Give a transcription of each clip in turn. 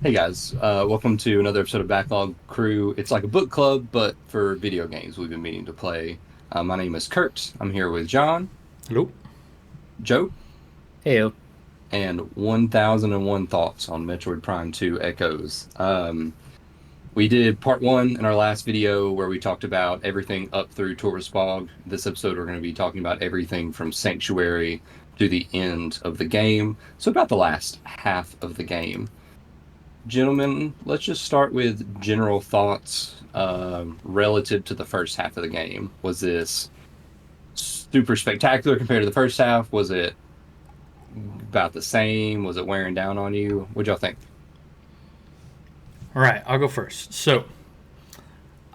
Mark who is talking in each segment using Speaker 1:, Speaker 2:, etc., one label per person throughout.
Speaker 1: Hey guys, welcome to another episode of Backlog Crew. It's like a book club, but for video games we've been meaning to play. My name is Kurt. I'm here with John,
Speaker 2: Hello.
Speaker 1: Joe,
Speaker 3: Heyo.
Speaker 1: and 1001 Thoughts on Metroid Prime 2 Echoes. We did part one in our last video where we talked about everything up through Torvus Bog. This episode we're going to be talking about everything from Sanctuary to the end of the game, so about the last half of the game. Gentlemen, let's just start with general thoughts relative to the first half of the game. Was this super spectacular compared to the first half? Was it about the same? Was it wearing down on you? What'd y'all think?
Speaker 2: All right, I'll go first. So,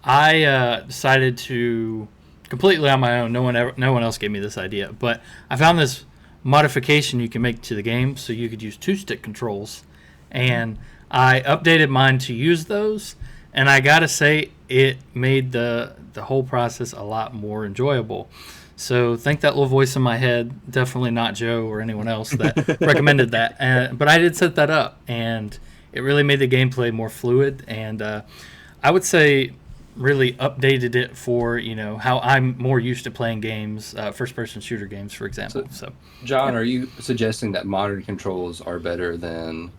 Speaker 2: I decided to completely on my own. No one else gave me this idea, but I found this modification you can make to the game, so you could use two-stick controls, and I updated mine to use those, and I gotta say it made the whole process a lot more enjoyable. So thank that little voice in my head, definitely not Joe or anyone else that recommended that. But I did set that up, and it really made the gameplay more fluid, and I would say really updated it for how I'm more used to playing games, first-person shooter games, for example. So,
Speaker 1: John, are you suggesting that modern controls are better than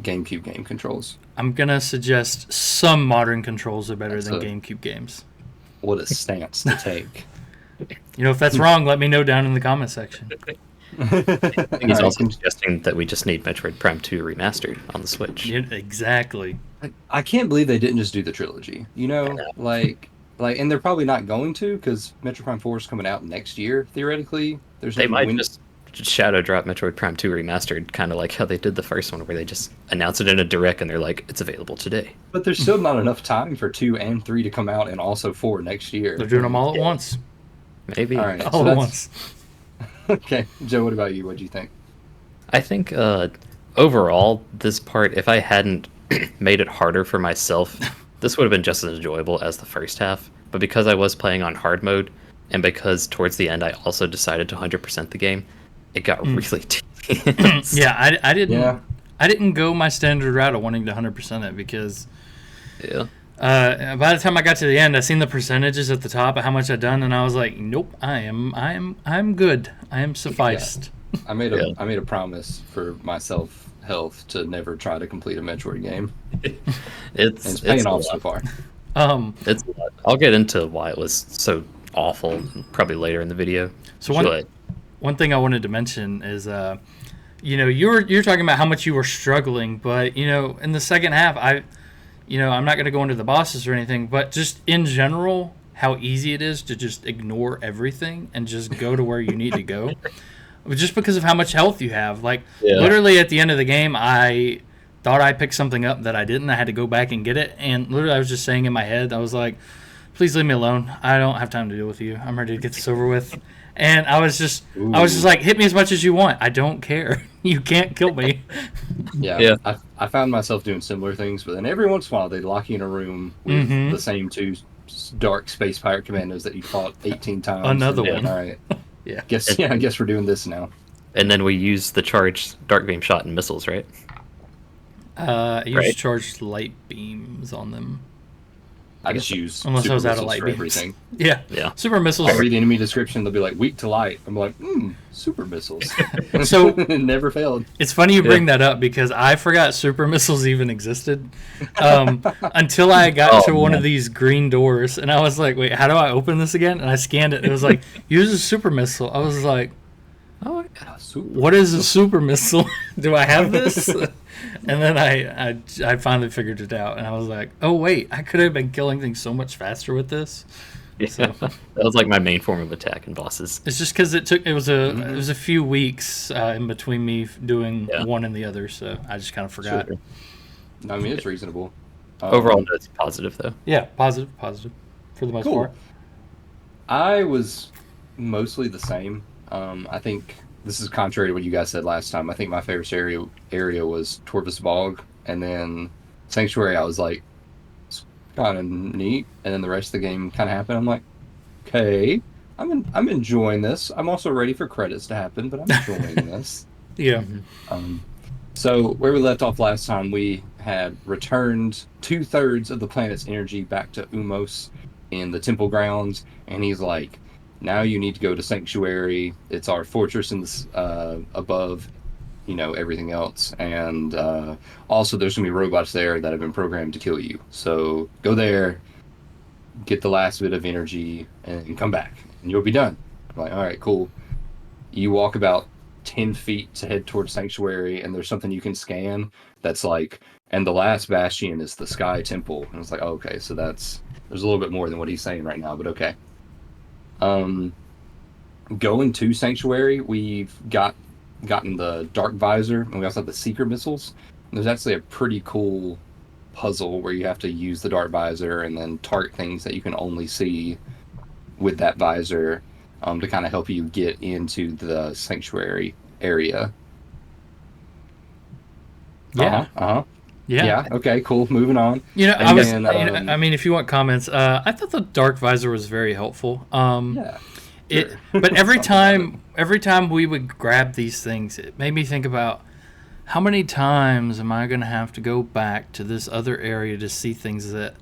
Speaker 1: GameCube game controls?
Speaker 2: I'm gonna suggest some modern controls are better than GameCube games.
Speaker 1: What a stance to take.
Speaker 2: If that's wrong, let me know down in the comment section.
Speaker 3: I think he's also suggesting that we just need Metroid Prime 2 remastered on the Switch.
Speaker 2: Yeah, exactly.
Speaker 1: I can't believe they didn't just do the trilogy. Like, and they're probably not going to, because Metroid Prime 4 is coming out next year. Theoretically,
Speaker 3: they might just shadow drop Metroid Prime 2 remastered, kind of like how they did the first one, where they just announce it in a direct and they're like, it's available today.
Speaker 1: But there's still not enough time for 2 and 3 to come out, and also 4 next year.
Speaker 2: They're doing them all at once.
Speaker 3: Maybe.
Speaker 1: All right,
Speaker 2: all at once.
Speaker 1: Okay, Joe, what about you? What do you think?
Speaker 3: I think overall, this part, if I hadn't made it harder for myself, this would have been just as enjoyable as the first half. But because I was playing on hard mode, and because towards the end I also decided to 100% the game, it got really tedious.
Speaker 2: Yeah, I didn't go my standard route of wanting to 100% it because by the time I got to the end, I seen the percentages at the top of how much I'd done, and I was like, nope, I'm good. I am sufficed.
Speaker 1: Yeah. I made a promise for myself health to never try to complete a Metroid game.
Speaker 3: It's
Speaker 1: paying off so far.
Speaker 3: It's a lot. I'll get into why it was so awful probably later in the video.
Speaker 2: So one thing I wanted to mention is, you're talking about how much you were struggling, but in the second half, I'm not going to go into the bosses or anything, but just in general, how easy it is to just ignore everything and just go to where you need to go, just because of how much health you have. Literally at the end of the game, I thought I picked something up that I didn't. I had to go back and get it, and literally I was just saying in my head, I was like, please leave me alone. I don't have time to deal with you. I'm ready to get this over with. And I was just like, hit me as much as you want. I don't care. You can't kill me.
Speaker 1: Yeah. I found myself doing similar things, but then every once in a while they'd lock you in a room with the same 2 dark space pirate commandos that you fought 18 times.
Speaker 2: Another one.
Speaker 1: All right.
Speaker 2: Yeah.
Speaker 1: I guess we're doing this now.
Speaker 3: And then we use the charged dark beam shot and missiles, right?
Speaker 2: I used charged light beams on them.
Speaker 1: I just use
Speaker 2: unless
Speaker 1: super
Speaker 2: I was out of
Speaker 1: missiles
Speaker 2: light
Speaker 1: for
Speaker 2: beams.
Speaker 1: everything.
Speaker 2: Yeah. Super missiles.
Speaker 1: I read the enemy description, they'll be like, weak to light. I'm like, super missiles.
Speaker 2: So
Speaker 1: it never failed.
Speaker 2: It's funny you bring that up because I forgot super missiles even existed until I got to one of these green doors, and I was like, wait, how do I open this again? And I scanned it, and it was like, use a super missile. I was like, oh, what is a super missile? Do I have this? And then I finally figured it out, and I was like, oh wait, I could have been killing things so much faster with this.
Speaker 3: Yeah, so, that was like my main form of attack in bosses.
Speaker 2: It's just because it was a few weeks in between me doing one and the other, so I just kind of forgot.
Speaker 1: Sure. I mean, it's reasonable.
Speaker 3: Overall, it's positive though.
Speaker 2: Yeah, positive for the most part.
Speaker 1: I was mostly the same. I think this is contrary to what you guys said last time. I think my favorite area was Torvus Bog, and then Sanctuary. I was like, it's kind of neat, and then the rest of the game kind of happened. I'm like, okay, I'm enjoying this. I'm also ready for credits to happen, but I'm enjoying this.
Speaker 2: Yeah.
Speaker 1: So where we left off last time, we had returned 2/3 of the planet's energy back to Umos in the temple grounds, and he's like, now you need to go to Sanctuary. It's our fortress in this, above, everything else. And also there's going to be robots there that have been programmed to kill you. So go there, get the last bit of energy, and come back, and you'll be done. I'm like, all right, cool. You walk about 10 feet to head towards Sanctuary, and there's something you can scan that's like, and the last bastion is the Sky Temple. And it's like, oh, okay, so there's a little bit more than what he's saying right now, but okay. Going to Sanctuary, we've gotten the Dark Visor, and we also have the Secret Missiles. And there's actually a pretty cool puzzle where you have to use the Dark Visor and then target things that you can only see with that visor, to kind of help you get into the Sanctuary area.
Speaker 2: Yeah.
Speaker 1: Yeah. Okay, cool. Moving on.
Speaker 2: I mean, if you want comments, I thought the Dark Visor was very helpful.
Speaker 1: Yeah.
Speaker 2: Sure. But every time we would grab these things, it made me think about how many times am I going to have to go back to this other area to see things that,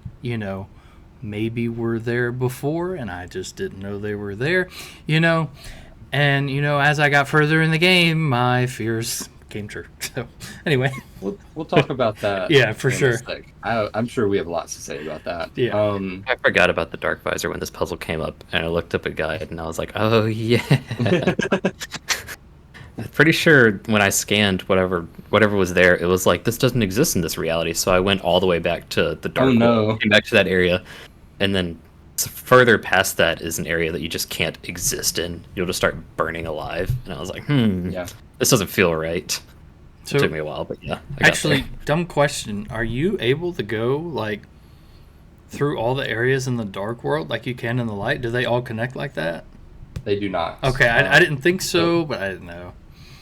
Speaker 2: maybe were there before and I just didn't know they were there, And, as I got further in the game, my fears came true. So, anyway.
Speaker 1: We'll talk about that.
Speaker 2: Yeah, for sure.
Speaker 1: I'm sure we have lots to say about that.
Speaker 2: Yeah.
Speaker 3: I forgot about the Dark Visor when this puzzle came up, and I looked up a guide, and I was like, oh, yeah. I'm pretty sure when I scanned whatever was there, it was like, this doesn't exist in this reality. So I went all the way back to the Dark World, came back to that area, and then further past that is an area that you just can't exist in. You'll just start burning alive. And I was like, this doesn't feel right. So, it took me a while, but yeah.
Speaker 2: Actually, dumb question. Are you able to go, through all the areas in the Dark World like you can in the light? Do they all connect like that?
Speaker 1: They do not.
Speaker 2: Okay, I didn't think so, but I didn't know.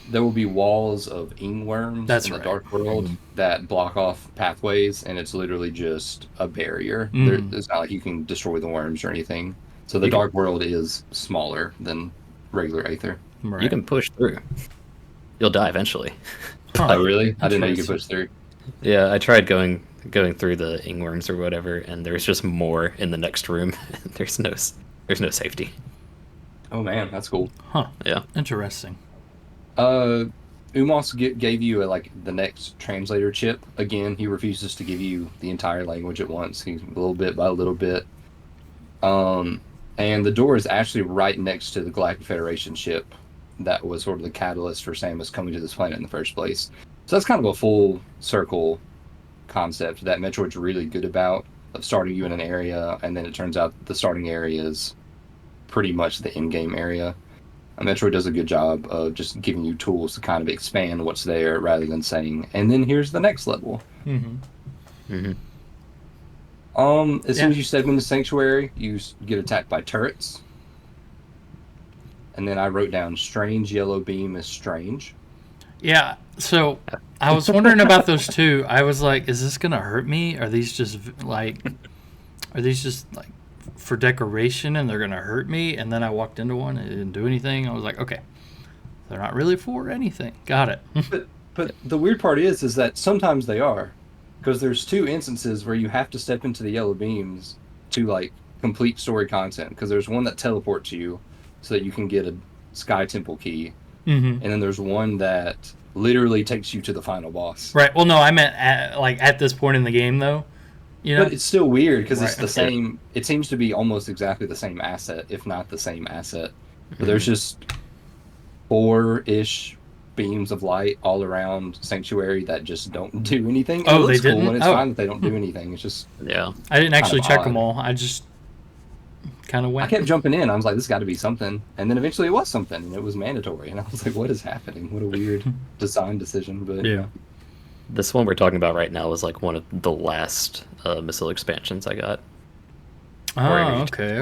Speaker 1: There will be walls of ingworms in the Dark World that block off pathways, and it's literally just a barrier. It's not like you can destroy the worms or anything. So the Dark World is smaller than regular Aether.
Speaker 3: Right. You can push through. You'll die eventually.
Speaker 1: Oh, really? I didn't know you could push through.
Speaker 3: Yeah, I tried going through the ingworms or whatever, and there's just more in the next room. There's no safety.
Speaker 1: Oh man, that's cool.
Speaker 2: Huh.
Speaker 3: Yeah.
Speaker 2: Interesting.
Speaker 1: Umos gave you the next translator chip. Again, he refuses to give you the entire language at once. He's a little bit by a little bit. And the door is actually right next to the Galactic Federation ship that was sort of the catalyst for Samus coming to this planet in the first place. So that's kind of a full circle concept that Metroid's really good about, of starting you in an area, and then it turns out the starting area is pretty much the in-game area. Metroid does a good job of just giving you tools to kind of expand what's there rather than saying, and then here's the next level. As soon as you step into Sanctuary, you get attacked by turrets. And then I wrote down, strange yellow beam is strange.
Speaker 2: Yeah, so I was wondering about those two. I was like, is this going to hurt me? Are these just for decoration and they're going to hurt me? And then I walked into one and it didn't do anything. I was like, okay, they're not really for anything. Got it.
Speaker 1: But the weird part is that sometimes they are. Because there's two instances where you have to step into the yellow beams to complete story content. Because there's one that teleports you so that you can get a Sky Temple key. And then there's one that literally takes you to the final boss.
Speaker 2: Right. Well, no, I meant at this point in the game, though.
Speaker 1: But it's still weird because it's the same. It seems to be almost exactly the same asset, if not the same asset. But there's just 4-ish beams of light all around Sanctuary that just don't do anything.
Speaker 2: Oh, they didn't?
Speaker 1: Cool, and it's fine that they don't do anything. It's just
Speaker 2: I didn't actually check them all. I just kind of went.
Speaker 1: I kept jumping in. I was like, this got to be something. And then eventually it was something, and it was mandatory. And I was like, what is happening? What a weird design decision. But
Speaker 2: yeah.
Speaker 3: This one we're talking about right now was one of the last missile expansions I got.
Speaker 2: Oh, okay.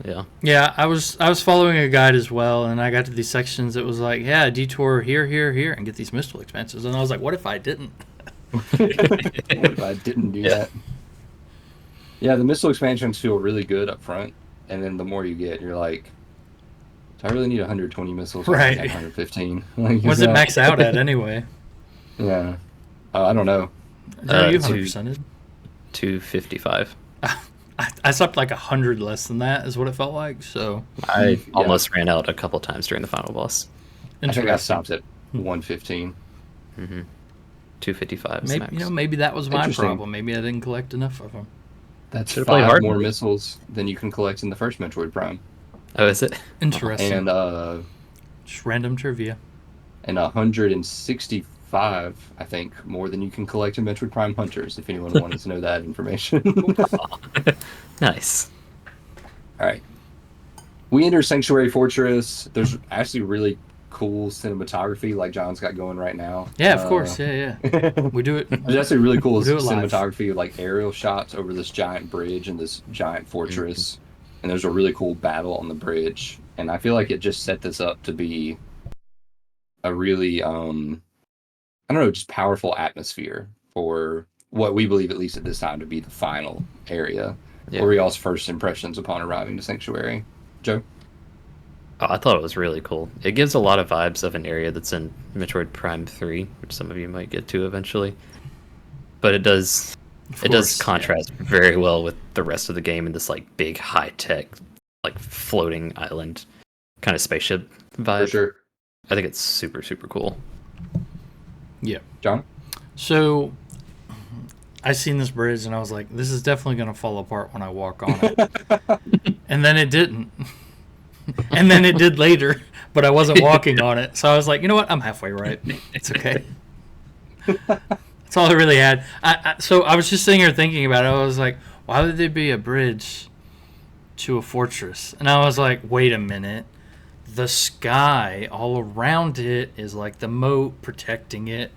Speaker 3: Yeah.
Speaker 2: Yeah, I was following a guide as well, and I got to these sections that was like, yeah, detour here, and get these missile expansions. And I was like, what if I didn't?
Speaker 1: What if I didn't do that? Yeah, the missile expansions feel really good up front, and then the more you get, you're like, do I really need 120 missiles?
Speaker 2: Right.
Speaker 1: 115.
Speaker 2: What's it max out at anyway?
Speaker 1: Yeah. I don't know.
Speaker 2: Joe, you
Speaker 3: Two-
Speaker 2: 100%ed.
Speaker 3: 255.
Speaker 2: I slept like 100 less than that, is what it felt like. So
Speaker 3: I
Speaker 1: Yeah.
Speaker 3: almost ran out a couple times during the final boss.
Speaker 1: I think I
Speaker 2: interesting.
Speaker 1: stopped at 115.
Speaker 3: 255 is
Speaker 2: Maybe
Speaker 3: max.
Speaker 2: maybe that was my
Speaker 1: Interesting.
Speaker 2: problem. Maybe I didn't collect enough of them.
Speaker 1: That's
Speaker 3: Should've played
Speaker 1: 5
Speaker 3: hard
Speaker 1: more
Speaker 3: mode.
Speaker 1: missiles than you can collect in the first Metroid Prime,
Speaker 3: Oh, is it?
Speaker 2: Interesting.
Speaker 1: and
Speaker 2: Just random trivia.
Speaker 1: 165, I think, more than you can collect in Metroid Prime Hunters. If anyone wanted to know that information.
Speaker 3: Nice.
Speaker 1: All right. We enter Sanctuary Fortress. There's actually really cool cinematography like John's got going right now.
Speaker 2: Yeah, of course. Yeah. We do it.
Speaker 1: There's actually really cool
Speaker 2: We'll do it live.
Speaker 1: cinematography, like aerial shots over this giant bridge and this giant fortress. And there's a really cool battle on the bridge. And I feel like it just set this up to be a really, I don't know, just powerful atmosphere for what we believe, at least at this time, to be the final area.
Speaker 3: Yeah.
Speaker 1: What were y'all's first impressions upon arriving to Sanctuary? Joe?
Speaker 3: Oh, I thought it was really cool. It gives a lot of vibes of an area that's in Metroid Prime 3, which some of you might get to eventually. But it does
Speaker 2: course,
Speaker 3: contrast very well with the rest of the game in this like big high tech, like floating island kind of spaceship vibe.
Speaker 1: For sure.
Speaker 3: I think it's super, super cool.
Speaker 2: Yeah.
Speaker 1: John?
Speaker 2: So I seen this bridge and I was like, this is definitely going to fall apart when I walk on it. And then it didn't. And then it did later, but I wasn't walking on it. So I was like, you know what? I'm halfway right. It's okay. That's all I really had. So I was just sitting here thinking about it. I was like, why would there be a bridge to a fortress? And I was like, wait a minute. The sky all around it is like the moat protecting it.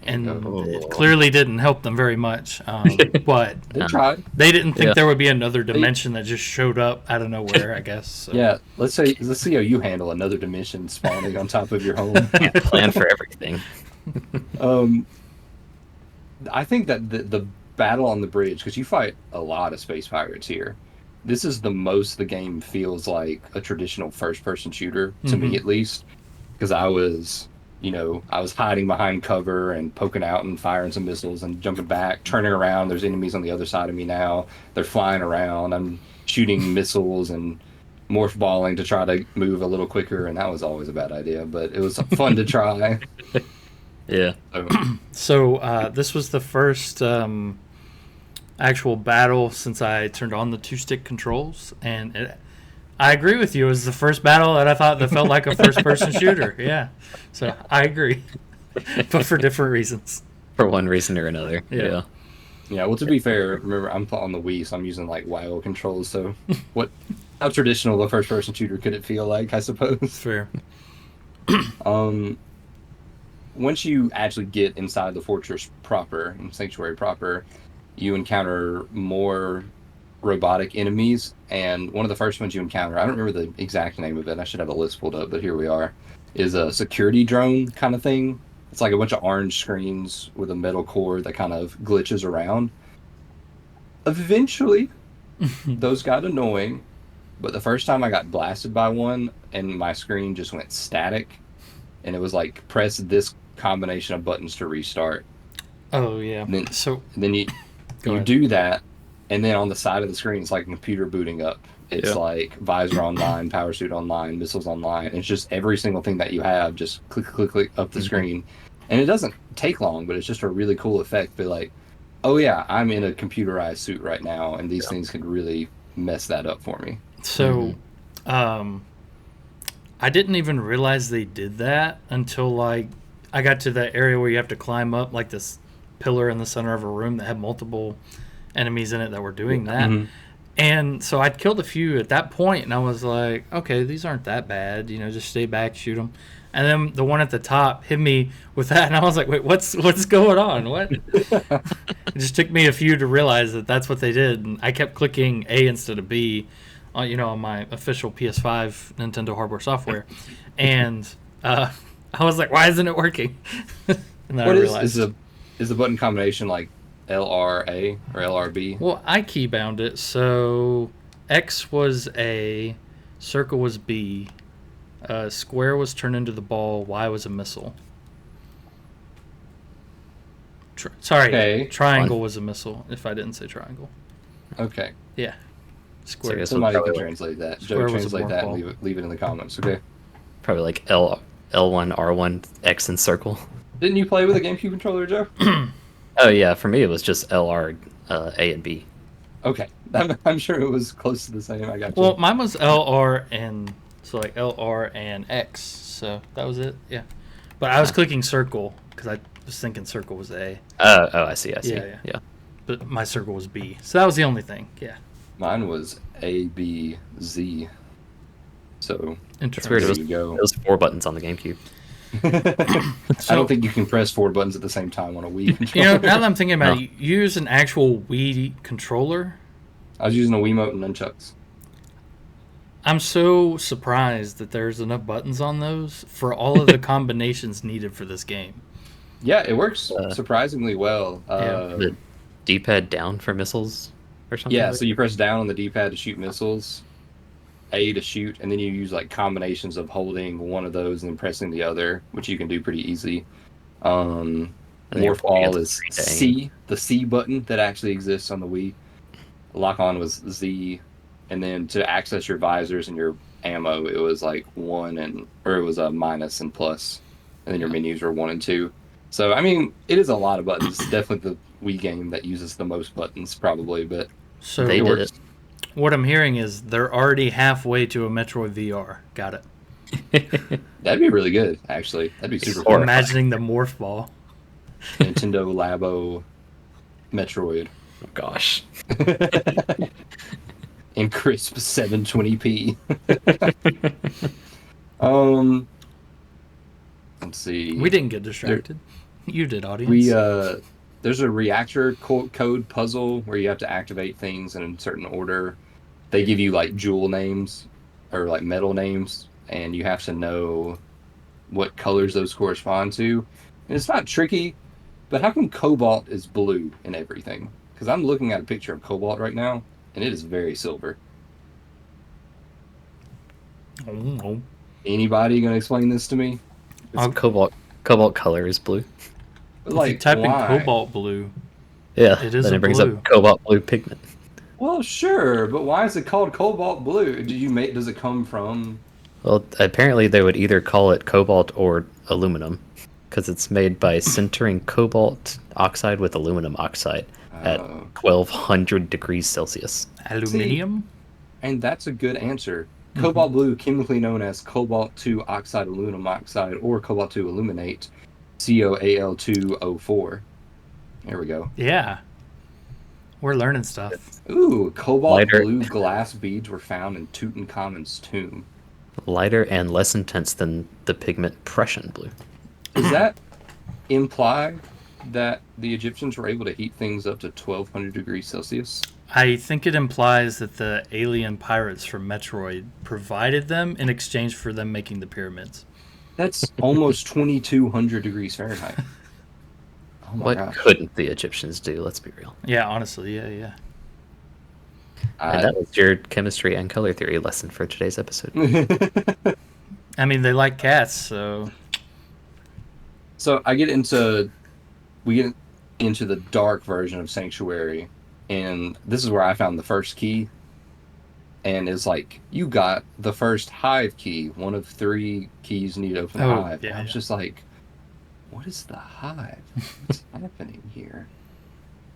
Speaker 2: And it clearly didn't help them very much. But
Speaker 1: They tried.
Speaker 2: they didn't think
Speaker 3: Yeah.
Speaker 2: there would be another dimension that just showed up out of nowhere, I guess. So.
Speaker 1: Yeah, let's see how you handle another dimension spawning on top of your home.
Speaker 3: Plan for everything.
Speaker 1: I think that the battle on the bridge, because you fight a lot of space pirates here, this is the most the game feels like a traditional first-person shooter, to me at least, because I was hiding behind cover and poking out and firing some missiles and jumping back, turning around. There's enemies on the other side of me now. They're flying around. I'm shooting missiles and morph balling to try to move a little quicker, and that was always a bad idea, but it was fun to try.
Speaker 3: Yeah.
Speaker 2: So this was the first actual battle since I turned on the 2-stick controls, and I agree with you. It was the first battle that I thought that felt like a first-person shooter. Yeah, so I agree, but for different reasons.
Speaker 3: For one reason or another.
Speaker 2: Yeah.
Speaker 1: Yeah, well, to be fair, remember, I'm on the Wii, so I'm using, like, WoW controls, so how traditional of a first-person shooter could it feel like, I suppose?
Speaker 2: Fair.
Speaker 1: Once you actually get inside the fortress proper, in Sanctuary proper, you encounter more robotic enemies, and one of the first ones you encounter, I don't remember the exact name of it, I should have a list pulled up, but here we are, is a security drone kind of thing. It's like a bunch of orange screens with a metal core that kind of glitches around. Eventually, those got annoying, but the first time I got blasted by one, and my screen just went static, and it was like, press this combination of buttons to restart.
Speaker 2: Oh yeah.
Speaker 1: And then you
Speaker 2: ahead.
Speaker 1: do that, and then on the side of the screen, it's like a computer booting up. It's like Visor Online, Power Suit Online, Missiles Online. It's just every single thing that you have, just click, click, click up the screen. And it doesn't take long, but it's just a really cool effect. Be like, oh yeah, I'm in a computerized suit right now, and these things could really mess that up for me.
Speaker 2: So, I didn't even realize they did that until like I got to the area where you have to climb up like this pillar in the center of a room that had multiple enemies in it that were doing that. And so I'd killed a few at that point, and I was like, okay, these aren't that bad. Just stay back, shoot them. And then the one at the top hit me with that, and I was like, wait, what's going on? What? It just took me a few to realize that that's what they did, and I kept clicking A instead of B, on my official PS5 Nintendo hardware software, and I was like, why isn't it working? And then
Speaker 1: What
Speaker 2: I realized
Speaker 1: is the button combination like LRA or LRB?
Speaker 2: Well, I keybound it, so X was A, circle was B, square was turned into the ball, Y was a missile.
Speaker 1: Okay.
Speaker 2: Triangle was a missile. If I didn't say triangle,
Speaker 1: Okay.
Speaker 2: yeah. Square.
Speaker 3: So I guess
Speaker 1: Somebody
Speaker 3: probably
Speaker 1: can
Speaker 3: like-
Speaker 1: translate that.
Speaker 2: Square
Speaker 1: Joe,
Speaker 2: was a
Speaker 1: translate that and
Speaker 2: morph
Speaker 1: leave it in the comments, okay?
Speaker 3: Probably like L1, R1, X, and circle.
Speaker 1: Didn't you play with a GameCube controller, Joe?
Speaker 3: Oh yeah, for me it was just LR, A, and B.
Speaker 1: Okay. I'm sure it was close to the same. I got you.
Speaker 2: Well, mine was LR and so like LR and X. So that was it. Yeah. But I was clicking circle because I was thinking circle was A.
Speaker 3: Oh, I see.
Speaker 2: Yeah. But my circle was B. So that was the only thing. Yeah.
Speaker 1: Mine was A, B, Z. So
Speaker 3: It's weird.
Speaker 1: there
Speaker 3: It
Speaker 1: you go.
Speaker 3: was 4 buttons on the GameCube.
Speaker 1: I don't think you can press 4 buttons at the same time on a Wii
Speaker 2: You
Speaker 1: controller.
Speaker 2: know, now that I'm thinking about
Speaker 3: No.
Speaker 2: it, you use an actual Wii controller.
Speaker 1: I was using a Wiimote and nunchucks.
Speaker 2: I'm so surprised that there's enough buttons on those for all of the combinations needed for this game.
Speaker 1: Yeah, it works surprisingly well.
Speaker 3: The D-pad down for missiles or something.
Speaker 1: Yeah,
Speaker 3: like
Speaker 1: so you press down on the D-pad to shoot missiles, A to shoot, and then you use like combinations of holding one of those and then pressing the other, which you can do pretty easy.
Speaker 3: And then you're
Speaker 1: Morph
Speaker 3: pointing at
Speaker 1: all
Speaker 3: the
Speaker 1: is
Speaker 3: screen to aim.
Speaker 1: C, the C button that actually exists on the Wii. Lock on was Z, and then to access your visors and your ammo, it was like it was a minus and plus, and then your menus were 1 and 2. So I mean, it is a lot of buttons. It's definitely the Wii game that uses the most buttons, probably, but
Speaker 2: So
Speaker 3: They
Speaker 1: it
Speaker 3: did
Speaker 1: works.
Speaker 3: it.
Speaker 2: what I'm hearing is they're already halfway to a Metroid VR. Got it.
Speaker 1: That'd be really good, actually. That'd be super
Speaker 3: Or-
Speaker 1: cool.
Speaker 2: Imagining the morph ball.
Speaker 1: Nintendo Labo Metroid.
Speaker 3: Oh, gosh.
Speaker 1: In crisp 720p. Let's see.
Speaker 2: We didn't get distracted. You did, audience.
Speaker 1: There's a reactor code puzzle where you have to activate things in a certain order. They give you like jewel names or like metal names, and you have to know what colors those correspond to. And it's not tricky, but how come cobalt is blue in everything? Because I'm looking at a picture of cobalt right now, and it is very silver.
Speaker 2: Oh.
Speaker 1: Anybody gonna explain this to me?
Speaker 3: It's cobalt color is blue.
Speaker 1: But,
Speaker 2: If you type in
Speaker 1: why?
Speaker 2: cobalt blue,
Speaker 3: Yeah,
Speaker 2: It is
Speaker 3: then
Speaker 2: a
Speaker 3: it brings
Speaker 2: blue.
Speaker 3: up cobalt blue pigment.
Speaker 1: Well, sure, but why is it called cobalt blue? Does it come from?
Speaker 3: Well, apparently they would either call it cobalt or aluminum, because it's made by sintering cobalt oxide with aluminum oxide at
Speaker 1: Oh.
Speaker 3: 1200 degrees Celsius.
Speaker 2: aluminium.
Speaker 1: And that's a good answer. Cobalt blue, chemically known as cobalt 2 oxide aluminum oxide or cobalt 2 aluminate, COAL2O4. There we go.
Speaker 2: Yeah. We're learning stuff.
Speaker 1: Ooh, cobalt
Speaker 3: Lighter.
Speaker 1: blue glass beads were found in Tutankhamun's tomb.
Speaker 3: Lighter and less intense than the pigment Prussian blue.
Speaker 1: Does that imply that the Egyptians were able to heat things up to 1200 degrees Celsius?
Speaker 2: I think it implies that the alien pirates from Metroid provided them in exchange for them making the pyramids.
Speaker 1: That's almost 2200 degrees Fahrenheit. Oh my
Speaker 3: What
Speaker 1: gosh.
Speaker 3: couldn't the Egyptians do? Let's be real.
Speaker 2: Yeah, honestly, yeah.
Speaker 3: And that was your chemistry and color theory lesson for today's episode.
Speaker 2: I mean, they like cats, so
Speaker 1: So we get into the dark version of Sanctuary, and this is where I found the first key. And it's like, you got the first hive key, one of 3 keys needed to open the
Speaker 2: Oh,
Speaker 1: hive.
Speaker 2: yeah,
Speaker 1: I was
Speaker 2: yeah.
Speaker 1: just like, what is the hive? What's happening here?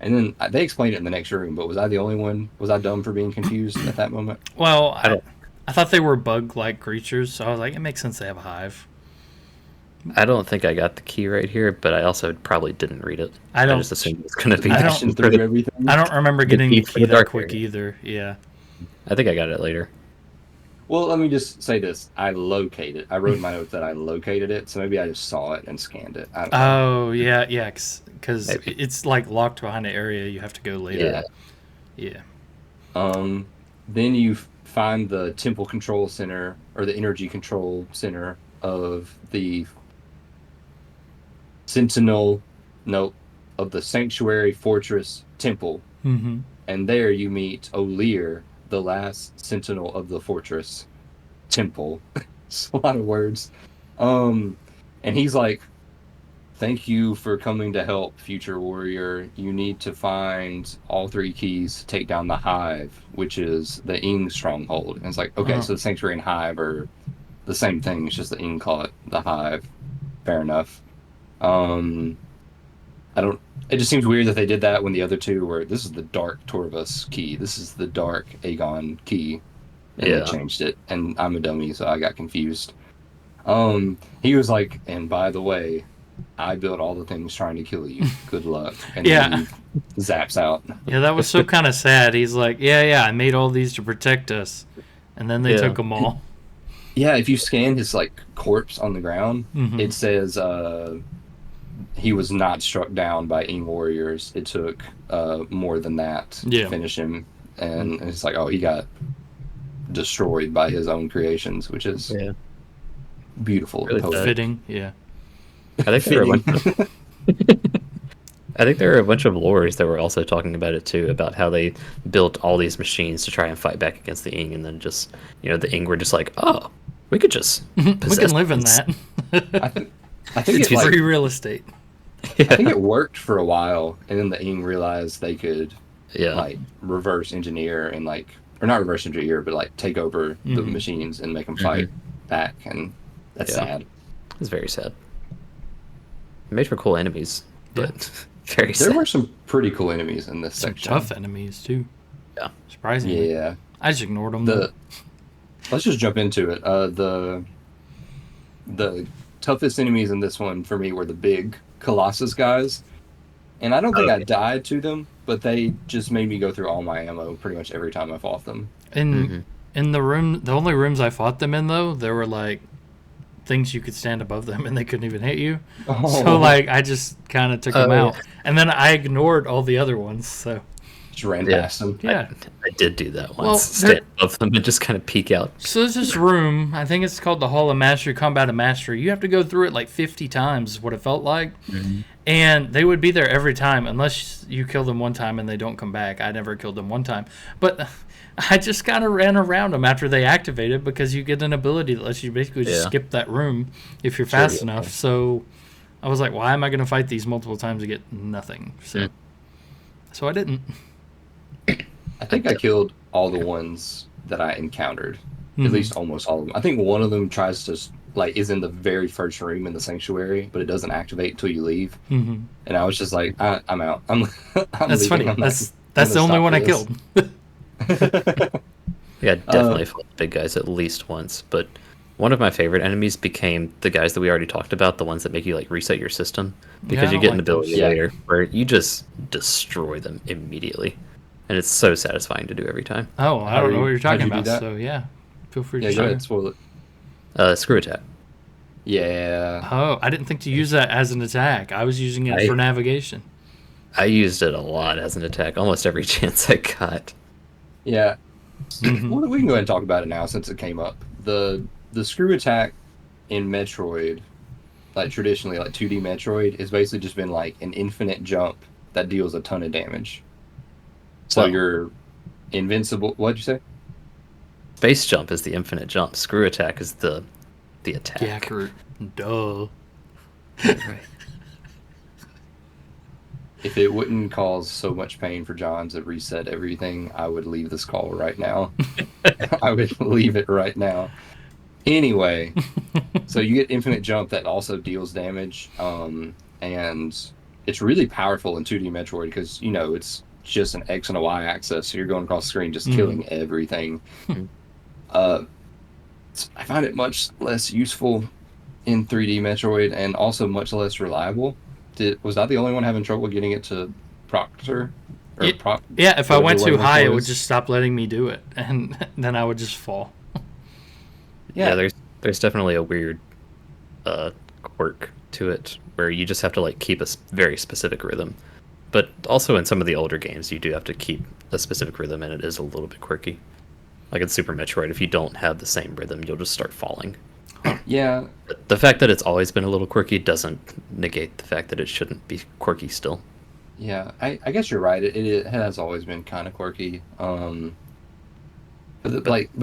Speaker 1: And then they explained it in the next room, but was I the only one? Was I dumb for being confused at that moment?
Speaker 2: well,
Speaker 3: don't-
Speaker 2: I thought they were bug-like creatures, so I was like, it makes sense they have a hive.
Speaker 3: I don't think I got the key right here, but I also probably didn't read it.
Speaker 2: I don't-
Speaker 3: just assumed it was going to be.
Speaker 2: I don't-
Speaker 1: Bashing through everything.
Speaker 2: I don't remember getting
Speaker 3: key
Speaker 2: the
Speaker 3: for
Speaker 2: key
Speaker 3: the
Speaker 2: that
Speaker 3: dark
Speaker 2: quick
Speaker 3: area.
Speaker 2: either. Yeah.
Speaker 3: I think I got it later.
Speaker 1: Well, let me just say this. I located. I wrote in my notes that I located it, so maybe I just saw it and scanned it. I don't know.
Speaker 2: Oh, yeah, because
Speaker 3: Maybe.
Speaker 2: it's like locked behind an area you have to go later. Yeah.
Speaker 1: Then you find the temple control center, or the energy control center of the Sentinel, no, of the Sanctuary Fortress Temple.
Speaker 2: Mm-hmm.
Speaker 1: And there you meet O'Lear, the last Sentinel of the Fortress Temple. It's a lot of words. And he's like Thank you for coming to help, future warrior. You need to find all 3 keys to take down the hive, which is the Ing stronghold. And it's like, okay, so the sanctuary and hive are the same thing. It's just the Ing call it the hive. Fair enough. I don't. It just seems weird that they did that when the other two were. This is the Dark Torvus key. This is the Dark Aegon key, and they changed it. And I'm a dummy, so I got confused. He was like, and by the way, I built all the things trying to kill you. Good luck. And then he zaps out.
Speaker 2: Yeah, that was so kind of sad. He's like, yeah, I made all these to protect us, and then they took them all.
Speaker 1: Yeah, if you scan his like corpse on the ground, it says he was not struck down by Ing warriors. It took more than that to finish him, and it's like, oh, he got destroyed by his own creations, which is beautiful,
Speaker 2: really fitting. Yeah,
Speaker 3: I think there were I think there are a bunch of lores that were also talking about it too, about how they built all these machines to try and fight back against the Ing, and then just the Ing were just like, oh, we could just
Speaker 2: we can live in that.
Speaker 1: I think
Speaker 2: it's free real estate.
Speaker 1: Yeah. I think it worked for a while, and then the Ing realized they could like reverse engineer and like, or not reverse engineer, but like take over the machines and make them fight back, and that's sad.
Speaker 3: It's very sad. It made for cool enemies, but very sad.
Speaker 1: There were some pretty cool enemies in this section.
Speaker 2: Tough enemies too.
Speaker 3: Yeah,
Speaker 2: surprisingly.
Speaker 1: Yeah,
Speaker 2: I just ignored them.
Speaker 1: Let's just jump into it. The toughest enemies in this one for me were the big Colossus guys, and I don't think I died to them, but they just made me go through all my ammo pretty much every time I fought them.
Speaker 2: In the only rooms I fought them in, though, there were like things you could stand above them and they couldn't even hit you. So like I just kind of took them out, and then I ignored all the other ones. So
Speaker 1: just ran past them.
Speaker 2: Yeah,
Speaker 3: I did do that once. Stand above them and just kind of peek out.
Speaker 2: So there's this room. I think it's called the Hall of Mastery, Combat of Mastery. You have to go through it like 50 times, is what it felt like. And they would be there every time, unless you kill them one time and they don't come back. I never killed them one time, but I just kind of ran around them after they activated, because you get an ability that lets you basically just skip that room if you're fast enough. So I was like, why am I going to fight these multiple times to get nothing? So I didn't.
Speaker 1: I think I killed all the ones that I encountered, at least almost all of them. I think one of them tries to is in the very first room in the sanctuary, but it doesn't activate until you leave. And I was just like, I'm out. I'm
Speaker 2: That's
Speaker 1: leaving.
Speaker 2: Funny. That's the only one I killed.
Speaker 3: Yeah, definitely fought the big guys at least once, but one of my favorite enemies became the guys that we already talked about, the ones that make you like reset your system, because you get an ability later where you just destroy them immediately, and it's so satisfying to do every time.
Speaker 2: Oh, I don't know what you're talking about, so feel free to
Speaker 1: go ahead, spoil it.
Speaker 3: Screw attack.
Speaker 1: Yeah.
Speaker 2: Oh, I didn't think to use that as an attack. I was using it for navigation.
Speaker 3: I used it a lot as an attack, almost every chance I got.
Speaker 1: Yeah. Well, we can go ahead and talk about it now since it came up. The screw attack in Metroid, like traditionally, like 2D Metroid, has basically just been like an infinite jump that deals a ton of damage. So you're invincible. What'd you say?
Speaker 3: Space jump is the infinite jump. Screw attack is the attack.
Speaker 2: Yeah, duh.
Speaker 3: Right.
Speaker 1: If it wouldn't cause so much pain for John to reset everything, I would leave this call right now. I would leave it right now. Anyway, so you get infinite jump that also deals damage, and it's really powerful in 2D Metroid because, it's just an X and a Y axis, so you're going across the screen just killing everything. I find it much less useful in 3D Metroid, and also much less reliable. Was I the only one having trouble getting it to Proctor?
Speaker 2: If I went too high, it would just stop letting me do it, and then I would just fall.
Speaker 3: Yeah, there's definitely a weird quirk to it where you just have to keep a very specific rhythm. But also in some of the older games, you do have to keep a specific rhythm, and it is a little bit quirky. Like in Super Metroid, if you don't have the same rhythm, you'll just start falling.
Speaker 1: Yeah.
Speaker 3: But the fact that it's always been a little quirky doesn't negate the fact that it shouldn't be quirky still.
Speaker 1: Yeah, I guess you're right. It has always been kind of quirky. But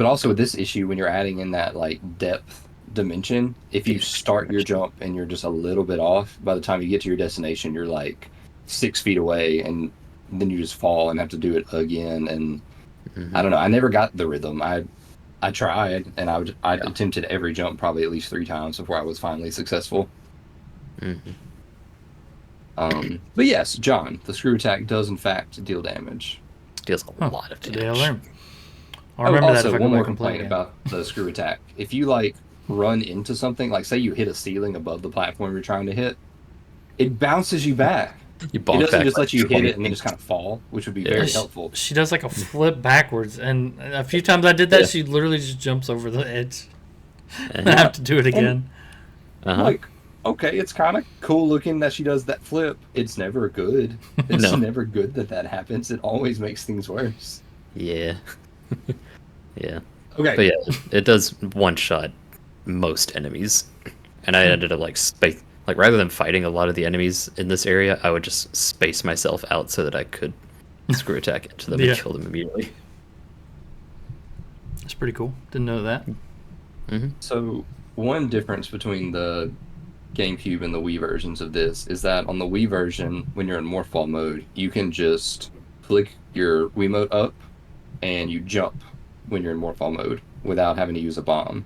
Speaker 1: also with this issue, when you're adding in that depth dimension, if you start your jump and you're just a little bit off, by the time you get to your destination, you're like 6 feet away, and then you just fall and have to do it again. And I don't know. I never got the rhythm. I tried, and I attempted every jump probably at least 3 times before I was finally successful. But yes, John, the screw attack does in fact deal damage.
Speaker 3: Deals a lot of
Speaker 2: Today I
Speaker 3: damage.
Speaker 2: learned. I'll remember that
Speaker 1: Also,
Speaker 2: if I go
Speaker 1: one more
Speaker 2: back and play
Speaker 1: complaint
Speaker 2: again.
Speaker 1: about the screw attack. If you like run into something, like say you hit a ceiling above the platform you're trying to hit, it bounces you back.
Speaker 3: You
Speaker 1: It
Speaker 3: bonk
Speaker 1: doesn't
Speaker 3: back
Speaker 1: just
Speaker 3: like
Speaker 1: let you hit
Speaker 3: 20
Speaker 1: it and then just kind of fall, which would be very helpful.
Speaker 2: She does like a flip backwards, and a few times I did that, she literally just jumps over the edge. I have to do it again.
Speaker 1: Like, okay, it's kind of cool looking that she does that flip. It's never good. It's
Speaker 3: No.
Speaker 1: never good that happens. It always makes things worse.
Speaker 3: Yeah. Yeah.
Speaker 1: Okay.
Speaker 3: But yeah, it does one shot most enemies. And I ended up like rather than fighting a lot of the enemies in this area, I would just space myself out so that I could screw attack into them and kill them immediately.
Speaker 2: That's pretty cool. Didn't know that.
Speaker 1: So one difference between the GameCube and the Wii versions of this is that on the Wii version, when you're in Morphball mode, you can just flick your Wiimote up and you jump when you're in Morphball mode without having to use a bomb.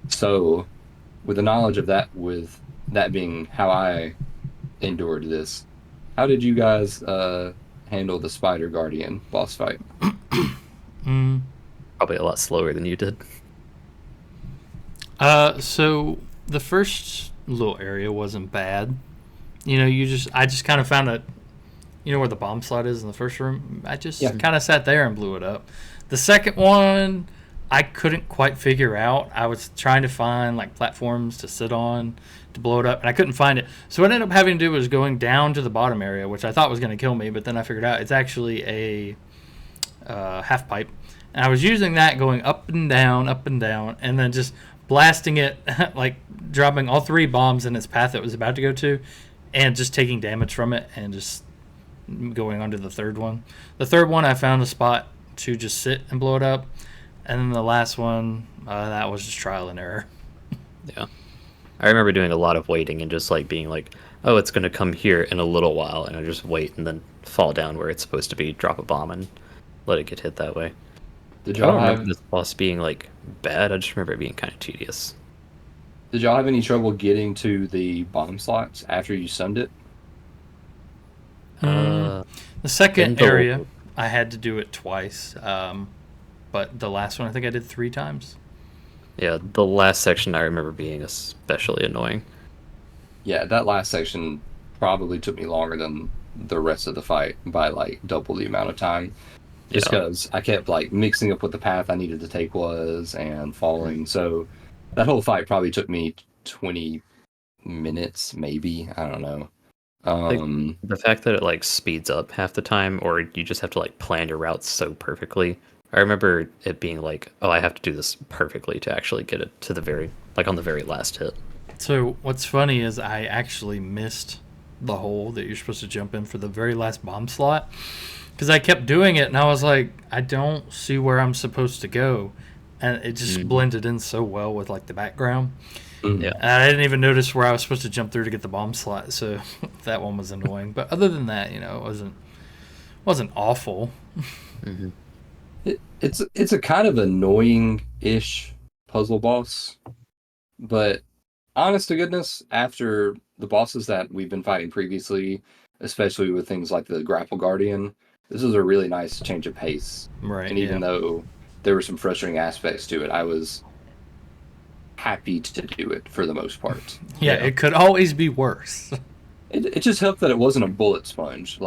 Speaker 1: So, with the knowledge of that, with that being how I endured this, how did you guys handle the Spider Guardian boss fight?
Speaker 3: Probably a lot slower than you did.
Speaker 2: So the first little area wasn't bad. I just kind of found a, where the bomb slot is in the first room. I just kind of sat there and blew it up. The second one, I couldn't quite figure out. I was trying to find like platforms to sit on to blow it up, and I couldn't find it. So what I ended up having to do was going down to the bottom area, which I thought was going to kill me, but then I figured out it's actually a half pipe, and I was using that going up and down, and then just blasting it, like dropping all 3 bombs in its path it was about to go to, and just taking damage from it, and just going on to the third one. The third one, I found a spot to just sit and blow it up. And then the last one, that was just trial and error.
Speaker 3: Yeah. I remember doing a lot of waiting and just like being like, oh, it's going to come here in a little while. And I just wait and then fall down where it's supposed to be, drop a bomb, and let it get hit that way. I don't remember this boss being like bad. I just remember it being kind of tedious.
Speaker 1: Did y'all have any trouble getting to the bomb slots after you sunned it?
Speaker 2: The second area, I had to do it twice. But the last one, I think I did 3 times.
Speaker 3: Yeah, the last section I remember being especially annoying.
Speaker 1: Yeah, that last section probably took me longer than the rest of the fight by like double the amount of time. Just because I kept like mixing up what the path I needed to take was and falling. So that whole fight probably took me 20 minutes, maybe. I don't know.
Speaker 3: The fact that it like speeds up half the time, or you just have to like plan your routes so perfectly. I remember it being like, oh, I have to do this perfectly to actually get it to the very, like on the very last hit.
Speaker 2: So what's funny is I actually missed the hole that you're supposed to jump in for the very last bomb slot. Because I kept doing it, and I was like, I don't see where I'm supposed to go. And it just blended in so well with like the background.
Speaker 3: Yeah.
Speaker 2: And I didn't even notice where I was supposed to jump through to get the bomb slot. So that one was annoying. But other than that, it wasn't awful.
Speaker 1: It's a kind of annoying-ish puzzle boss, but honest to goodness, after the bosses that we've been fighting previously, especially with things like the Grapple Guardian, this was a really nice change of pace.
Speaker 2: Right.
Speaker 1: And even though there were some frustrating aspects to it, I was happy to do it for the most part.
Speaker 2: Yeah, it could always be worse.
Speaker 1: It just helped that it wasn't a bullet sponge.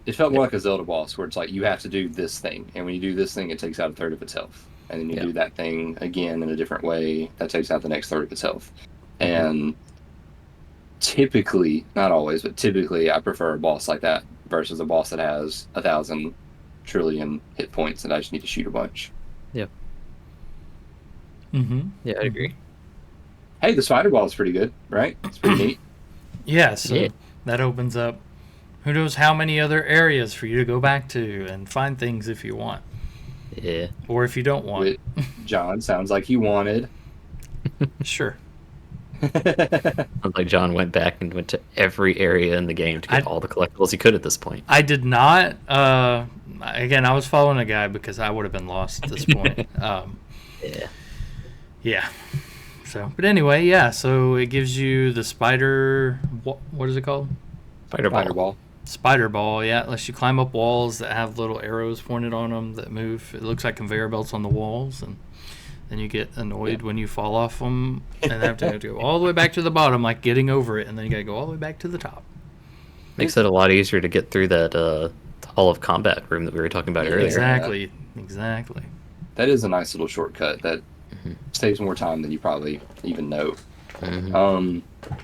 Speaker 1: It felt more like a Zelda boss where it's like you have to do this thing, and when you do this thing, it takes out a third of its health, and then you do that thing again in a different way that takes out the next third of its health. And typically, not always, but typically, I prefer a boss like that versus a boss that has 1,000 trillion hit points and I just need to shoot a bunch.
Speaker 3: Yeah. Yeah, I agree.
Speaker 1: Hey, the spider ball is pretty good, right? It's pretty neat.
Speaker 2: Yeah, so that opens up who knows how many other areas for you to go back to and find things if you want.
Speaker 3: Yeah.
Speaker 2: Or if you don't want.
Speaker 1: John, sounds like you wanted
Speaker 2: Sure.
Speaker 3: Sounds like John went back and went to every area in the game to get all the collectibles he could at this point.
Speaker 2: I did not. Again, I was following a guy because I would have been lost at this point.
Speaker 3: Yeah.
Speaker 2: Yeah. So, but anyway, yeah. So it gives you the spider. What is it called?
Speaker 3: Spider ball.
Speaker 2: Spider ball. Yeah. It lets you climb up walls that have little arrows pointed on them that move. It looks like conveyor belts on the walls, and then you get annoyed when you fall off them and have to go all the way back to the bottom, like getting over it, and then you gotta go all the way back to the top.
Speaker 3: Makes it a lot easier to get through that Hall of Combat room that we were talking about earlier.
Speaker 2: Exactly.
Speaker 1: That is a nice little shortcut that saves more time than you probably even know.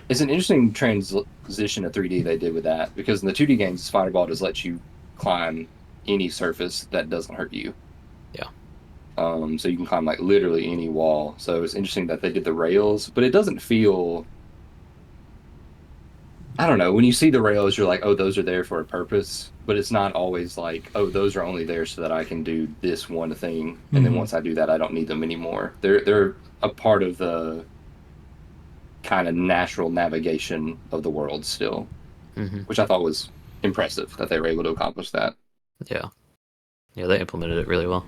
Speaker 1: It's an interesting transition to 3D they did with that, because in the 2D games, Spider Ball just lets you climb any surface that doesn't hurt you.
Speaker 3: Yeah.
Speaker 1: So you can climb like literally any wall. So it's interesting that they did the rails, but it doesn't feel... I don't know. When you see the rails, you're like, oh, those are there for a purpose. But it's not always like, oh, those are only there so that I can do this one thing. And then once I do that, I don't need them anymore. They're a part of the kind of natural navigation of the world still, which I thought was impressive that they were able to accomplish that.
Speaker 3: Yeah. Yeah, they implemented it really well.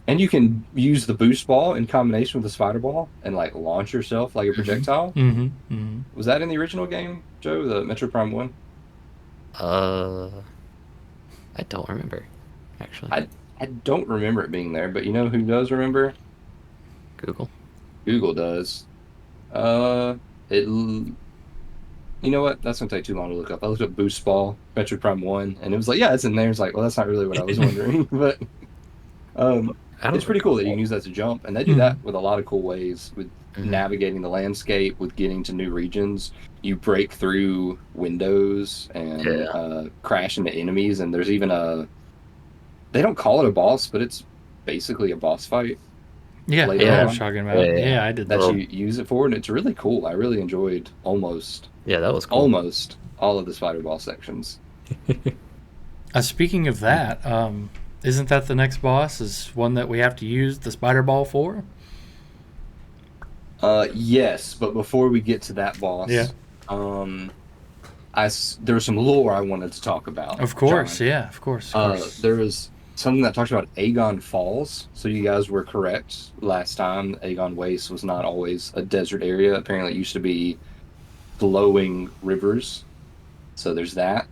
Speaker 1: And you can use the boost ball in combination with the spider ball and like launch yourself like a projectile. Was that in the original game, Joe? The Metroid Prime 1?
Speaker 3: I don't remember, actually.
Speaker 1: I don't remember it being there, but you know who does remember?
Speaker 3: Google.
Speaker 1: Google does. You know what? That's gonna take too long to look up. I looked up boost ball, Metroid Prime 1, and it was like, yeah, it's in there. It's like, well, that's not really what I was wondering, but it's pretty cool that you can use that to jump, and they do that with a lot of cool ways with navigating the landscape, with getting to new regions. You break through windows and crash into enemies, and there's even they don't call it a boss, but it's basically a boss fight.
Speaker 2: Yeah, I was talking about. Yeah, I did that.
Speaker 1: That you use it for, and it's really cool. I really enjoyed almost all of the spider ball sections.
Speaker 2: Speaking of that, isn't that the next boss? Is one that we have to use the spider ball for?
Speaker 1: Yes, but before we get to that boss, there was some lore I wanted to talk about.
Speaker 2: Of course,
Speaker 1: John.
Speaker 2: Of course.
Speaker 1: There was something that talks about Aegon Falls. So you guys were correct last time. Aegon Waste was not always a desert area. Apparently, it used to be flowing rivers. So there's that.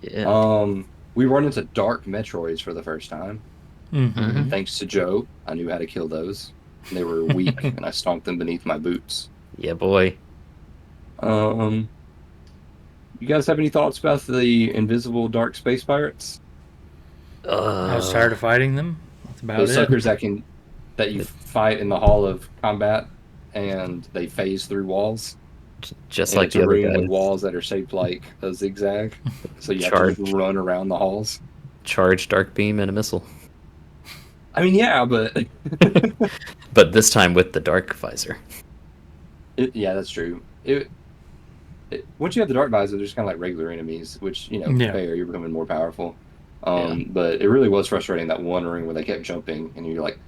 Speaker 3: Yeah.
Speaker 1: We run into dark Metroids for the first time. Thanks to Joe, I knew how to kill those. They were weak, and I stomped them beneath my boots.
Speaker 3: Yeah, boy.
Speaker 1: You guys have any thoughts about the invisible dark space pirates?
Speaker 2: I was tired of fighting them. That's about
Speaker 1: Those
Speaker 2: it.
Speaker 1: suckers that you fight in the Hall of Combat, and they phase through walls.
Speaker 3: Just
Speaker 1: and
Speaker 3: like
Speaker 1: it's
Speaker 3: the
Speaker 1: a
Speaker 3: other
Speaker 1: room
Speaker 3: guys.
Speaker 1: with walls that are shaped like a zigzag, so you have to just run around the halls.
Speaker 3: Charge dark beam and a missile.
Speaker 1: I mean, yeah, but
Speaker 3: but this time with the dark visor.
Speaker 1: Yeah, that's true. Once you have the dark visor, they're just kind of like regular enemies, which fair, you're becoming more powerful. But it really was frustrating that one room where they kept jumping, and you're like,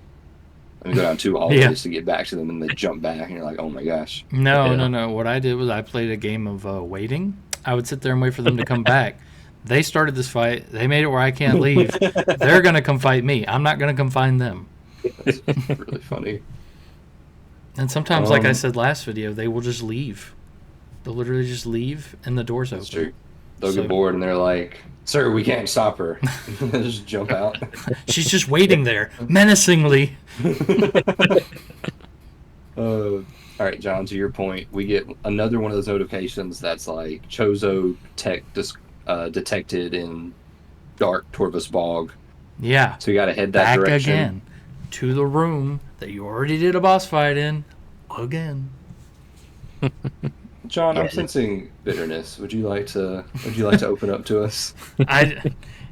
Speaker 1: let me go down 2 hallways to get back to them, and they jump back, and you're like, oh my gosh.
Speaker 2: No. What I did was I played a game of waiting. I would sit there and wait for them to come back. They started this fight. They made it where I can't leave. They're going to come fight me. I'm not going to come find them.
Speaker 1: That's really funny.
Speaker 2: And sometimes, like I said last video, they will just leave. They'll literally just leave, and the door's open.
Speaker 1: That's true. They'll get bored, and they're like, sir, we can't stop her. They'll just jump out.
Speaker 2: She's just waiting there, menacingly.
Speaker 1: All right, John, to your point, we get another one of those notifications that's like Chozo detected in dark Torvus Bog.
Speaker 2: Yeah.
Speaker 1: So you got to head that direction.
Speaker 2: Back again to the room that you already did a boss fight in. Again.
Speaker 1: John, I'm sensing bitterness. Would you like to open up to us?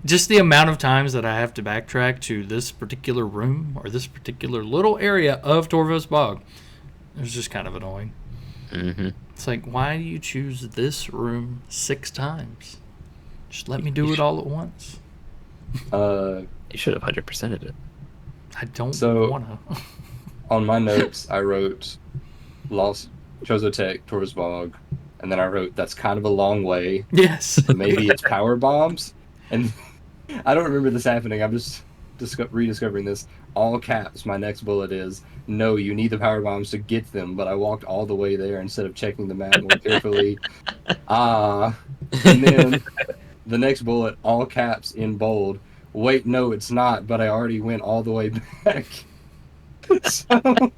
Speaker 2: Just the amount of times that I have to backtrack to this particular room or this particular little area of Torvos Bog, it's just kind of annoying. It's like, why do you choose this room 6 times? Just let me do it all at once.
Speaker 3: You should have 100%ed it.
Speaker 2: I don't want to.
Speaker 1: On my notes, I wrote, lost Chozotech, Torsbog, and then I wrote, that's kind of a long way.
Speaker 2: Yes.
Speaker 1: So maybe it's power bombs. And I don't remember this happening. I'm just rediscovering this. All caps, my next bullet is, no, you need the power bombs to get them, but I walked all the way there instead of checking the map more carefully. And then the next bullet, all caps in bold. Wait, no, it's not, but I already went all the way back. So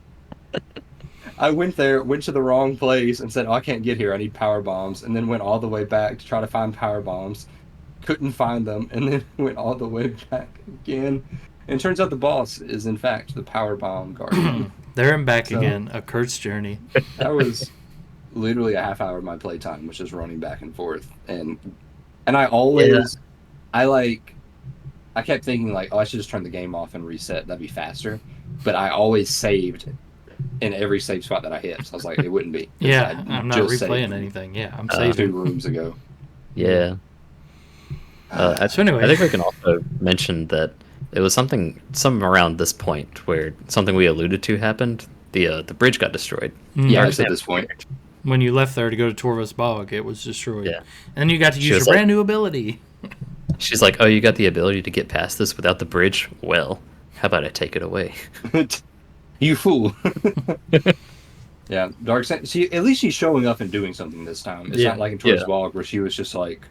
Speaker 1: I went to the wrong place and said, oh, I can't get here. I need power bombs. And then went all the way back to try to find power bombs. Couldn't find them. And then went all the way back again. And it turns out the boss is, in fact, the power bomb guardian.
Speaker 2: There and back again. A Kurt's journey.
Speaker 1: That was literally a half hour of my playtime, which is running back and forth. And I always, I kept thinking, like, oh, I should just turn the game off and reset. That'd be faster. But I always saved in every save spot that I hit. So I was like, it wouldn't be.
Speaker 2: Yeah, I'm not replaying anything. Yeah, I'm saving.
Speaker 1: 2 rooms ago.
Speaker 3: Yeah.
Speaker 2: So anyway.
Speaker 3: I think we can also mention that it was something around this point where something we alluded to happened. The bridge got destroyed.
Speaker 1: Yeah, it's at this point.
Speaker 2: When you left there to go to Torvus Bog, it was destroyed.
Speaker 3: Yeah.
Speaker 2: And then you got to use your brand new ability.
Speaker 3: She's like, oh, you got the ability to get past this without the bridge? Well, how about I take it away?
Speaker 1: You fool. Yeah, Dark Saint. See, at least she's showing up and doing something this time. It's not like in Torvus Bog where she was just like,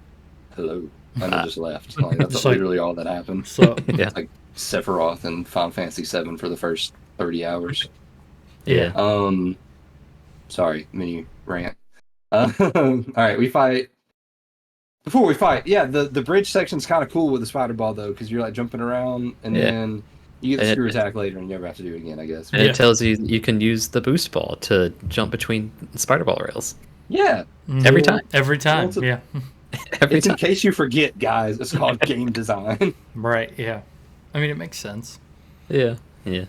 Speaker 1: hello, and then just left. Like, that's literally all that happened.
Speaker 2: So,
Speaker 3: yeah.
Speaker 1: Like Sephiroth and Final Fantasy VII for the first 30 hours.
Speaker 3: Yeah.
Speaker 1: Sorry, mini rant. All right, we fight. Before we fight, yeah, the bridge section's kind of cool with the spider ball though, because you're like jumping around, and then you get the screw attack later, and you never have to do it again, I guess.
Speaker 3: And it tells you you can use the boost ball to jump between spider ball rails.
Speaker 1: Yeah,
Speaker 3: every time.
Speaker 2: Every time, yeah.
Speaker 1: It's in case you forget, guys. It's called game design.
Speaker 2: Right. Yeah. I mean, it makes sense.
Speaker 3: Yeah. Yeah.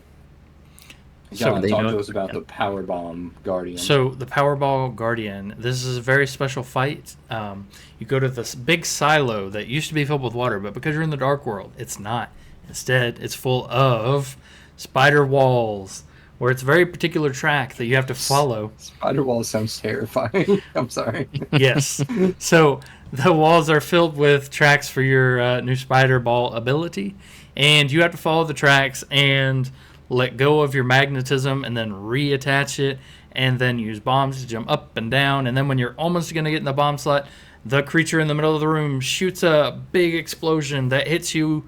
Speaker 1: John, talk to us about the Power Bomb Guardian.
Speaker 2: So the Powerball Guardian, this is a very special fight. You go to this big silo that used to be filled with water, but because you're in the Dark World, it's not. Instead, it's full of spider walls, where it's a very particular track that you have to follow.
Speaker 1: Spider walls sounds terrifying. I'm sorry.
Speaker 2: Yes. So the walls are filled with tracks for your new spider ball ability, and you have to follow the tracks and let go of your magnetism and then reattach it, and then use bombs to jump up and down. And then when you're almost going to get in the bomb slot, the creature in the middle of the room shoots a big explosion that hits you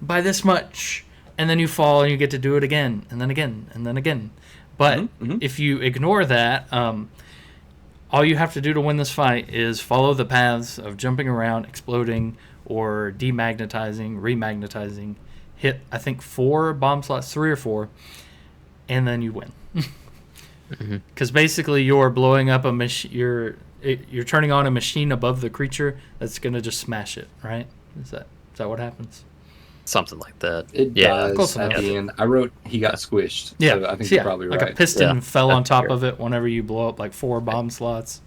Speaker 2: by this much, and then you fall and you get to do it again, and then again, and then again. But if you ignore that, all you have to do to win this fight is follow the paths of jumping around, exploding, or demagnetizing, remagnetizing. Hit, I think, 4 bomb slots, 3 or 4, and then you win. Because basically you're blowing up a machine. You're turning on a machine above the creature that's gonna just smash it. Right? Is that what happens?
Speaker 3: Something like that.
Speaker 1: It does at the end. I wrote he got squished.
Speaker 2: Yeah,
Speaker 1: so I think you're probably right.
Speaker 2: Like a piston fell on top of it whenever you blow up like 4 bomb slots.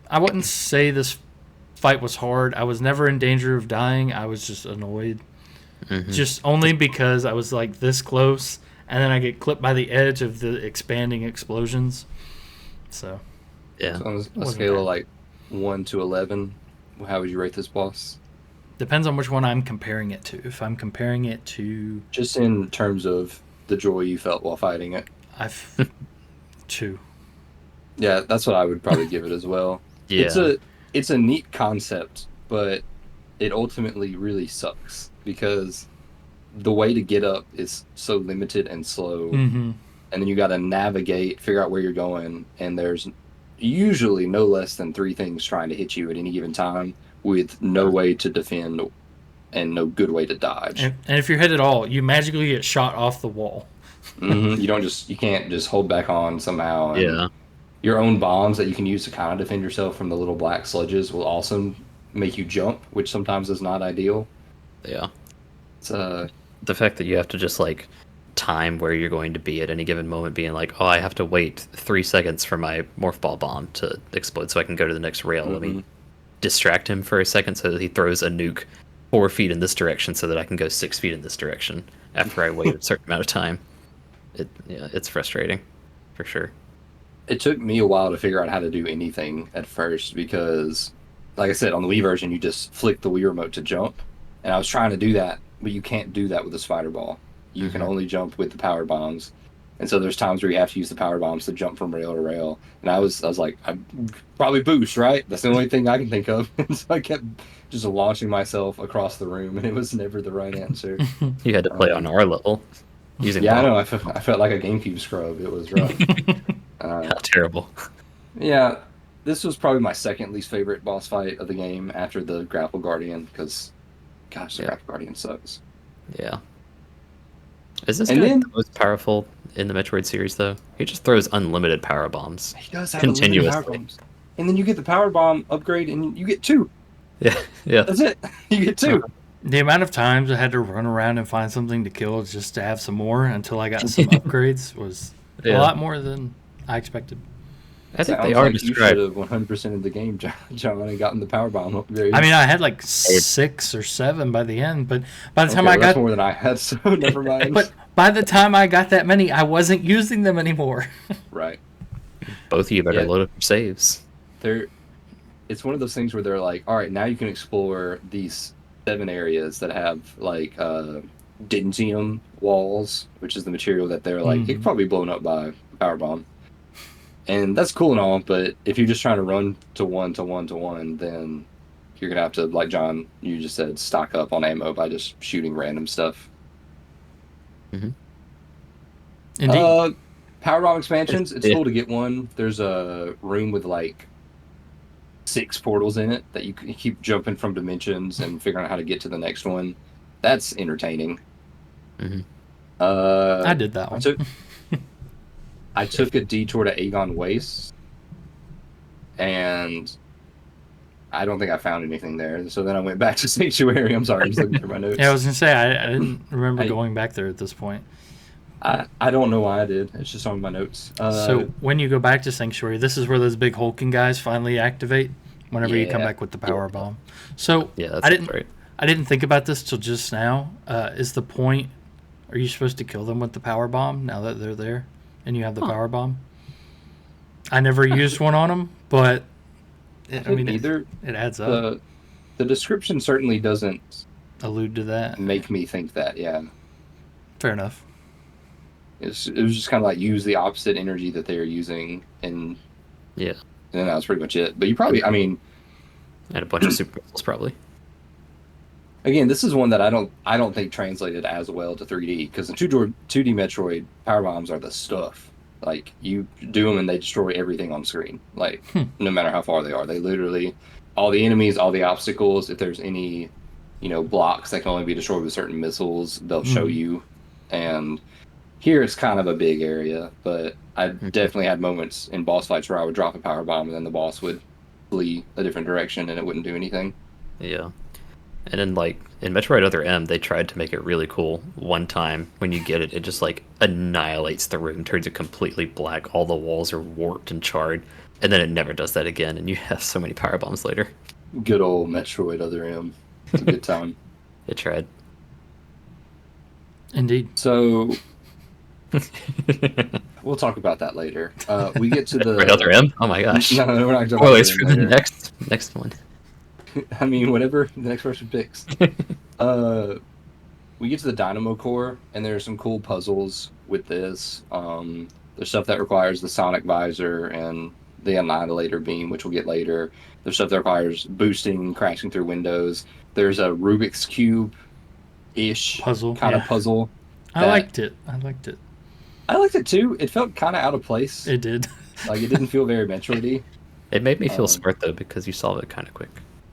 Speaker 2: I wouldn't say this fight was hard. I was never in danger of dying. I was just annoyed. Just only because I was like this close, and then I get clipped by the edge of the expanding explosions. So,
Speaker 3: yeah.
Speaker 1: So on a scale of like 1 to 11, how would you rate this boss?
Speaker 2: Depends on which one I'm comparing it to. If I'm comparing it to,
Speaker 1: just in terms of the joy you felt while fighting it,
Speaker 2: 2.
Speaker 1: Yeah, that's what I would probably give it as well.
Speaker 3: Yeah,
Speaker 1: it's a neat concept, but it ultimately really sucks because the way to get up is so limited and slow, and then you got to navigate, figure out where you're going, and there's usually no less than 3 things trying to hit you at any given time with no way to defend and no good way to dodge.
Speaker 2: And if you're hit at all, you magically get shot off the wall.
Speaker 1: You can't just hold back on somehow. And your own bombs that you can use to kind of defend yourself from the little black sludges will also make you jump, which sometimes is not ideal.
Speaker 3: Yeah.
Speaker 1: It's
Speaker 3: the fact that you have to just like time where you're going to be at any given moment, being like, oh, I have to wait 3 seconds for my morph ball bomb to explode so I can go to the next rail. Let me distract him for a second so that he throws a nuke 4 feet in this direction so that I can go 6 feet in this direction after I wait a certain amount of time. It's frustrating, for sure.
Speaker 1: it took me a while to figure out how to do anything at first because, like I said, on the Wii version, you just flick the Wii remote to jump, and I was trying to do that, but you can't do that with a spider ball. You can only jump with the power bombs, and so there's times where you have to use the power bombs to jump from rail to rail. And I was like, I probably boost, right? That's the only thing I can think of. And so I kept just launching myself across the room, and it was never the right answer.
Speaker 3: You had to play on our level using.
Speaker 1: Yeah,
Speaker 3: bombs.
Speaker 1: I know. I felt like a GameCube scrub. It was rough.
Speaker 3: How terrible.
Speaker 1: Yeah, this was probably my second least favorite boss fight of the game after the Grapple Guardian, because, gosh, the
Speaker 3: Yeah.
Speaker 1: Grapple Guardian sucks.
Speaker 3: Yeah. Is this
Speaker 1: And
Speaker 3: guy
Speaker 1: then-
Speaker 3: the most powerful in the Metroid series, though? He just throws unlimited power bombs.
Speaker 1: He does have unlimited power
Speaker 3: Continuously.
Speaker 1: bombs. And then you get the power bomb upgrade, and you get 2.
Speaker 3: Yeah, yeah.
Speaker 1: That's it. You get 2.
Speaker 2: The amount of times I had to run around and find something to kill just to have some more until I got some upgrades was a
Speaker 3: Yeah.
Speaker 2: lot more than I expected.
Speaker 3: I think
Speaker 1: Sounds
Speaker 3: they are
Speaker 1: like you should
Speaker 3: described.
Speaker 1: have 100% of the game, John, and gotten the power bomb upgrade.
Speaker 2: I mean, I had like 6 or 7 by the end, but by the time
Speaker 1: Okay,
Speaker 2: I
Speaker 1: that's
Speaker 2: got,
Speaker 1: more than I had, so never mind.
Speaker 2: but by the time I got that many, I wasn't using them anymore.
Speaker 1: Right.
Speaker 3: Both of you better
Speaker 1: Yeah.
Speaker 3: load up your saves.
Speaker 1: It's one of those things where they're like, all right, now you can explore these 7 areas that have like Dingium walls, which is the material that they're like, it could probably be blown up by a power bomb. And that's cool and all, but if you're just trying to run to one, then you're gonna have to, like John, you just said, stock up on ammo by just shooting random stuff.
Speaker 2: Indeed.
Speaker 1: Power bomb expansions, it's
Speaker 3: Yeah.
Speaker 1: cool to get one. There's a room with like 6 portals in it that you can keep jumping from dimensions and figuring out how to get to the next one. That's entertaining.
Speaker 3: Mhm.
Speaker 2: I did that one.
Speaker 1: I took a detour to Aegon Waste, and I don't think I found anything there. So then I went back to Sanctuary. I'm sorry, I'm just looking through my notes.
Speaker 2: Yeah, I was gonna say I didn't remember
Speaker 1: I-
Speaker 2: going back there at this point.
Speaker 1: I don't know why I did. It's just on my notes.
Speaker 2: So when you go back to Sanctuary, this is where those big hulking guys finally activate. Whenever you come
Speaker 1: Yeah.
Speaker 2: back with the power bomb. So
Speaker 3: Yeah, that's
Speaker 2: I didn't.
Speaker 3: right.
Speaker 2: I didn't think about this till just now. Is the point? Are you supposed to kill them with the power bomb now that they're there, and you have the power bomb? I never used one on them, but I mean,
Speaker 1: either
Speaker 2: it adds up.
Speaker 1: the description certainly doesn't
Speaker 2: Allude to that.
Speaker 1: make me think that. Yeah,
Speaker 2: Fair enough.
Speaker 1: it was just kind of like use the opposite energy that they were using, and
Speaker 3: Yeah.
Speaker 1: then that was pretty much it. But you probably, I mean,
Speaker 3: And a bunch of super missiles, probably.
Speaker 1: again, this is one that I don't think translated as well to 3D, because the 2D Metroid power bombs are the stuff. Like, you do them and they destroy everything on screen. Like, no matter how far they are, they literally, all the enemies, all the obstacles. If there's any, blocks that can only be destroyed with certain missiles, they'll show you. And here it's kind of a big area, but I definitely had moments in boss fights where I would drop a power bomb and then the boss would flee a different direction and it wouldn't do anything.
Speaker 3: Yeah. And then, like, in Metroid Other M, they tried to make it really cool. One time, when you get it, it just, like, annihilates the room, turns it completely black. All the walls are warped and charred. And then it never does that again, and you have so many power bombs later.
Speaker 1: Good old Metroid Other M. It's a good time.
Speaker 3: It tried.
Speaker 2: Indeed.
Speaker 1: So we'll talk about that later. We get to the
Speaker 3: Metroid Other M? Oh my gosh.
Speaker 1: No, we're not talking
Speaker 3: Spoilers
Speaker 1: about
Speaker 3: for
Speaker 1: that
Speaker 3: the
Speaker 1: later.
Speaker 3: next one.
Speaker 1: I mean, whatever the next person picks. We get to the Dynamo Core, and there's some cool puzzles with this. There's stuff that requires the Sonic Visor and the Annihilator Beam, which we'll get later. There's stuff that requires boosting, crashing through windows. There's a Rubik's Cube-ish
Speaker 2: Puzzle,
Speaker 1: kind of
Speaker 2: yeah.
Speaker 1: puzzle.
Speaker 2: I
Speaker 1: that-
Speaker 2: liked it. I liked it.
Speaker 1: I liked it too. It felt kind of out of place.
Speaker 2: It did.
Speaker 1: Like, it didn't feel very Metroid-y.
Speaker 3: It made me feel smart, though, because you solve it kind of quick.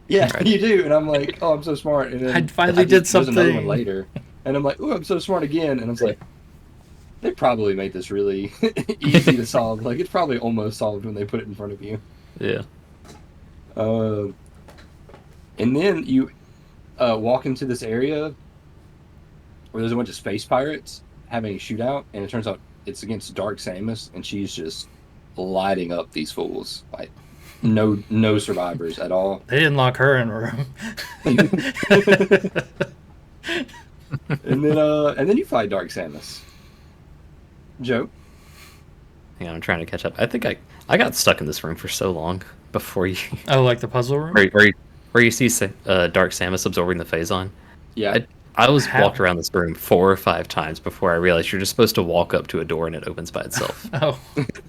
Speaker 1: Yeah,
Speaker 3: Right.
Speaker 1: you do, and I'm like, oh, I'm so smart. And then
Speaker 2: I finally did
Speaker 1: There's another one
Speaker 2: something.
Speaker 1: later, and I'm like, oh, I'm so smart again. And I was like, they probably made this really easy to solve. Like, it's probably almost solved when they put it in front of you.
Speaker 3: Yeah.
Speaker 1: And then you walk into this area where there's a bunch of space pirates having a shootout, and it turns out it's against Dark Samus, and she's just lighting up these fools. Like, no survivors at all.
Speaker 2: They didn't lock her in a room.
Speaker 1: And then you fight Dark Samus. Joe.
Speaker 3: I'm trying to catch up. I think I got stuck in this room for so long before you
Speaker 2: Oh, like the puzzle room?
Speaker 3: where you see Dark Samus absorbing the Phazon.
Speaker 1: Yeah.
Speaker 3: I was
Speaker 2: How?
Speaker 3: walked around this room 4 or 5 times before I realized you're just supposed to walk up to a door and it opens by itself.
Speaker 2: Oh.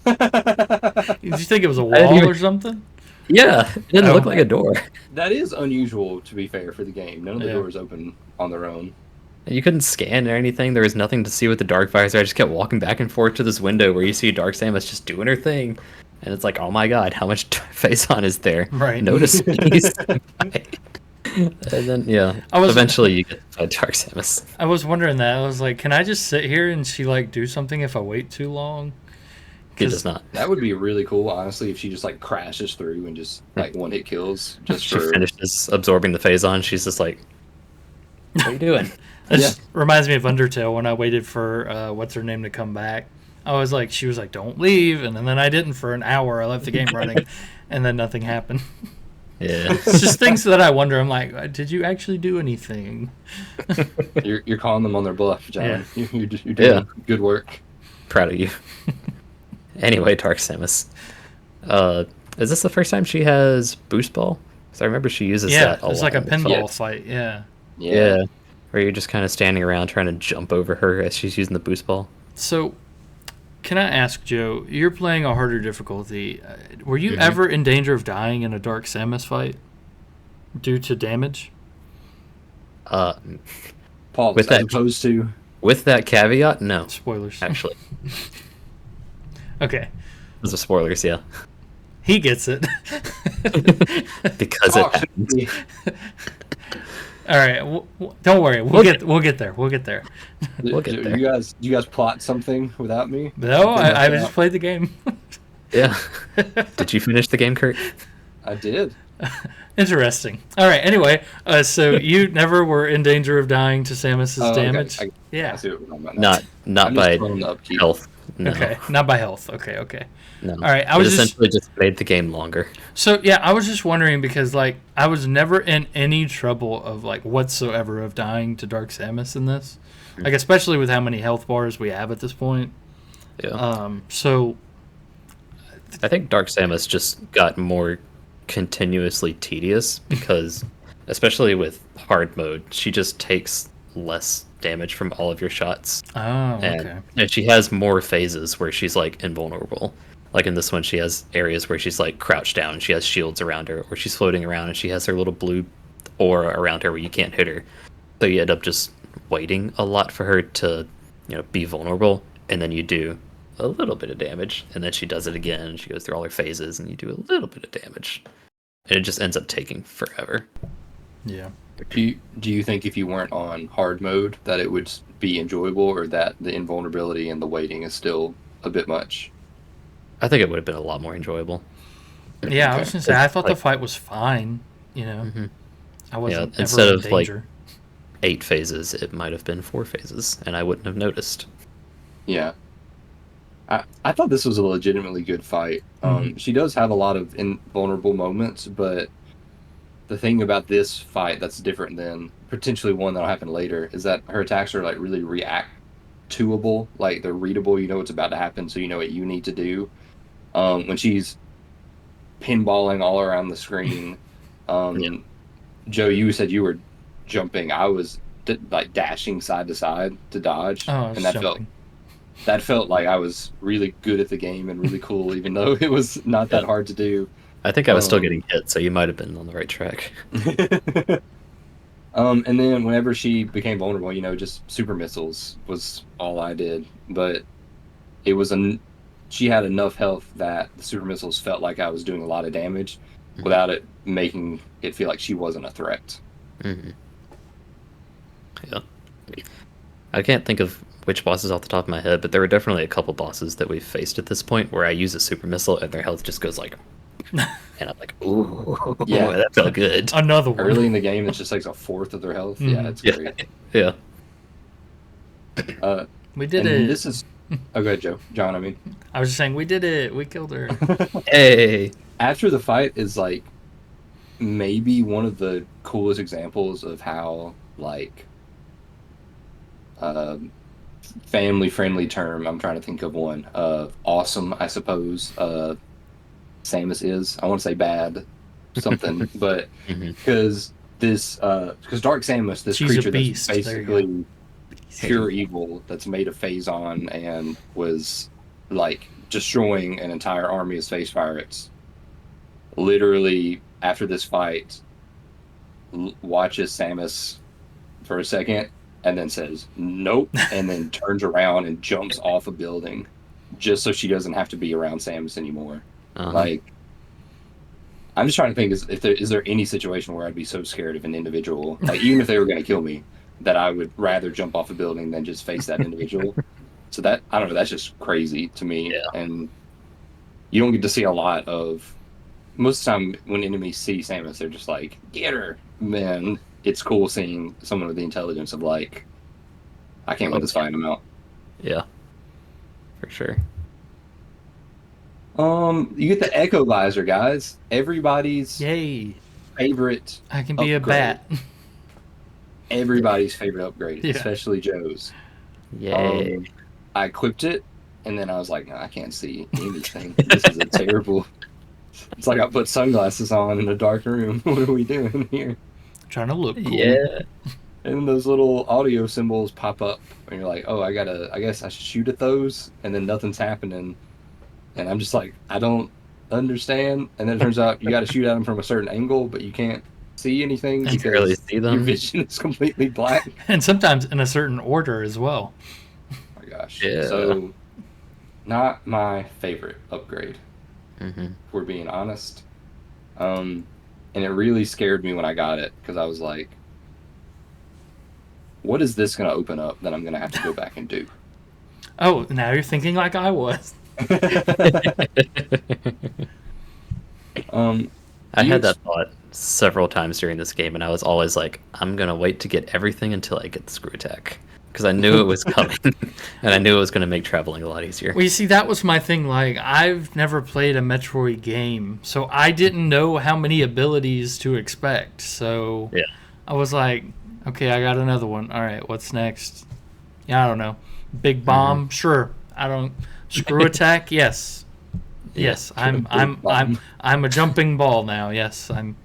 Speaker 2: Did you think it was a
Speaker 3: I didn't
Speaker 2: wall
Speaker 3: even-
Speaker 2: or something?
Speaker 3: Yeah, it didn't
Speaker 2: Oh.
Speaker 3: look like a door.
Speaker 1: That is unusual, to be fair, for the game. None of the
Speaker 2: Yeah.
Speaker 1: doors open on their own.
Speaker 3: You couldn't scan or anything. There was nothing to see with the dark visor. I just kept walking back and forth to this window where you see Dark Samus just doing her thing. And it's like, oh my god, how much Phazon is there?
Speaker 2: Right.
Speaker 3: Notice me. And then, yeah, eventually you get to fight Dark Samus.
Speaker 2: I was wondering that. I was like, can I just sit here and she like do something if I wait too long?
Speaker 3: It does not.
Speaker 1: That would be really cool, honestly, if she just like crashes through and just like one hit kills. Just
Speaker 3: She
Speaker 1: for
Speaker 3: finishes absorbing the Phazon. She's just like, what are you doing?
Speaker 2: That just reminds me of Undertale when I waited for what's her name to come back. I was like, she was like, don't leave, and then I didn't for an hour. I left the game running, and then nothing happened.
Speaker 3: Yeah.
Speaker 2: It's just things that I wonder. I'm like, did you actually do anything?
Speaker 1: you're calling them on their bluff, John.
Speaker 2: Yeah.
Speaker 1: You're doing good work.
Speaker 3: Proud of you. Anyway, Dark Samus. Is this the first time she has Boost Ball? Because I remember she uses
Speaker 2: Yeah,
Speaker 3: that a lot.
Speaker 2: it's like a
Speaker 3: in the
Speaker 2: pinball
Speaker 3: fight.
Speaker 2: fight. Yeah.
Speaker 3: Yeah. Where you're just kind of standing around trying to jump over her as she's using the Boost Ball.
Speaker 2: So, can I ask, Joe? You're playing a harder difficulty. Were you
Speaker 3: Mhm.
Speaker 2: ever in danger of dying in a Dark Samus fight due to damage?
Speaker 1: Pause,
Speaker 3: With
Speaker 1: as
Speaker 3: that-
Speaker 1: opposed to...
Speaker 3: With that caveat, no.
Speaker 2: Spoilers.
Speaker 3: Actually,
Speaker 2: Okay.
Speaker 3: those are spoilers, yeah.
Speaker 2: He gets it.
Speaker 3: Because
Speaker 1: Oh,
Speaker 3: it happens.
Speaker 2: All right. Don't worry. We'll get there. We'll get there.
Speaker 3: We'll get there.
Speaker 1: You guys plot something without me?
Speaker 2: No, I
Speaker 1: Yeah.
Speaker 2: just played the game.
Speaker 3: Yeah. Did you finish the game, Kurt?
Speaker 1: I did.
Speaker 2: Interesting. All right. Anyway, so you never were in danger of dying to Samus's
Speaker 1: Oh, okay.
Speaker 2: damage?
Speaker 1: I
Speaker 2: Yeah.
Speaker 1: see what we're talking about now.
Speaker 3: Not
Speaker 1: I'm just
Speaker 3: by
Speaker 1: throwing the upkeep.
Speaker 3: health. No.
Speaker 2: Okay. Not by health. Okay.
Speaker 3: No.
Speaker 2: All right. I
Speaker 3: It
Speaker 2: was just
Speaker 3: essentially just made the game longer.
Speaker 2: so yeah. I was just wondering because like I was never in any trouble of like whatsoever of dying to Dark Samus in this, like especially with how many health bars we have at this point.
Speaker 3: Yeah.
Speaker 2: So
Speaker 3: I think Dark Samus just got more continuously tedious because, especially with hard mode, she just takes less damage from all of your shots.
Speaker 2: oh okay.
Speaker 3: And she has more phases where she's like invulnerable. Like in this one, she has areas where she's like crouched down, she has shields around her, or she's floating around and she has her little blue aura around her where you can't hit her. So you end up just waiting a lot for her to, be vulnerable, and then you do a little bit of damage, and then she does it again, and she goes through all her phases, and you do a little bit of damage. And it just ends up taking forever.
Speaker 2: Yeah.
Speaker 1: Do you think if you weren't on hard mode that it would be enjoyable, or that the invulnerability and the waiting is still a bit much?
Speaker 3: I think it would have been a lot more enjoyable.
Speaker 2: Yeah, I was gonna say I thought the
Speaker 3: Like-
Speaker 2: fight was fine.
Speaker 3: Mhm.
Speaker 2: I wasn't
Speaker 3: instead
Speaker 2: ever in
Speaker 3: of, like,
Speaker 2: danger.
Speaker 3: 8 phases, it might have been 4 phases, and I wouldn't have noticed.
Speaker 1: Yeah. I thought this was a legitimately good fight. She does have a lot of invulnerable moments, but the thing about this fight that's different than potentially one that'll happen later is that her attacks are like really reactable, like they're readable. You know what's about to happen, so you know what you need to do. When she's pinballing all around the screen, Joe, you said you were jumping. I was like dashing side to side to dodge,
Speaker 2: Oh, I was
Speaker 1: and that
Speaker 2: jumping.
Speaker 1: felt like I was really good at the game and really cool, even though it was not that hard to do.
Speaker 3: I think I was still
Speaker 1: Um,
Speaker 3: getting hit, so you might have been on the right track.
Speaker 1: And then whenever she became vulnerable, just super missiles was all I did. But it was she had enough health that the super missiles felt like I was doing a lot of damage without it making it feel like she wasn't a threat.
Speaker 3: Mm-hmm. Yeah. I can't think of which bosses off the top of my head, but there were definitely a couple bosses that we've faced at this point where I use a super missile and their health just goes like... and I'm like, ooh,
Speaker 1: Yeah.
Speaker 3: that felt good.
Speaker 2: Another one.
Speaker 1: Early in the game, it's just like a fourth of their health. Yeah, it's
Speaker 3: Yeah.
Speaker 1: great.
Speaker 3: Yeah.
Speaker 2: We did
Speaker 1: And
Speaker 2: it.
Speaker 1: this is... Oh, go ahead, Joe. John, I mean.
Speaker 2: I was just saying we did it. We killed her.
Speaker 3: Hey!
Speaker 1: After the fight is like maybe one of the coolest examples of how like family-friendly term, I'm trying to think of one. Awesome, I suppose. Samus is. I want to say bad, something, but
Speaker 3: Hmm.
Speaker 1: because because Dark Samus, this
Speaker 2: She's a
Speaker 1: creature that's
Speaker 2: beast. There you go.
Speaker 1: basically pure evil, that's made of phazon and was like destroying an entire army of space pirates. Literally, after this fight, watches Samus for a second and then says nope, and then turns around and jumps off a building just so she doesn't have to be around Samus anymore.
Speaker 3: Uh-huh.
Speaker 1: Like, I'm just trying to think, is there any situation where I'd be so scared of an individual, like even if they were going to kill me, that I would rather jump off a building than just face that individual. So that, I don't know, that's just crazy to me.
Speaker 3: Yeah.
Speaker 1: And you don't get to see a lot of, most of the time when enemies see Samus, they're just like, get her. Man, it's cool seeing someone with the intelligence of like, I can't wait to find him out.
Speaker 3: Yeah. For sure.
Speaker 1: You get the Echo Visor, guys. Everybody's
Speaker 2: Yay!
Speaker 1: favorite
Speaker 2: I can be
Speaker 1: upgrade.
Speaker 2: a bat.
Speaker 1: Everybody's favorite upgrade,
Speaker 2: Yeah.
Speaker 1: especially Joe's.
Speaker 3: Yay.
Speaker 1: I equipped it, and then I was like, I can't see anything. This is a terrible. It's like I put sunglasses on in a dark room. What are we doing here?
Speaker 2: Trying to look cool.
Speaker 3: Yeah.
Speaker 1: And then those little audio symbols pop up, and you're like, oh, I guess I should shoot at those, and then nothing's happening. And I'm just like, I don't understand. And then it turns out you got to shoot at them from a certain angle, but you can't see anything
Speaker 3: You can really
Speaker 1: because
Speaker 3: see them.
Speaker 1: your vision is completely black.
Speaker 2: And sometimes in a certain order as well.
Speaker 1: Oh my gosh.
Speaker 3: Yeah.
Speaker 1: So, not my favorite upgrade,
Speaker 3: Hmm.
Speaker 1: if we're being honest. And it really scared me when I got it because I was like, what is this going to open up that I'm going to have to go back and do?
Speaker 2: Oh, now you're thinking like I was.
Speaker 3: I had that thought several times during this game, and I was always like, I'm gonna wait to get everything until I get the screw attack. Because I knew it was coming, and I knew it was gonna make traveling a lot easier.
Speaker 2: Well, you see, that was my thing. Like, I've never played a Metroid game, so I didn't know how many abilities to expect. So
Speaker 3: Yeah.
Speaker 2: I was like, okay, I got another one. All right, what's next? Yeah, I don't know. Big bomb, sure. I don't. Screw attack, yes. Yes, I'm a jumping ball now. Yes, I'm.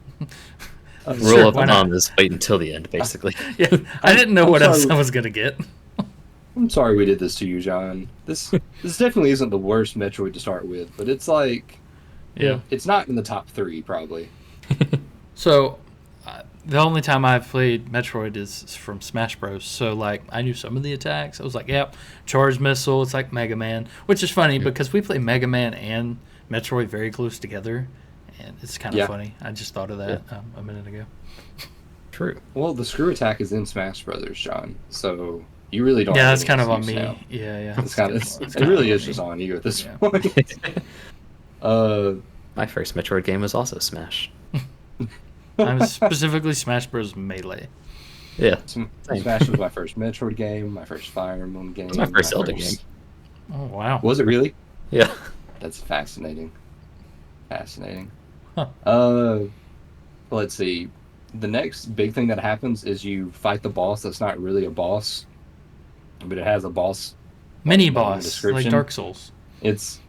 Speaker 3: Rule of
Speaker 2: why not?
Speaker 3: thumb is wait until the end, basically.
Speaker 2: Yeah, I didn't know what else
Speaker 1: sorry.
Speaker 2: I was gonna get.
Speaker 1: I'm sorry we did this to you, John. This definitely isn't the worst Metroid to start with, but it's like,
Speaker 2: Yeah.
Speaker 1: it's not in the top 3 probably.
Speaker 2: So, the only time I've played Metroid is from Smash Bros. So, like, I knew some of the attacks. I was like, yep, charge missile. It's like Mega Man, which is funny because we play Mega Man and Metroid very close together, and it's kind of
Speaker 1: Yeah.
Speaker 2: funny. I just thought of that a minute ago.
Speaker 3: True.
Speaker 1: Well, the screw attack is in Smash Brothers, John. So you really don't.
Speaker 2: Yeah,
Speaker 1: have
Speaker 2: that's
Speaker 1: any
Speaker 2: kind of on
Speaker 1: excuse
Speaker 2: me.
Speaker 1: now.
Speaker 2: Yeah.
Speaker 1: It's kind of.
Speaker 2: It's
Speaker 1: It
Speaker 2: kinda
Speaker 1: really
Speaker 2: on
Speaker 1: is
Speaker 2: me.
Speaker 1: just on you at this
Speaker 2: Yeah.
Speaker 1: point.
Speaker 3: My first Metroid game was also Smash.
Speaker 2: I'm specifically Smash Bros. Melee.
Speaker 3: Yeah.
Speaker 1: Smash was my first Metroid game, my first Fire Emblem game.
Speaker 3: It's my first Zelda game.
Speaker 2: Oh wow.
Speaker 1: Was it really?
Speaker 3: Yeah.
Speaker 1: That's fascinating. Fascinating.
Speaker 2: Huh.
Speaker 1: Let's see. The next big thing that happens is you fight the boss that's not really a boss, but it has a boss.
Speaker 2: Mini
Speaker 1: name and
Speaker 2: boss, like
Speaker 1: description.
Speaker 2: Dark Souls.
Speaker 1: It's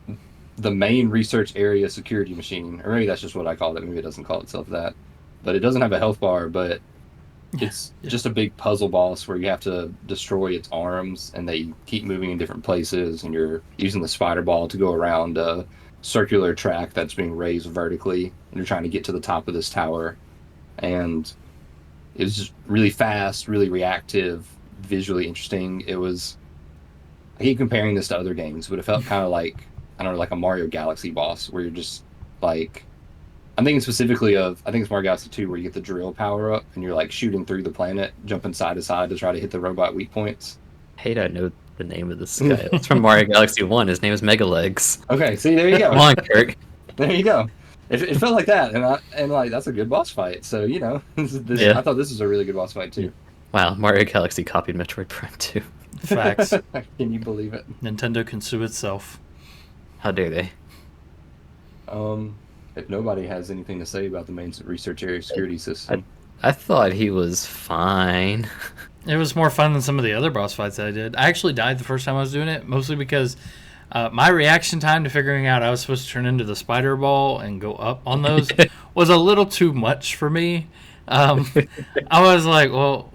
Speaker 1: the main research area security machine, or maybe that's just what I call it. Maybe it doesn't call itself that, but it doesn't have a health bar. But it's just a big puzzle boss where you have to destroy its arms, and they keep moving in different places, and you're using the spider ball to go around a circular track that's being raised vertically, and you're trying to get to the top of this tower. And it was just really fast, really reactive, visually interesting. I keep comparing this to other games, but it felt kind of like, I don't know, like a Mario Galaxy boss, where you're just like, I'm thinking specifically of, I think it's Mario Galaxy 2, where you get the drill power up and you're like shooting through the planet, jumping side to side to try to hit the robot weak points.
Speaker 3: Hey, I know the name of this guy. It's from Mario Galaxy 1. His name is Megalegs.
Speaker 1: Okay, see, there you go.
Speaker 3: Come on, Kirk.
Speaker 1: There you go. It felt like that, and like that's a good boss fight. So
Speaker 3: Yeah.
Speaker 1: I thought this was a really good boss fight too.
Speaker 3: Wow, Mario Galaxy copied Metroid Prime 2.
Speaker 2: Facts.
Speaker 1: Can you believe it?
Speaker 2: Nintendo can sue itself.
Speaker 3: How dare they?
Speaker 1: If nobody has anything to say about the main research area security system,
Speaker 3: I thought he was fine.
Speaker 2: It was more fun than some of the other boss fights I did. I actually died the first time I was doing it, mostly because my reaction time to figuring out I was supposed to turn into the spider ball and go up on those was a little too much for me. I was like, well,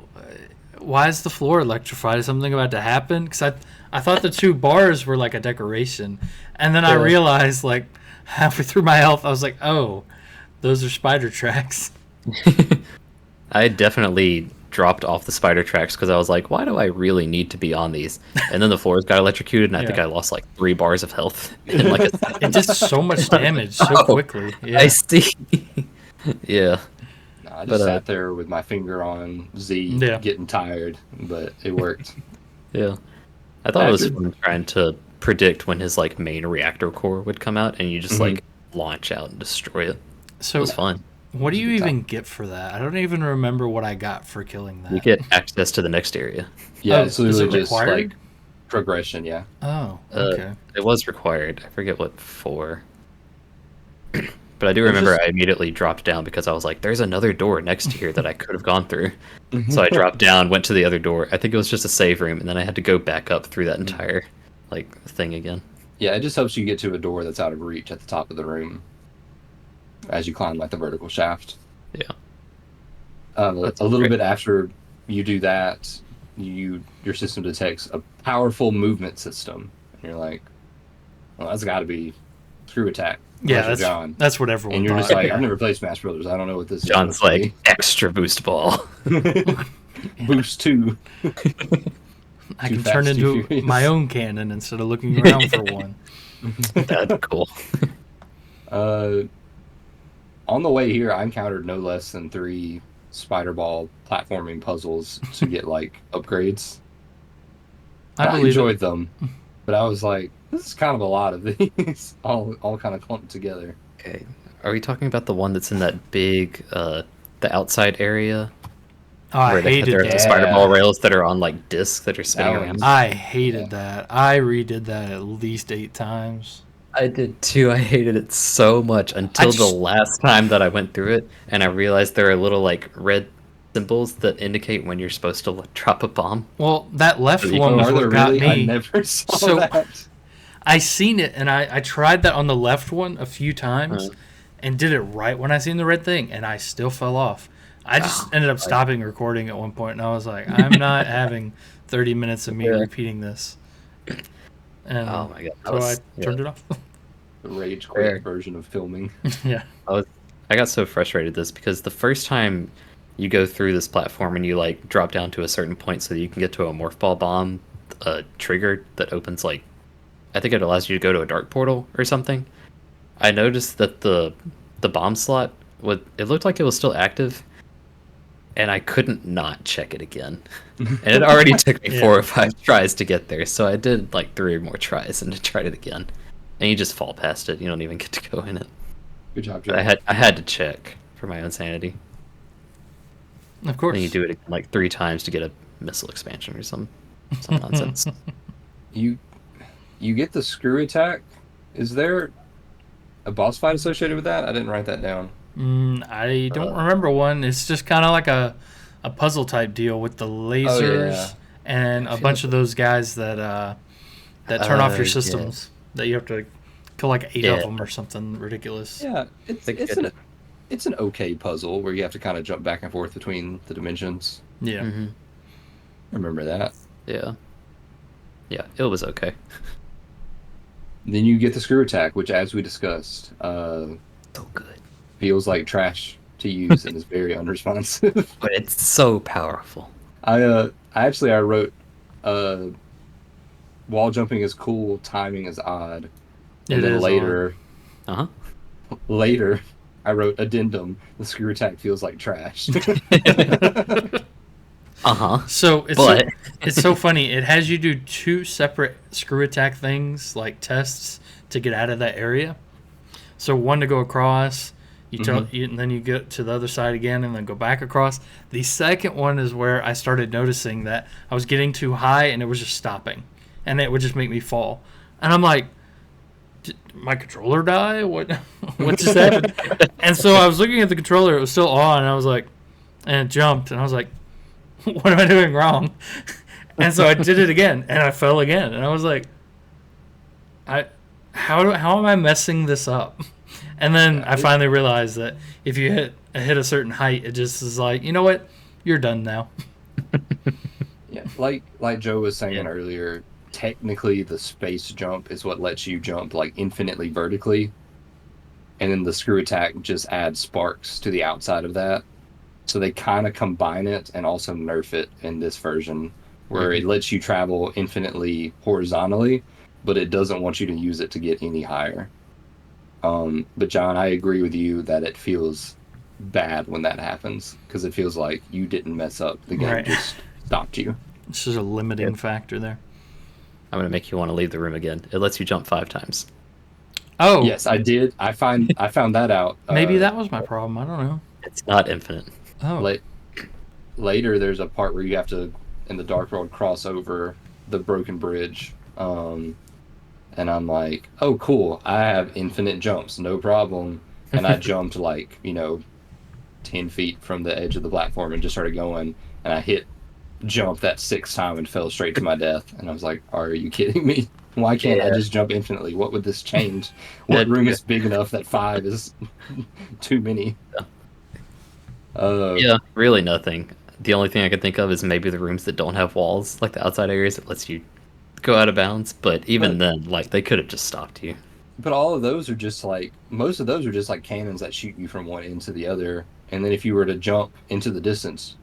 Speaker 2: why is the floor electrified? Is something about to happen? Because I thought the 2 bars were like a decoration. And then I realized, like, halfway through my health, I was like, oh, those are spider tracks.
Speaker 3: I definitely dropped off the spider tracks because I was like, why do I really need to be on these? And then the floors got electrocuted, and I think I lost like 3 bars of health. In like
Speaker 2: It did so much damage so quickly. Yeah.
Speaker 3: I see. Yeah.
Speaker 1: No, I just sat there with my finger on Z, getting tired, but it worked.
Speaker 3: Yeah. I thought it was fun trying to predict when his like main reactor core would come out, and you just like launch out and destroy it.
Speaker 2: So
Speaker 3: it was fun.
Speaker 2: What do you even get for that? I don't even remember what I got for killing that.
Speaker 3: You get access to the next area.
Speaker 1: Yeah, it's literally
Speaker 2: is it
Speaker 1: just
Speaker 2: required?
Speaker 1: like progression, yeah.
Speaker 2: Oh, okay.
Speaker 3: It was required. I forget what for. But I do remember I immediately dropped down because I was like, there's another door next to here that I could have gone through. So I dropped down, went to the other door. I think it was just a save room, and then I had to go back up through that entire like thing again.
Speaker 1: Yeah, it just helps you get to a door that's out of reach at the top of the room as you climb like the vertical shaft.
Speaker 3: Yeah.
Speaker 1: A little bit after you do that, your system detects a powerful movement system, and you're like, well, that's got to be screw attack.
Speaker 2: Yeah, that's what everyone.
Speaker 1: And you're
Speaker 2: thought.
Speaker 1: just like, I've never played Smash Brothers. I don't know what this is.
Speaker 3: John's like, extra boost ball.
Speaker 1: Boost 2.
Speaker 2: I can turn into my own cannon instead of looking around for one.
Speaker 3: That's cool.
Speaker 1: On the way here, I encountered no less than 3 spider ball platforming puzzles to get like upgrades. I enjoyed them, but I was like, this is kind of a lot of these, all kind of clumped together.
Speaker 3: Okay, are we talking about the one that's in that big, the outside area?
Speaker 2: Oh, I hated
Speaker 3: that. The spider ball rails that are on like discs that are spinning around.
Speaker 2: I hated that. I redid that at least 8 times.
Speaker 3: I did too. I hated it so much until the last time that I went through it, and I realized there are little like red symbols that indicate when you're supposed to drop a bomb.
Speaker 2: Well, that left one was what got me.
Speaker 1: I never saw that.
Speaker 2: I seen it, and I tried that on the left one a few times, and did it right when I seen the red thing, and I still fell off. I just ended up stopping recording at one point, and I was like, I'm not having 30 minutes of me repeating this. And
Speaker 3: oh my god!
Speaker 2: So I turned it off.
Speaker 1: The rage quit version of filming.
Speaker 2: Yeah.
Speaker 3: I got so frustrated with this because the first time you go through this platform and you like drop down to a certain point so that you can get to a morph ball bomb trigger that opens like, I think it allows you to go to a dark portal or something. I noticed that the bomb slot it looked like it was still active, and I couldn't not check it again. And it already took me 4 or 5 tries to get there, so I did like 3 or more tries and tried it again. And you just fall past it. You don't even get to go in it.
Speaker 1: Good job, Joe.
Speaker 3: I had to check for my own sanity.
Speaker 2: Of course.
Speaker 3: And you do it like 3 times to get a missile expansion or some nonsense.
Speaker 1: You get the screw attack. Is there a boss fight associated with that? I didn't write that down.
Speaker 2: I don't remember one. It's just kind of like a puzzle type deal with the lasers and a bunch of those guys that turn off your systems that you have to kill like 8 of them or something ridiculous.
Speaker 1: Yeah, it's an okay puzzle where you have to kind of jump back and forth between the dimensions.
Speaker 2: Yeah.
Speaker 3: Mm-hmm.
Speaker 1: I remember that.
Speaker 3: Yeah, it was okay.
Speaker 1: Then you get the screw attack, which, as we discussed,
Speaker 3: so good.
Speaker 1: Feels like trash to use and is very unresponsive.
Speaker 3: But it's so powerful.
Speaker 1: I wrote wall jumping is cool, timing is odd. And then later I wrote addendum, the screw attack feels like trash.
Speaker 2: So it's so funny. It has you do 2 separate screw attack things, like tests, to get out of that area. So one to go across, and then you get to the other side again, and then go back across. The second one is where I started noticing that I was getting too high, and it was just stopping, and it would just make me fall. And I'm like, did my controller die? What just happened? And so I was looking at the controller; it was still on, and I was like, and it jumped, and I was like, what am I doing wrong? And so I did it again, and I fell again, and I was like, how am I messing this up? And then I finally realized that if you hit a certain height, it just is like, you know what, you're done now.
Speaker 1: Yeah, like Joe was saying earlier, technically the space jump is what lets you jump like infinitely vertically, and then the screw attack just adds sparks to the outside of that. So they kind of combine it and also nerf it in this version, where it lets you travel infinitely horizontally, but it doesn't want you to use it to get any higher. But John, I agree with you that it feels bad when that happens, because it feels like you didn't mess up. The game just stopped you.
Speaker 2: This is a limiting factor there.
Speaker 3: I'm going to make you want to leave the room again. It lets you jump 5 times.
Speaker 2: Oh.
Speaker 1: Yes, I did. I found that out.
Speaker 2: Maybe that was my problem. I don't know.
Speaker 3: It's not infinite.
Speaker 2: Oh.
Speaker 1: Later, there's a part where you have to, in the Dark World, cross over the broken bridge. And I'm like, oh, cool. I have infinite jumps. No problem. And I jumped 10 feet from the edge of the platform and just started going. And I hit jump that 6th time and fell straight to my death. And I was like, are you kidding me? Why can't I just jump infinitely? What would this change? What room is big enough that 5 is too many?
Speaker 3: Really nothing. The only thing I could think of is maybe the rooms that don't have walls, like the outside areas, that lets you go out of bounds. But even then, they could have just stopped you.
Speaker 1: But all of those are just most of those are just like cannons that shoot you from one end to the other. And then if you were to jump into the distance,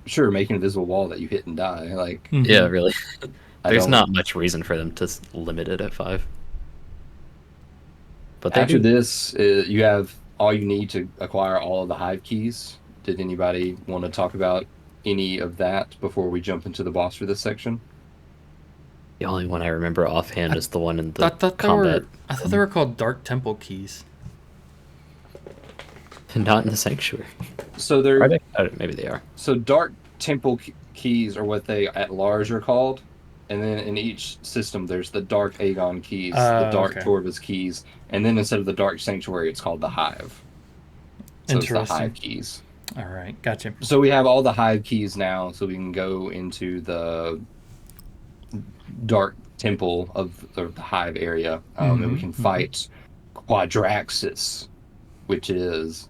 Speaker 1: sure, make an invisible wall that you hit and die.
Speaker 3: Yeah, really. There's not much reason for them to limit it at 5. But
Speaker 1: after this, you have all you need to acquire all of the hive keys. Did anybody want to talk about any of that before we jump into the boss for this section?
Speaker 3: The only one I remember offhand is the one in the combat.
Speaker 2: I thought they were called Dark Temple keys.
Speaker 3: Not in the Sanctuary.
Speaker 1: So they're...
Speaker 3: Are they? Oh, maybe they are.
Speaker 1: So Dark Temple keys are what they at large are called. And then in each system, there's the Dark Aegon keys, the Dark Torvus keys, and then instead of the Dark Sanctuary, it's called the Hive. So it's the Hive keys.
Speaker 2: All right, gotcha.
Speaker 1: So we have all the Hive keys now, so we can go into the Dark Temple of the Hive area, and we can fight Quadraxis, which is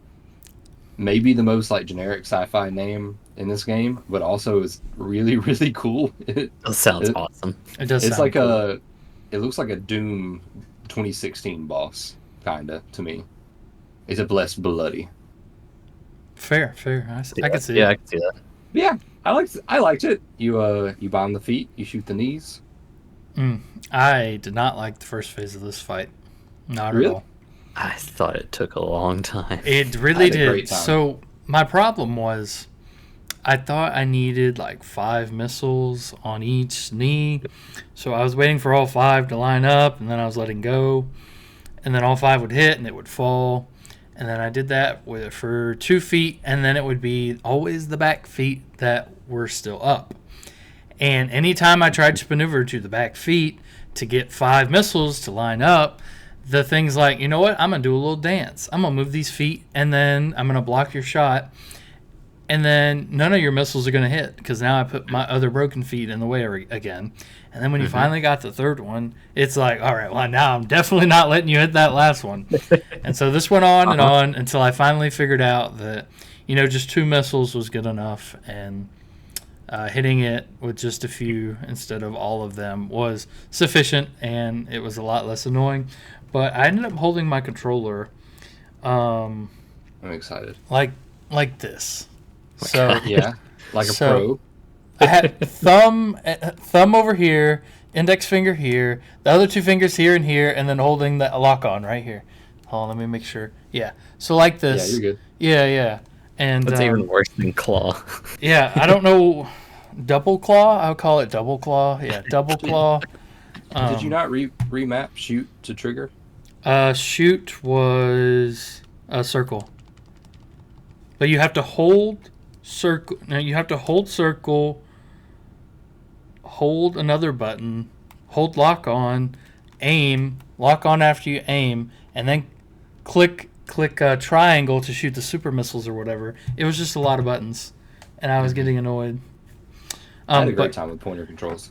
Speaker 1: maybe the most generic sci-fi name in this game, but also is really, really cool.
Speaker 3: It sounds awesome.
Speaker 2: It does.
Speaker 1: It's
Speaker 2: sound cool.
Speaker 1: It looks like a Doom 2016 boss, kinda, to me. Except less bloody.
Speaker 2: Fair. I can see it.
Speaker 3: Yeah, I can see that.
Speaker 1: Yeah, I liked it. You bomb the feet, you shoot the knees.
Speaker 2: I did not like the first phase of this fight. Not at all.
Speaker 3: I thought it took a long time.
Speaker 2: It really did. So my problem was, I thought I needed 5 missiles on each knee. So I was waiting for all 5 to line up, and then I was letting go. And then all 5 would hit, and it would fall. And then I did that for 2 feet, and then it would be always the back feet that were still up. And anytime I tried to maneuver to the back feet to get 5 missiles to line up, the thing's like, you know what? I'm going to do a little dance. I'm going to move these feet, and then I'm going to block your shot. And then none of your missiles are going to hit, because now I put my other broken feet in the way again. And then when you finally got the third one, it's like, all right, well, now I'm definitely not letting you hit that last one. And so this went on and on until I finally figured out that, just 2 missiles was good enough. And hitting it with just a few instead of all of them was sufficient, and it was a lot less annoying. But I ended up holding my controller.
Speaker 1: I'm excited.
Speaker 2: Like this. So
Speaker 1: yeah, like a pro.
Speaker 2: I had thumb over here, index finger here, the other 2 fingers here and here, and then holding the lock on right here. Hold on, let me make sure. Yeah. So like this.
Speaker 1: Yeah, you're good.
Speaker 2: Yeah. And
Speaker 3: that's even worse than claw.
Speaker 2: Yeah, I don't know. Double claw? I'll call it double claw. Yeah, double claw.
Speaker 1: Did you not remap shoot to trigger?
Speaker 2: Shoot was a circle. But you have to hold circle. Now you have to hold circle, hold another button, hold lock on, aim, lock on after you aim, and then click triangle to shoot the super missiles or whatever. It was just a lot of buttons, and I was getting annoyed.
Speaker 1: I had a great
Speaker 2: But
Speaker 1: time with pointer controls.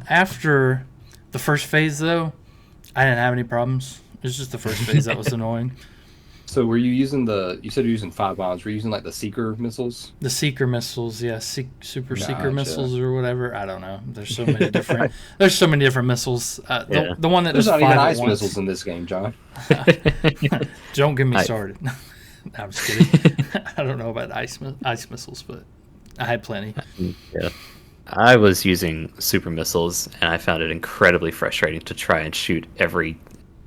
Speaker 2: after the first phase, though, I didn't have any problems. It was just the first phase that was annoying.
Speaker 1: So were you using you said you're using 5 bombs. Were you using like the Seeker missiles?
Speaker 2: The Seeker missiles, yeah, Super Seeker
Speaker 1: Gotcha.
Speaker 2: missiles or whatever. I don't know. There's so many different. There's so many different missiles.
Speaker 3: Yeah.
Speaker 2: The one that
Speaker 1: There's
Speaker 2: does
Speaker 1: not
Speaker 2: 5
Speaker 1: even
Speaker 2: at
Speaker 1: ice
Speaker 2: once.
Speaker 1: missiles in this game, John.
Speaker 2: Don't get me
Speaker 3: I-
Speaker 2: started. No, I'm just kidding. I don't know about ice missiles, but I had plenty.
Speaker 3: Yeah. I was using super missiles, and I found it incredibly frustrating to try and shoot every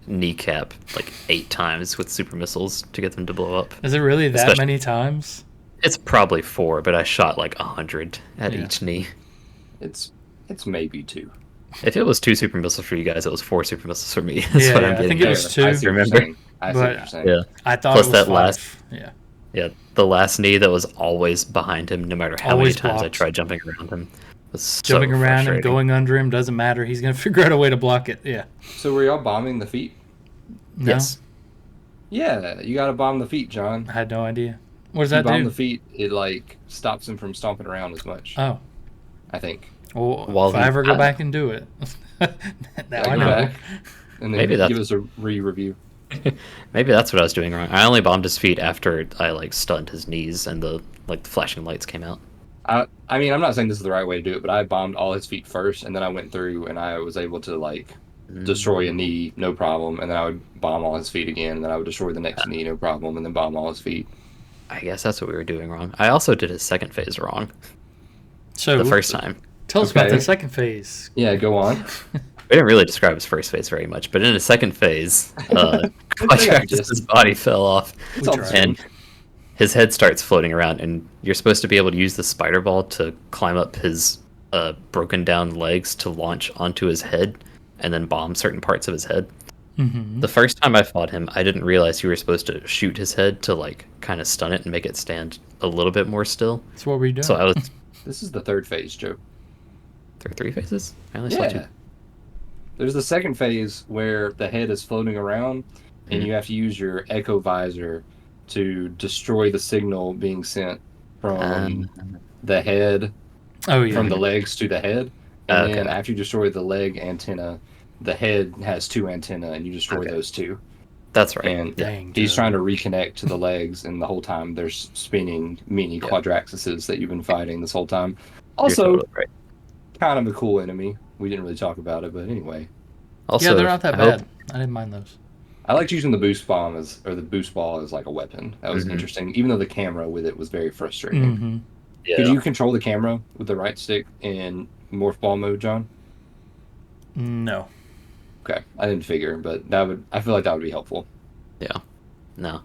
Speaker 3: kneecap like 8 times with super missiles to get them to blow up.
Speaker 2: Is it really that
Speaker 3: Especially-
Speaker 2: many times?
Speaker 3: It's probably 4, but I shot like 100 at
Speaker 2: Yeah.
Speaker 3: each knee.
Speaker 1: It's maybe 2.
Speaker 3: If it was 2 super missiles for you guys, it was 4 super missiles for me. That's
Speaker 2: Yeah,
Speaker 3: what
Speaker 2: yeah,
Speaker 3: I'm
Speaker 2: I
Speaker 3: getting
Speaker 2: think it
Speaker 3: at.
Speaker 2: was 2.
Speaker 1: I see what you're
Speaker 3: Remember?
Speaker 1: saying. I see what
Speaker 2: But-
Speaker 1: you're saying.
Speaker 3: Yeah.
Speaker 2: I thought
Speaker 3: Plus
Speaker 2: it was
Speaker 3: that
Speaker 2: 5.
Speaker 3: last-
Speaker 2: Yeah.
Speaker 3: Yeah, the last knee that was always behind him, no matter how
Speaker 2: Always
Speaker 3: many times I
Speaker 2: blocked.
Speaker 3: tried jumping around him. Was so
Speaker 2: Jumping around and
Speaker 3: frustrating.
Speaker 2: going under him doesn't matter. He's gonna figure out a way to block it. Yeah.
Speaker 1: So were y'all bombing the feet?
Speaker 2: No,
Speaker 3: Yes.
Speaker 1: Yeah, you gotta bomb the feet, John.
Speaker 2: I had no idea. What does
Speaker 1: You
Speaker 2: that
Speaker 1: bomb
Speaker 2: do?
Speaker 1: the feet, it like stops him from stomping around as much.
Speaker 2: Oh,
Speaker 1: I think.
Speaker 2: well,
Speaker 3: While
Speaker 2: if I
Speaker 3: he-
Speaker 2: ever go back and do it, now
Speaker 1: Yeah,
Speaker 2: I
Speaker 1: go
Speaker 2: know.
Speaker 1: back and then
Speaker 3: Maybe that's-
Speaker 1: give us a re-review.
Speaker 3: Maybe that's what I was doing wrong. I only bombed his feet after I like stunned his knees and the flashing lights came out.
Speaker 1: I mean, I'm not saying this is the right way to do it, but I bombed all his feet first, and then I went through and I was able to like destroy a knee, no problem, and then I would bomb all his feet again, and then I would destroy the next knee, no problem, and then bomb all his feet.
Speaker 3: I guess that's what we were doing wrong. I also did his second phase wrong
Speaker 2: So
Speaker 3: the first time.
Speaker 2: tell us about
Speaker 1: Okay.
Speaker 2: the second phase.
Speaker 1: Yeah, go on.
Speaker 3: We didn't really describe his first phase very much, but in his second phase,
Speaker 1: I
Speaker 3: Quadratus'
Speaker 1: just-
Speaker 3: body fell off,
Speaker 1: It's
Speaker 2: We
Speaker 1: all
Speaker 2: tried.
Speaker 1: the same.
Speaker 3: and his head starts floating around, and you're supposed to be able to use the spider ball to climb up his broken down legs to launch onto his head, and then bomb certain parts of his head.
Speaker 2: Mm-hmm.
Speaker 3: The first time I fought him, I didn't realize you were supposed to shoot his head to like kind of stun it and make it stand a little bit more still.
Speaker 2: That's what we do.
Speaker 3: So I was
Speaker 1: This is the third phase, Joe.
Speaker 3: there are 3 phases. I only saw
Speaker 1: Yeah.
Speaker 3: 2.
Speaker 1: There's the second phase where the head is floating around, and you have to use your echo visor to destroy the signal being sent from the head,
Speaker 2: oh yeah.
Speaker 1: from the legs to the head. And
Speaker 3: Okay.
Speaker 1: then after you destroy the leg antenna, the head has 2 antennae, and you destroy
Speaker 3: Okay.
Speaker 1: those 2.
Speaker 3: That's right.
Speaker 1: And
Speaker 2: Dang,
Speaker 1: he's
Speaker 2: Joe.
Speaker 1: trying to reconnect to the legs, and the whole time there's spinning mini
Speaker 3: Yeah.
Speaker 1: quadraxuses that you've been fighting this whole time.
Speaker 3: You're
Speaker 1: Also,
Speaker 3: totally right.
Speaker 1: kind of a cool enemy. We didn't really talk about it, but anyway.
Speaker 3: Also,
Speaker 2: Yeah, they're not that
Speaker 3: I hope-
Speaker 2: bad. I didn't mind those.
Speaker 1: I liked using the boost bomb the boost ball as like a weapon. That was
Speaker 3: Mhm.
Speaker 1: interesting, even though the camera with it was very frustrating.
Speaker 2: Mm-hmm.
Speaker 3: Yeah.
Speaker 1: Could you control the camera with the right stick in morph ball mode, John?
Speaker 2: No.
Speaker 1: Okay, I didn't figure, but I feel like that would be helpful.
Speaker 3: No.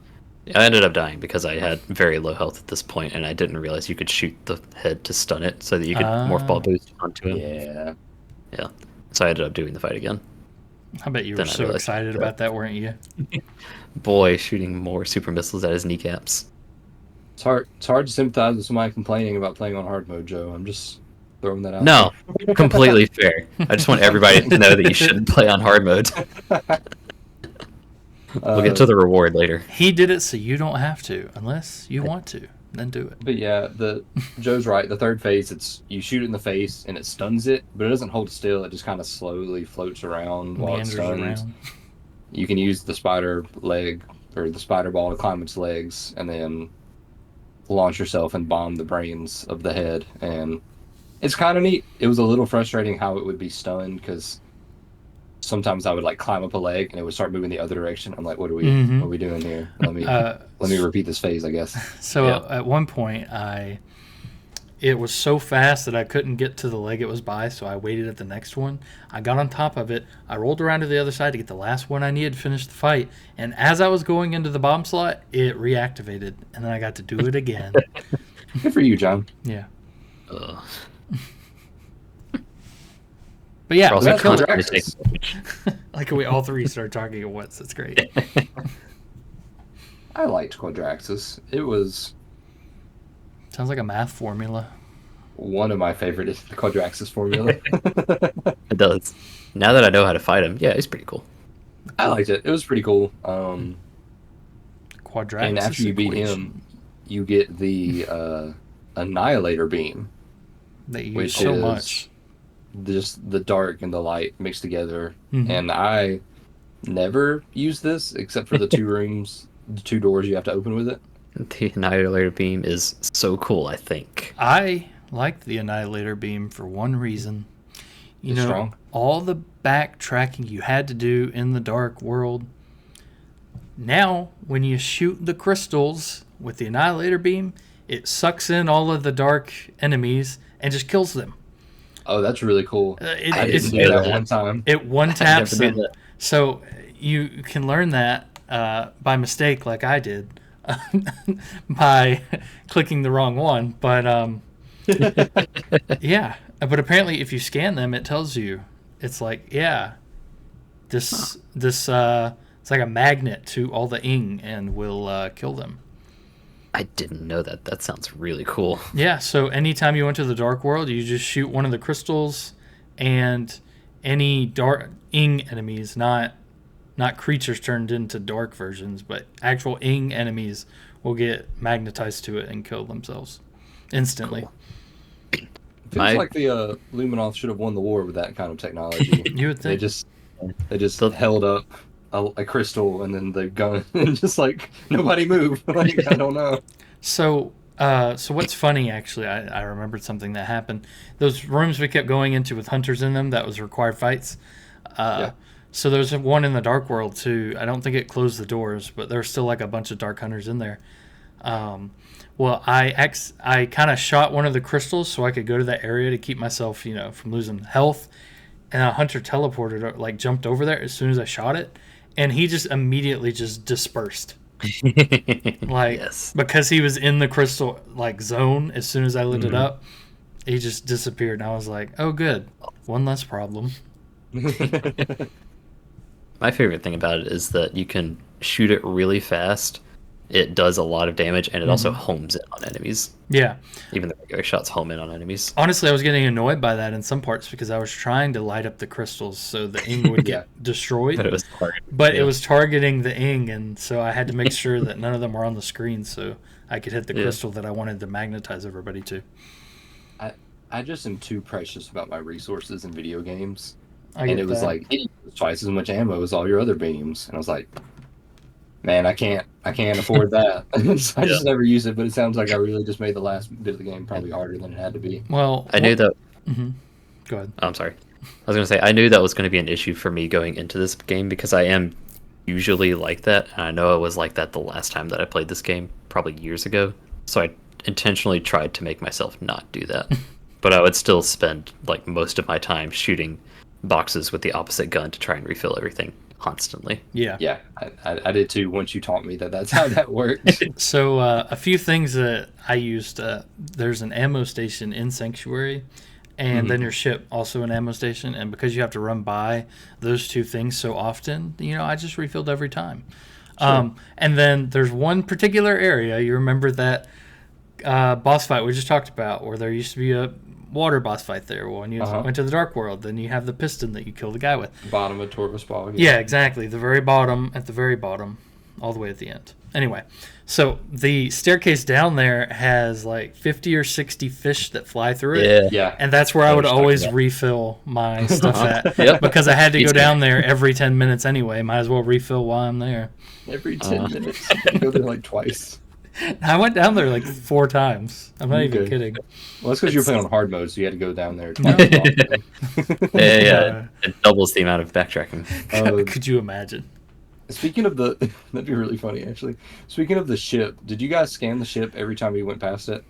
Speaker 3: I ended up dying because I had very low health at this point, and I didn't realize you could shoot the head to stun it so that you could morph ball boost onto him.
Speaker 1: Yeah.
Speaker 3: So I ended up doing the fight again.
Speaker 2: I bet you were
Speaker 3: Then I
Speaker 2: so
Speaker 3: realized-
Speaker 2: excited
Speaker 3: yeah.
Speaker 2: about that, weren't you?
Speaker 3: Boy, shooting more super missiles at his kneecaps.
Speaker 1: It's hard to sympathize with somebody complaining about playing on hard mode, Joe. I'm just throwing that out.
Speaker 3: No, completely fair. I just want everybody to know that you shouldn't play on hard mode. We'll get to the reward later.
Speaker 2: He did it so you don't have to, unless you want to. Then do it.
Speaker 1: But yeah, Joe's right. The third phase, it's you shoot it in the face and it stuns it, but it doesn't hold still. It just kind of slowly floats around while it's
Speaker 2: Meanders
Speaker 1: stunned.
Speaker 2: around.
Speaker 1: You can use the spider leg or the spider ball to climb its legs, and then launch yourself and bomb the brains of the head. And it's kind of neat. It was a little frustrating how it would be stunned because sometimes I would like climb up a leg and it would start moving the other direction. I'm like, what are we doing here? Let me repeat this phase, I guess.
Speaker 2: So
Speaker 3: Yeah.
Speaker 2: at one point, it was so fast that I couldn't get to the leg it was by, so I waited at the next one. I got on top of it. I rolled around to the other side to get the last one I needed to finish the fight. And as I was going into the bomb slot, it reactivated, and then I got to do it again.
Speaker 1: Good for you, John.
Speaker 2: Yeah.
Speaker 3: Ugh.
Speaker 2: But yeah,
Speaker 3: We're also
Speaker 1: that's
Speaker 2: we killed it.
Speaker 3: constantly
Speaker 1: Quadraxus.
Speaker 3: taking damage.
Speaker 2: Like we all three start talking at once. That's great.
Speaker 1: I liked Quadraxis. It was
Speaker 2: Sounds like a math formula.
Speaker 1: one of my favorite Quadraxis formula.
Speaker 3: It does. Now that I know how to fight him, yeah, he's pretty cool.
Speaker 1: I liked it. It was pretty cool.
Speaker 2: Quadratus.
Speaker 1: And after you beat
Speaker 2: equation.
Speaker 1: him, you get the Annihilator Beam,
Speaker 2: They use
Speaker 1: which
Speaker 2: so
Speaker 1: is
Speaker 2: much.
Speaker 1: just the dark and the light mixed together.
Speaker 2: Mhm.
Speaker 1: And I never use this except for the two rooms, the two doors you have to open with it.
Speaker 3: The Annihilator Beam is so cool, I think.
Speaker 2: I like the Annihilator Beam for one reason. You
Speaker 1: It's
Speaker 2: know,
Speaker 1: strong.
Speaker 2: all the backtracking you had to do in the Dark World. Now, when you shoot the crystals with the Annihilator Beam, it sucks in all of the dark enemies and just kills them.
Speaker 1: Oh, that's really cool.
Speaker 2: It,
Speaker 1: I
Speaker 2: it's,
Speaker 1: didn't do that
Speaker 3: it-
Speaker 1: one time.
Speaker 2: it one
Speaker 3: I
Speaker 2: taps
Speaker 3: never knew
Speaker 2: them.
Speaker 3: that.
Speaker 2: So you can learn that by mistake, like I did, by clicking the wrong one. But yeah, but apparently, if you scan them, it tells you. It's like, yeah, this it's like a magnet to all the ing and will kill them.
Speaker 3: I didn't know that. That sounds really cool.
Speaker 2: Yeah, so anytime you went to the Dark World, you just shoot one of the crystals, and any dark ing enemies, not creatures turned into dark versions, but actual ing enemies will get magnetized to it and kill themselves instantly.
Speaker 3: Cool.
Speaker 1: Feels
Speaker 3: My-
Speaker 1: like the Luminoth should have won the war with that kind of technology.
Speaker 2: You would
Speaker 1: They
Speaker 2: think.
Speaker 1: just
Speaker 3: The-
Speaker 1: held up a crystal and then the gun and just like nobody move. Like I don't know.
Speaker 2: So what's funny, actually, I remembered something that happened. Those rooms we kept going into with hunters in them, that was required fights.
Speaker 1: Yeah.
Speaker 2: So there's one in the Dark World, too. I don't think it closed the doors, but there's still like a bunch of dark hunters in there. Well, I kind of shot one of the crystals so I could go to that area to keep myself, from losing health. And a hunter teleported, like jumped over there as soon as I shot it. And he just immediately just dispersed. Like,
Speaker 3: yes.
Speaker 2: because he was in the crystal like zone as soon as I lit it up, he just disappeared, and I was like, oh good, one less problem.
Speaker 3: My favorite thing about it is that you can shoot it really fast. It does a lot of damage, and it also homes in on enemies.
Speaker 2: Yeah,
Speaker 3: Even the regular shots home in on enemies.
Speaker 2: honestly, I was getting annoyed by that in some parts because I was trying to light up the crystals so the ing would get destroyed,
Speaker 3: But it was hard.
Speaker 2: but it
Speaker 3: Yeah.
Speaker 2: was targeting the ing, and so I had to make sure that none of them were on the screen so I could hit the
Speaker 3: Yeah.
Speaker 2: crystal that I wanted to magnetize everybody to.
Speaker 1: I just am too precious about my resources in video games.
Speaker 2: I
Speaker 1: And
Speaker 2: get
Speaker 1: it was
Speaker 2: that.
Speaker 1: like it was twice as much ammo as all your other beams. And I was like, man, I can't afford that. So I just never use it, but it sounds like I really just made the last bit of the game probably harder than it had to be.
Speaker 2: Well,
Speaker 3: I knew that.
Speaker 2: Go ahead.
Speaker 3: Oh, I'm sorry. I was going to say, I knew that was going to be an issue for me going into this game because I am usually like that. And I know I was like that the last time that I played this game, probably years ago. So I intentionally tried to make myself not do that. But I would still spend like most of my time shooting boxes with the opposite gun to try and refill everything constantly.
Speaker 2: Yeah.
Speaker 1: Yeah, I did too once you taught me that that's how that works.
Speaker 2: So a few things that I used. There's an ammo station in Sanctuary, and then your ship also an ammo station. And because you have to run by those two things so often, I just refilled every time. And then there's one particular area. You remember that boss fight we just talked about, where there used to be a water boss fight there. Well, when you went to the Dark World, then you have the piston that you kill the guy with.
Speaker 1: Bottom of Torvus Bog.
Speaker 2: Yeah, exactly. The very bottom, at the very bottom, all the way at the end. Anyway, so the staircase down there has like 50 or 60 fish that fly through it.
Speaker 1: Yeah.
Speaker 2: And that's where I would
Speaker 1: was
Speaker 2: always
Speaker 1: talking about.
Speaker 2: refill my stuff at.
Speaker 3: Yep.
Speaker 2: Because I had to
Speaker 3: Me
Speaker 2: go
Speaker 3: too.
Speaker 2: down there every 10 minutes anyway. Might as well refill while I'm there.
Speaker 1: Every 10 minutes. You go there like twice.
Speaker 2: I went down there like 4 times. I'm not even
Speaker 1: Okay.
Speaker 2: kidding.
Speaker 1: Well, that's because you were playing on hard mode, so you had to go down there twice. as often.
Speaker 3: Yeah. It doubles the amount of backtracking.
Speaker 2: Could you imagine?
Speaker 1: Speaking of the, that'd be really funny actually. Speaking of the ship, did you guys scan the ship every time you went past it?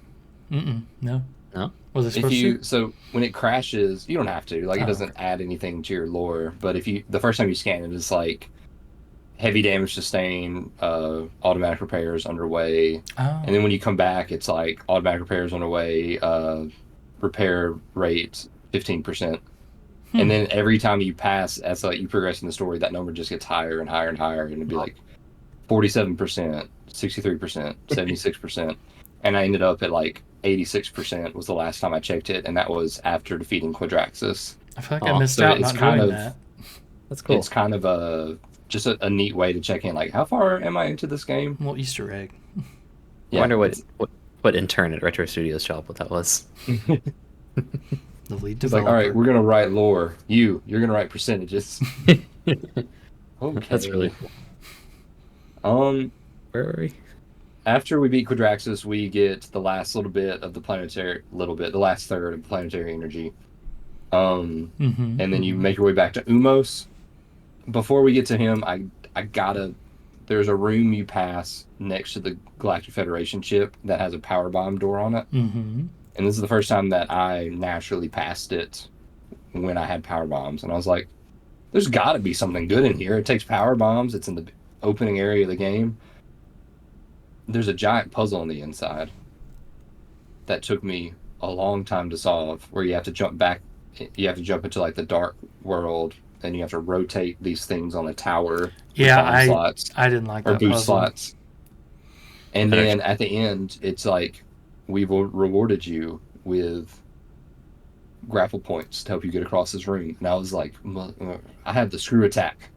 Speaker 2: No.
Speaker 3: No?
Speaker 2: Was it
Speaker 1: If
Speaker 2: supposed
Speaker 1: you
Speaker 2: to?
Speaker 1: so when it crashes, you don't have to. Like it
Speaker 2: Oh,
Speaker 1: doesn't add anything to your lore. But if you the first time you scan it, it's like heavy damage sustained, automatic repairs underway,
Speaker 2: Oh.
Speaker 1: and then when you come back, it's like automatic repairs underway, repair rate 15%. And then every time you pass, as like you progress in the story, that number just gets higher and higher and higher, and it'd be like 47%, 63%, 76%, and I ended up at like 86% was the last time I checked it, and that was after defeating Quadraxis.
Speaker 2: I feel like I
Speaker 3: Oh,
Speaker 2: missed
Speaker 1: so
Speaker 2: out
Speaker 1: it's
Speaker 2: not
Speaker 1: kind
Speaker 2: doing
Speaker 1: of-
Speaker 2: that.
Speaker 3: That's cool.
Speaker 1: It's kind of just a neat way to check in, like how far am I into this game?
Speaker 2: Well, Easter egg.
Speaker 3: I wonder what intern at Retro Studios shop what that was.
Speaker 2: The lead
Speaker 1: He's like,
Speaker 2: developer.
Speaker 1: all right, we're gonna write lore. You're gonna write percentages. Okay.
Speaker 3: That's really cool. Where are we?
Speaker 1: After we beat Quadraxis, we get the last the last third of planetary energy. And then you make your way back to Umos. Before we get to him, there's a room you pass next to the Galactic Federation ship that has a power bomb door on it.
Speaker 2: Mm-hmm.
Speaker 1: And this is the first time that I naturally passed it when I had power bombs. And I was like, there's got to be something good in here. It takes power bombs. It's in the opening area of the game. There's a giant puzzle on the inside that took me a long time to solve, where you have to jump back. You have to jump into like the dark world, and you have to rotate these things on a tower.
Speaker 2: Yeah,
Speaker 1: slots
Speaker 2: I didn't like
Speaker 1: or
Speaker 2: that
Speaker 1: boost
Speaker 2: puzzle.
Speaker 1: slots. And then at the end, it's like, we've rewarded you with grapple points to help you get across this room. And I was like, I have the screw attack.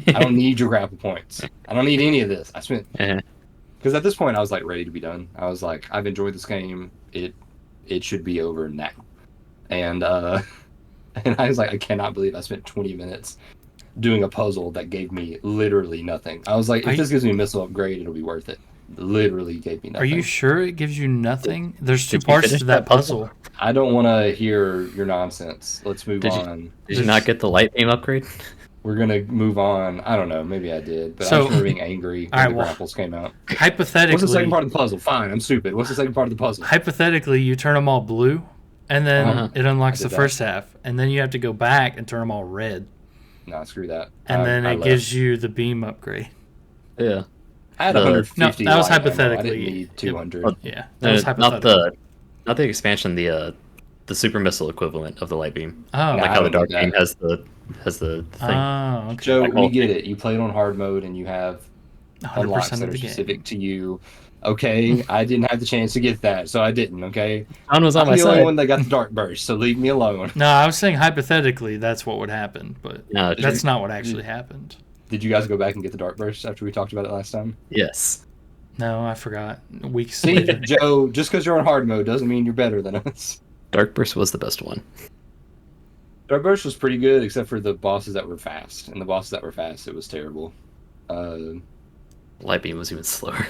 Speaker 1: I don't need your grapple points. I don't need any of this. I spent... Because at this point, I was like ready to be done. I was like, I've enjoyed this game. It should be over now. And and I was like, I cannot believe I spent 20 minutes doing a puzzle that gave me literally nothing. I was like, if this gives me a missile upgrade, it'll be worth it. Literally gave me nothing.
Speaker 2: Are you sure it gives you nothing? There's two parts to that puzzle.
Speaker 1: I don't want to hear your nonsense. Let's move on.
Speaker 3: Did you not get the light beam upgrade?
Speaker 1: We're going to move on. I don't know. Maybe I did. But I
Speaker 2: So-
Speaker 1: was being angry when the grapples came out.
Speaker 2: Hypothetically,
Speaker 1: What's the second part of the puzzle? Fine, I'm stupid. What's the second part of the puzzle?
Speaker 2: hypothetically, you turn them all blue, and then it unlocks
Speaker 1: I
Speaker 2: the
Speaker 1: did
Speaker 2: first half, and then you have to go back and turn them all red,
Speaker 1: Nah, screw that.
Speaker 2: and then
Speaker 1: I
Speaker 2: it
Speaker 1: left.
Speaker 2: gives you the beam upgrade.
Speaker 3: Yeah.
Speaker 1: I had
Speaker 3: the-
Speaker 1: 150.
Speaker 2: No, that was
Speaker 1: light ammo.
Speaker 2: hypothetically.
Speaker 1: I didn't need 200.
Speaker 2: Yeah, that was
Speaker 3: not
Speaker 2: hypothetical.
Speaker 3: the expansion, the super missile equivalent of the light beam.
Speaker 2: Oh,
Speaker 1: Nah,
Speaker 3: Like
Speaker 1: I
Speaker 3: how the
Speaker 1: don't
Speaker 3: dark
Speaker 1: need
Speaker 3: beam
Speaker 1: that.
Speaker 3: has the thing.
Speaker 2: oh, okay.
Speaker 1: Joe,
Speaker 3: Like
Speaker 1: we
Speaker 3: all-
Speaker 1: get it. You played on hard mode and you have
Speaker 2: 100%
Speaker 1: unlocks
Speaker 2: of
Speaker 1: that are
Speaker 2: the game.
Speaker 1: specific to you. Okay, I didn't have the chance to get that, so I didn't. Okay,
Speaker 3: John was on
Speaker 1: I'm
Speaker 3: my
Speaker 1: the only
Speaker 3: side.
Speaker 1: one that got the dark burst, so leave me alone.
Speaker 2: No, I was saying hypothetically that's what would happen, but
Speaker 3: No,
Speaker 2: that's not what actually happened.
Speaker 1: Did you guys go back and get the dark burst after we talked about it last time?
Speaker 3: Yes.
Speaker 2: No, I forgot. Weeks
Speaker 1: See,
Speaker 2: later.
Speaker 1: Joe, just because you're on hard mode doesn't mean you're better than us.
Speaker 3: Dark Burst was the best one.
Speaker 1: Dark burst was pretty good, except for the bosses that were fast, and the bosses that were fast, it was terrible.
Speaker 3: Light beam was even slower.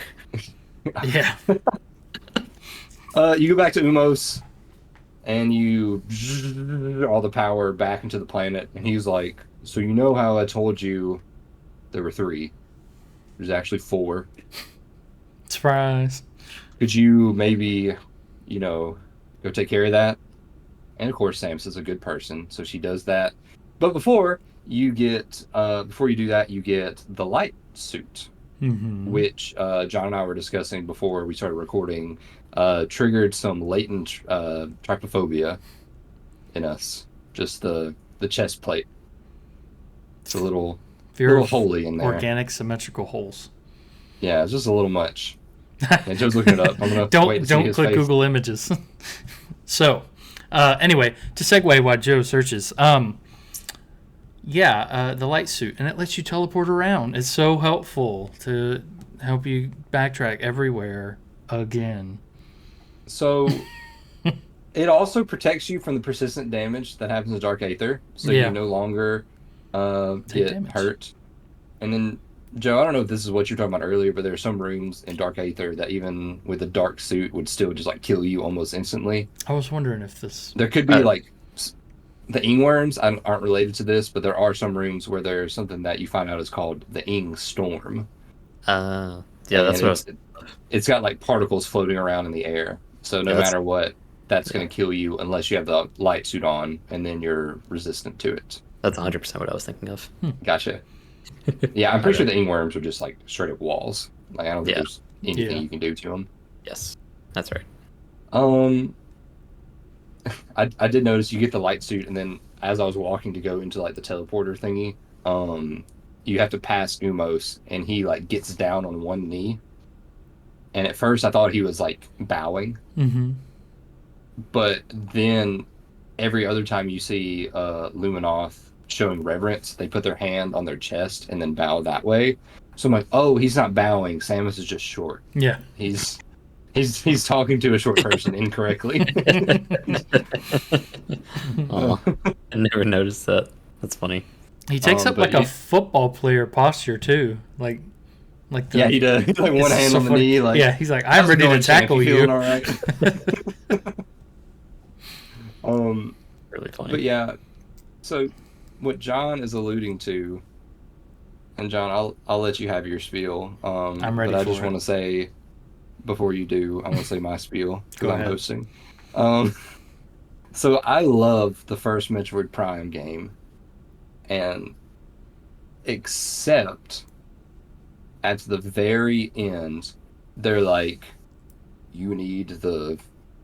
Speaker 2: Yeah.
Speaker 1: You go back to Umos, and you all the power back into the planet, and he's like, so you know how I told you there were 3? There's actually 4.
Speaker 2: Surprise.
Speaker 1: Could you maybe, go take care of that? And of course, Samus is a good person, so she does that. But before you do that, you get the light suit, which John and I were discussing before we started recording, triggered some latent trypophobia in us. Just the chest plate. It's a little holy in there.
Speaker 2: Organic symmetrical holes.
Speaker 1: Yeah, it's just a little much. And Joe's looking it up. I'm gonna wait to see
Speaker 2: don't
Speaker 1: his
Speaker 2: click
Speaker 1: face.
Speaker 2: Google Images. So, anyway, to segue while Joe searches, the light suit, and it lets you teleport around. It's so helpful to help you backtrack everywhere again.
Speaker 1: So it also protects you from the persistent damage that happens in Dark Aether, so
Speaker 2: Yeah.
Speaker 1: you no longer get
Speaker 2: damage.
Speaker 1: hurt. And then, Joe, I don't know if this is what you were talking about earlier, but there are some rooms in Dark Aether that even with a dark suit would still just kill you almost instantly.
Speaker 2: I was wondering if this...
Speaker 1: There could be the Ingworms aren't related to this, but there are some rooms where there's something that you find out is called the Ing Storm.
Speaker 3: Yeah, that's what
Speaker 1: It's got particles floating around in the air. So no matter what, that's going to kill you unless you have the light suit on, and then you're resistant to it.
Speaker 3: that's 100% what I was thinking of.
Speaker 1: Gotcha. Yeah, I'm pretty sure the Ingworms are just straight up walls. I don't think there's anything you can do to them.
Speaker 3: Yes, that's right.
Speaker 1: I did notice you get the light suit, and then as I was walking to go into the teleporter thingy, you have to pass Umos, and he gets down on one knee. And at first I thought he was bowing.
Speaker 2: Mm-hmm.
Speaker 1: But then every other time you see Luminoth showing reverence, they put their hand on their chest and then bow that way. So I'm like, oh, he's not bowing. Samus is just short.
Speaker 2: Yeah.
Speaker 1: He's He's talking to a short person incorrectly.
Speaker 3: Oh, I never noticed that. That's funny.
Speaker 2: He takes up
Speaker 1: But
Speaker 2: like a football player posture too, like the
Speaker 1: yeah, he does. Like one
Speaker 2: it's
Speaker 1: hand
Speaker 2: so
Speaker 1: on the
Speaker 2: funny.
Speaker 1: knee. Like,
Speaker 2: Yeah, he's like, I'm
Speaker 1: how's it
Speaker 2: ready to
Speaker 1: going, champ?
Speaker 2: tackle
Speaker 1: You
Speaker 2: you.
Speaker 1: feeling all right?
Speaker 3: Really funny.
Speaker 1: But yeah, so what John is alluding to, and John, I'll let you have your spiel.
Speaker 2: I'm ready
Speaker 1: But I
Speaker 2: for
Speaker 1: just
Speaker 2: it.
Speaker 1: want to say before you do, I want to say my spiel because
Speaker 2: Go
Speaker 1: I'm
Speaker 2: ahead.
Speaker 1: hosting. Um, so I love the first Metroid Prime game, and except at the very end, they're like, you need the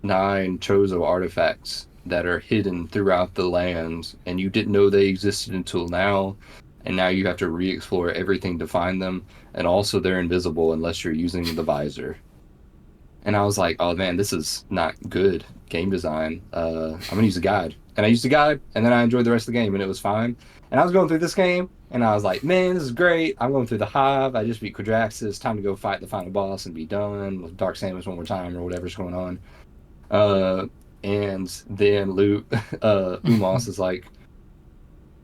Speaker 1: 9 Chozo artifacts that are hidden throughout the land, and you didn't know they existed until now, and now you have to re-explore everything to find them, and also they're invisible unless you're using the visor. And I was like, oh man, this is not good game design. I'm gonna use a guide. And I used a guide, and then I enjoyed the rest of the game, and it was fine. And I was going through this game, and I was like, man, this is great. I'm going through the hive. I just beat Quadraxis. Time to go fight the final boss and be done with Dark Samus one more time or whatever's going on. And then Umos is like,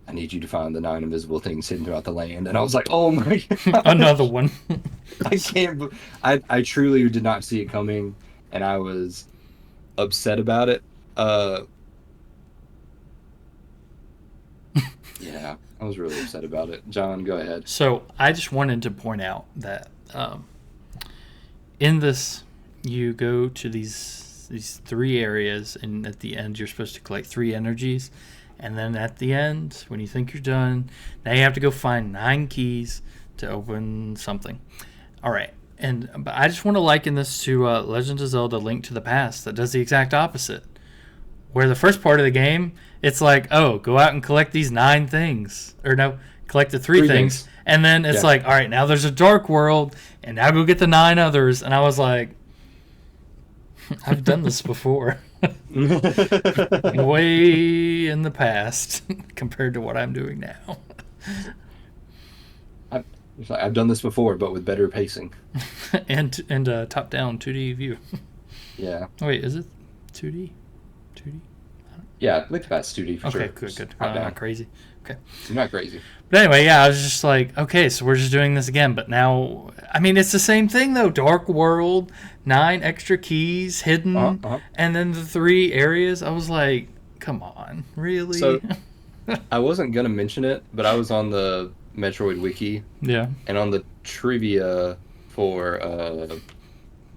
Speaker 1: I need you to find the 9 invisible things hidden throughout the land. And I was like, oh my god.
Speaker 2: Another one.
Speaker 1: I can't. I truly did not see it coming, and I was upset about it. Yeah, I was really upset about it. John, go ahead.
Speaker 2: So I just wanted to point out that in this, you go to these 3 areas, and at the end, you're supposed to collect 3 energies. And then at the end, when you think you're done, now you have to go find 9 keys to open something. All right. But I just want to liken this to Legend of Zelda: Link to the Past that does the exact opposite. Where the first part of the game, it's like, oh, go out and collect these 9 things. Or no, collect the 3 things. And then it's like, all right, now there's a dark world, and now go get the 9 others. And I was like, I've done this before. Way in the past compared to what I'm doing now.
Speaker 1: I've done this before, but with better pacing.
Speaker 2: and top-down 2D view.
Speaker 1: Yeah.
Speaker 2: Wait, is it 2D? 2D?
Speaker 1: Yeah, Link to the Past 2D for sure.
Speaker 2: Okay, good.
Speaker 1: Top
Speaker 2: I'm
Speaker 1: down.
Speaker 2: not crazy. Okay.
Speaker 1: You're not crazy.
Speaker 2: But anyway, yeah, I was just like, okay, so we're just doing this again. But now, I mean, it's the same thing, though. Dark world, 9 extra keys hidden, and then the 3 areas. I was like, come on, really?
Speaker 1: So, I wasn't going to mention it, but I was on the Metroid Wiki.
Speaker 2: Yeah.
Speaker 1: And on the trivia for...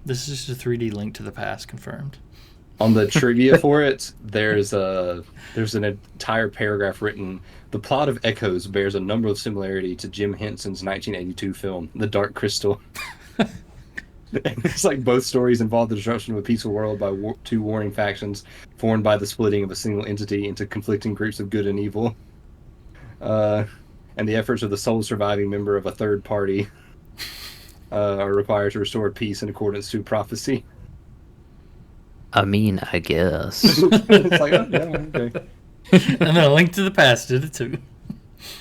Speaker 2: this is just a 3D Link to the Past confirmed.
Speaker 1: On the trivia for it, there's an entire paragraph written. The plot of Echoes bears a number of similarity to Jim Henson's 1982 film, The Dark Crystal. And it's like both stories involve the destruction of a peaceful world by 2 warring factions formed by the splitting of a single entity into conflicting groups of good and evil. And the efforts of the sole surviving member of a third party are required to restore peace in accordance to prophecy.
Speaker 3: I mean, I guess.
Speaker 1: It's like, oh, yeah, okay.
Speaker 2: And then A Link to the Past did it too.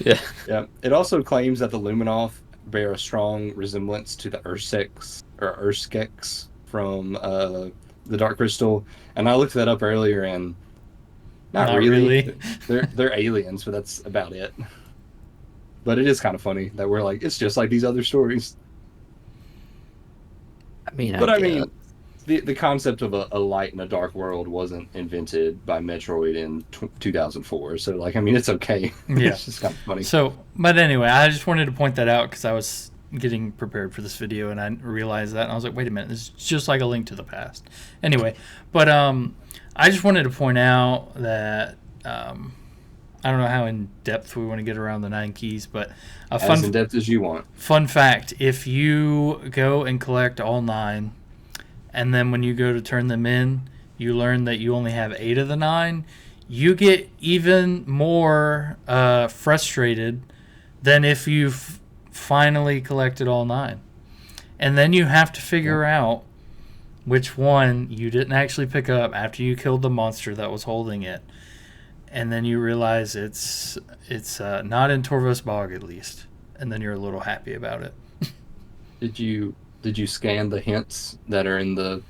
Speaker 3: Yeah.
Speaker 1: Yeah. It also claims that the Luminoth bear a strong resemblance to the Urskeks from the Dark Crystal, and I looked that up earlier, and not really. They're aliens, but that's about it. But it is kind of funny that we're like, it's just like these other stories.
Speaker 3: I mean,
Speaker 1: I mean, the concept of a light and a dark world wasn't invented by Metroid in 2004. So, like, I mean, it's okay.
Speaker 2: Yeah.
Speaker 1: It's just kind of funny.
Speaker 2: So, but anyway, I just wanted to point that out because I was getting prepared for this video and I realized that. And I was like, wait a minute, this is just like A Link to the Past. Anyway, but I just wanted to point out that I don't know how in depth we want to get around the 9 keys, but
Speaker 1: as in depth as you want.
Speaker 2: Fun fact, if you go and collect all 9, and then when you go to turn them in, you learn that you only have 8 of the 9, you get even more frustrated than if you've finally collected all 9. And then you have to figure out which one you didn't actually pick up after you killed the monster that was holding it. And then you realize it's not in Torvos Bog, at least. And then you're a little happy about it.
Speaker 1: Did you scan the hints that are in the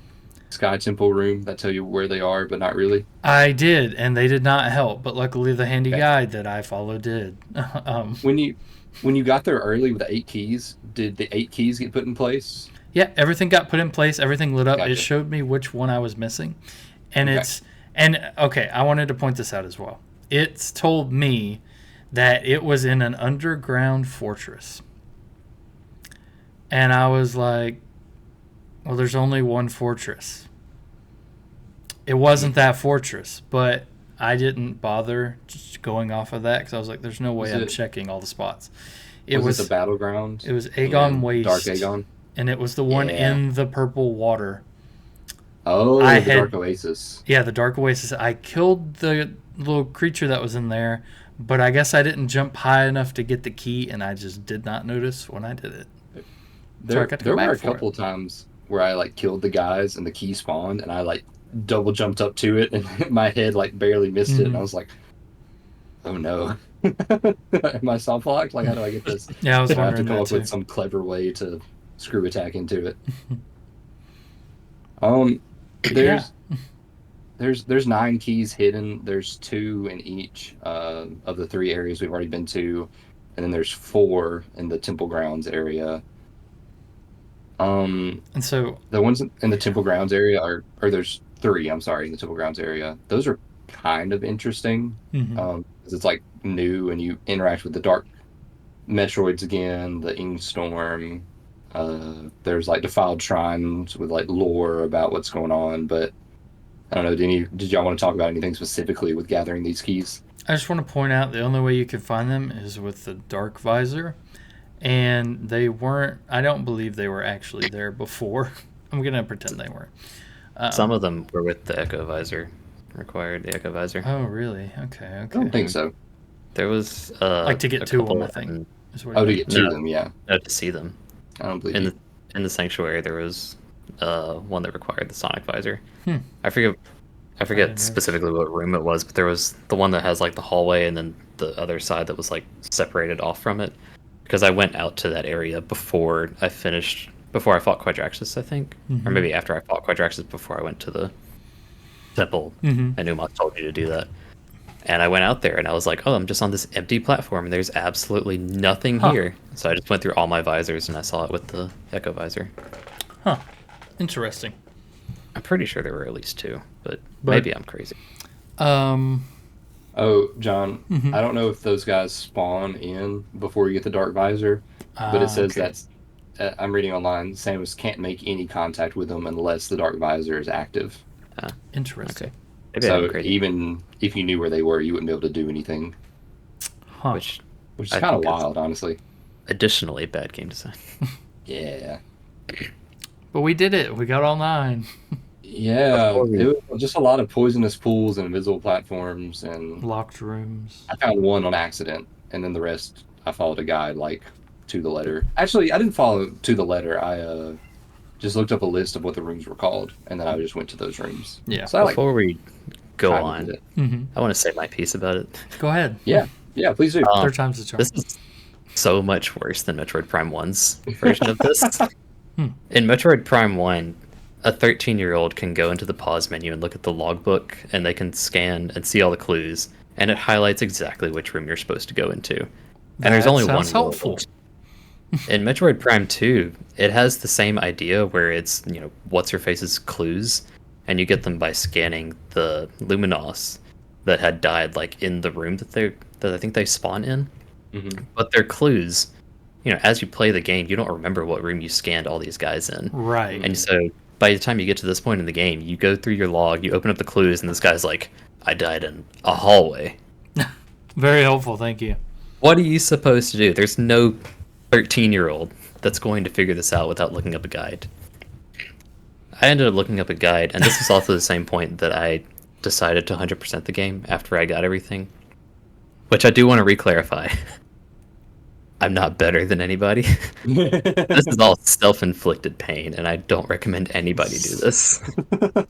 Speaker 1: Sky Temple room that tell you where they are, but not really?
Speaker 2: I did, and they did not help. But luckily, the handy
Speaker 1: Okay.
Speaker 2: guide that I followed did.
Speaker 1: When you got there early with the 8 keys, did the 8 keys get put in place?
Speaker 2: Yeah, everything got put in place. Everything lit up. It
Speaker 1: Gotcha.
Speaker 2: showed me which one I was missing, and
Speaker 1: Okay.
Speaker 2: okay. I wanted to point this out as well. It's told me that it was in an underground fortress, and I was like, "Well, there's only one fortress." It wasn't that fortress, but I didn't bother just going off of that because I was like, "There's no way I'm checking all the spots." It
Speaker 1: Was it the battleground?
Speaker 2: It was Aegon
Speaker 1: in
Speaker 2: Waste.
Speaker 1: Dark Aegon?
Speaker 2: And it was the one
Speaker 1: Yeah.
Speaker 2: in the purple water.
Speaker 1: Oh,
Speaker 2: I
Speaker 1: the
Speaker 2: had-
Speaker 1: Dark Oasis.
Speaker 2: Yeah, the Dark Oasis. I killed the little creature that was in there, but I guess I didn't jump high enough to get the key, and I just did not notice when I did it. So I got to
Speaker 1: There
Speaker 2: go
Speaker 1: were
Speaker 2: back
Speaker 1: a
Speaker 2: for
Speaker 1: couple
Speaker 2: it.
Speaker 1: times where I like killed the guys and the key spawned, and I like double jumped up to it, and my head like barely missed it, and I was like, "Oh no, am I soft locked? Like, how do I get this?"
Speaker 2: Yeah, I was
Speaker 1: So I have to
Speaker 2: wondering
Speaker 1: come
Speaker 2: that
Speaker 1: up
Speaker 2: too.
Speaker 1: with some clever way to screw attack into it. Um, there's there's 9 keys hidden. There's 2 in each of the 3 areas we've already been to, and then there's 4 in the temple grounds area.
Speaker 2: And so,
Speaker 1: The ones in the temple grounds area or there's 3. I'm sorry, in the temple grounds area. Those are kind of interesting.
Speaker 2: mhm.
Speaker 1: 'Cause it's like new, and you interact with the dark Metroids again, the Ing Storm. There's like defiled shrines with like lore about what's going on, but I don't know. Did y'all want to talk about anything specifically with gathering these keys?
Speaker 2: I just want to point out the only way you can find them is with the Dark Visor. And they weren't, I don't believe they were actually there before. I'm going to pretend they were.
Speaker 3: Some of them were with the Echo Visor required, the Echo Visor.
Speaker 2: Oh, really? Okay, okay.
Speaker 1: I don't think so.
Speaker 3: There was
Speaker 2: Like to get
Speaker 3: a
Speaker 2: to them,
Speaker 3: couple
Speaker 2: I think. Is what
Speaker 1: Oh,
Speaker 2: it
Speaker 1: to
Speaker 2: is.
Speaker 1: get to
Speaker 3: No.
Speaker 1: them, yeah.
Speaker 3: No, to see them.
Speaker 1: I don't believe
Speaker 3: In
Speaker 1: you.
Speaker 3: the sanctuary, there was one that required the Sonic Visor.
Speaker 2: Hmm.
Speaker 3: I forget
Speaker 2: didn't notice.
Speaker 3: specifically what room it was, but there was the one that has like the hallway and then the other side that was like separated off from it. Because I went out to that area before I fought Quadraxis, I think, or maybe after I fought Quadraxis before I went to the temple. And Umaz told me to do that. And I went out there and I was like, oh, I'm just on this empty platform and there's absolutely nothing here. So I just went through all my visors and I saw it with the Echo Visor.
Speaker 2: Huh. Interesting.
Speaker 3: I'm pretty sure there were at least 2, but maybe I'm crazy.
Speaker 1: Oh, John, I don't know if those guys spawn in before you get the Dark Visor, but it says
Speaker 2: okay.
Speaker 1: that's. I'm reading online. Samus can't make any contact with them unless the Dark Visor is active.
Speaker 2: Interesting.
Speaker 3: Okay. Maybe
Speaker 1: So
Speaker 3: I'm crazy.
Speaker 1: even if you knew where they were, you wouldn't be able to do anything,
Speaker 2: Huh.
Speaker 3: Which
Speaker 1: which is
Speaker 3: I
Speaker 1: kind of
Speaker 3: think is-
Speaker 1: wild, honestly.
Speaker 3: additionally bad game design.
Speaker 1: Yeah.
Speaker 2: But we did it. We got all 9.
Speaker 1: Yeah,
Speaker 3: Before we-
Speaker 1: it was just a lot of poisonous pools and invisible platforms, and
Speaker 2: Locked rooms.
Speaker 1: I found one on accident, and then the rest I followed a guide like to the letter. Actually, I didn't follow to the letter. I just looked up a list of what the rooms were called, and then I just went to those rooms.
Speaker 2: Yeah.
Speaker 1: So I like
Speaker 3: Before we go
Speaker 1: kinda
Speaker 3: on,
Speaker 1: did it.
Speaker 3: I want to say my piece about it.
Speaker 2: Go ahead.
Speaker 1: Yeah, please do.
Speaker 2: Third time's the charm.
Speaker 3: This is so much worse than Metroid Prime 1's version of this. In Metroid Prime 1, a 13-year-old can go into the pause menu and look at the logbook, and they can scan and see all the clues, and it highlights exactly which room you're supposed to go into. And there's
Speaker 2: That
Speaker 3: only
Speaker 2: sounds
Speaker 3: one
Speaker 2: helpful.
Speaker 3: world. In Metroid Prime 2, it has the same idea where it's, what's her face's clues, and you get them by scanning the Luminos that had died like in the room that I think they spawn in. But they're clues. As you play the game, you don't remember what room you scanned all these guys in.
Speaker 2: Right.
Speaker 3: And so by the time you get to this point in the game, you go through your log, you open up the clues, and this guy's like, I died in a hallway.
Speaker 2: Very helpful. Thank you.
Speaker 3: What are you supposed to do? There's no 13-year-old that's going to figure this out without looking up a guide. I ended up looking up a guide, and this is also the same point that I decided to 100% the game after I got everything. Which I do want to re-clarify. I'm not better than anybody. This is all self-inflicted pain, and I don't recommend anybody do this.
Speaker 2: It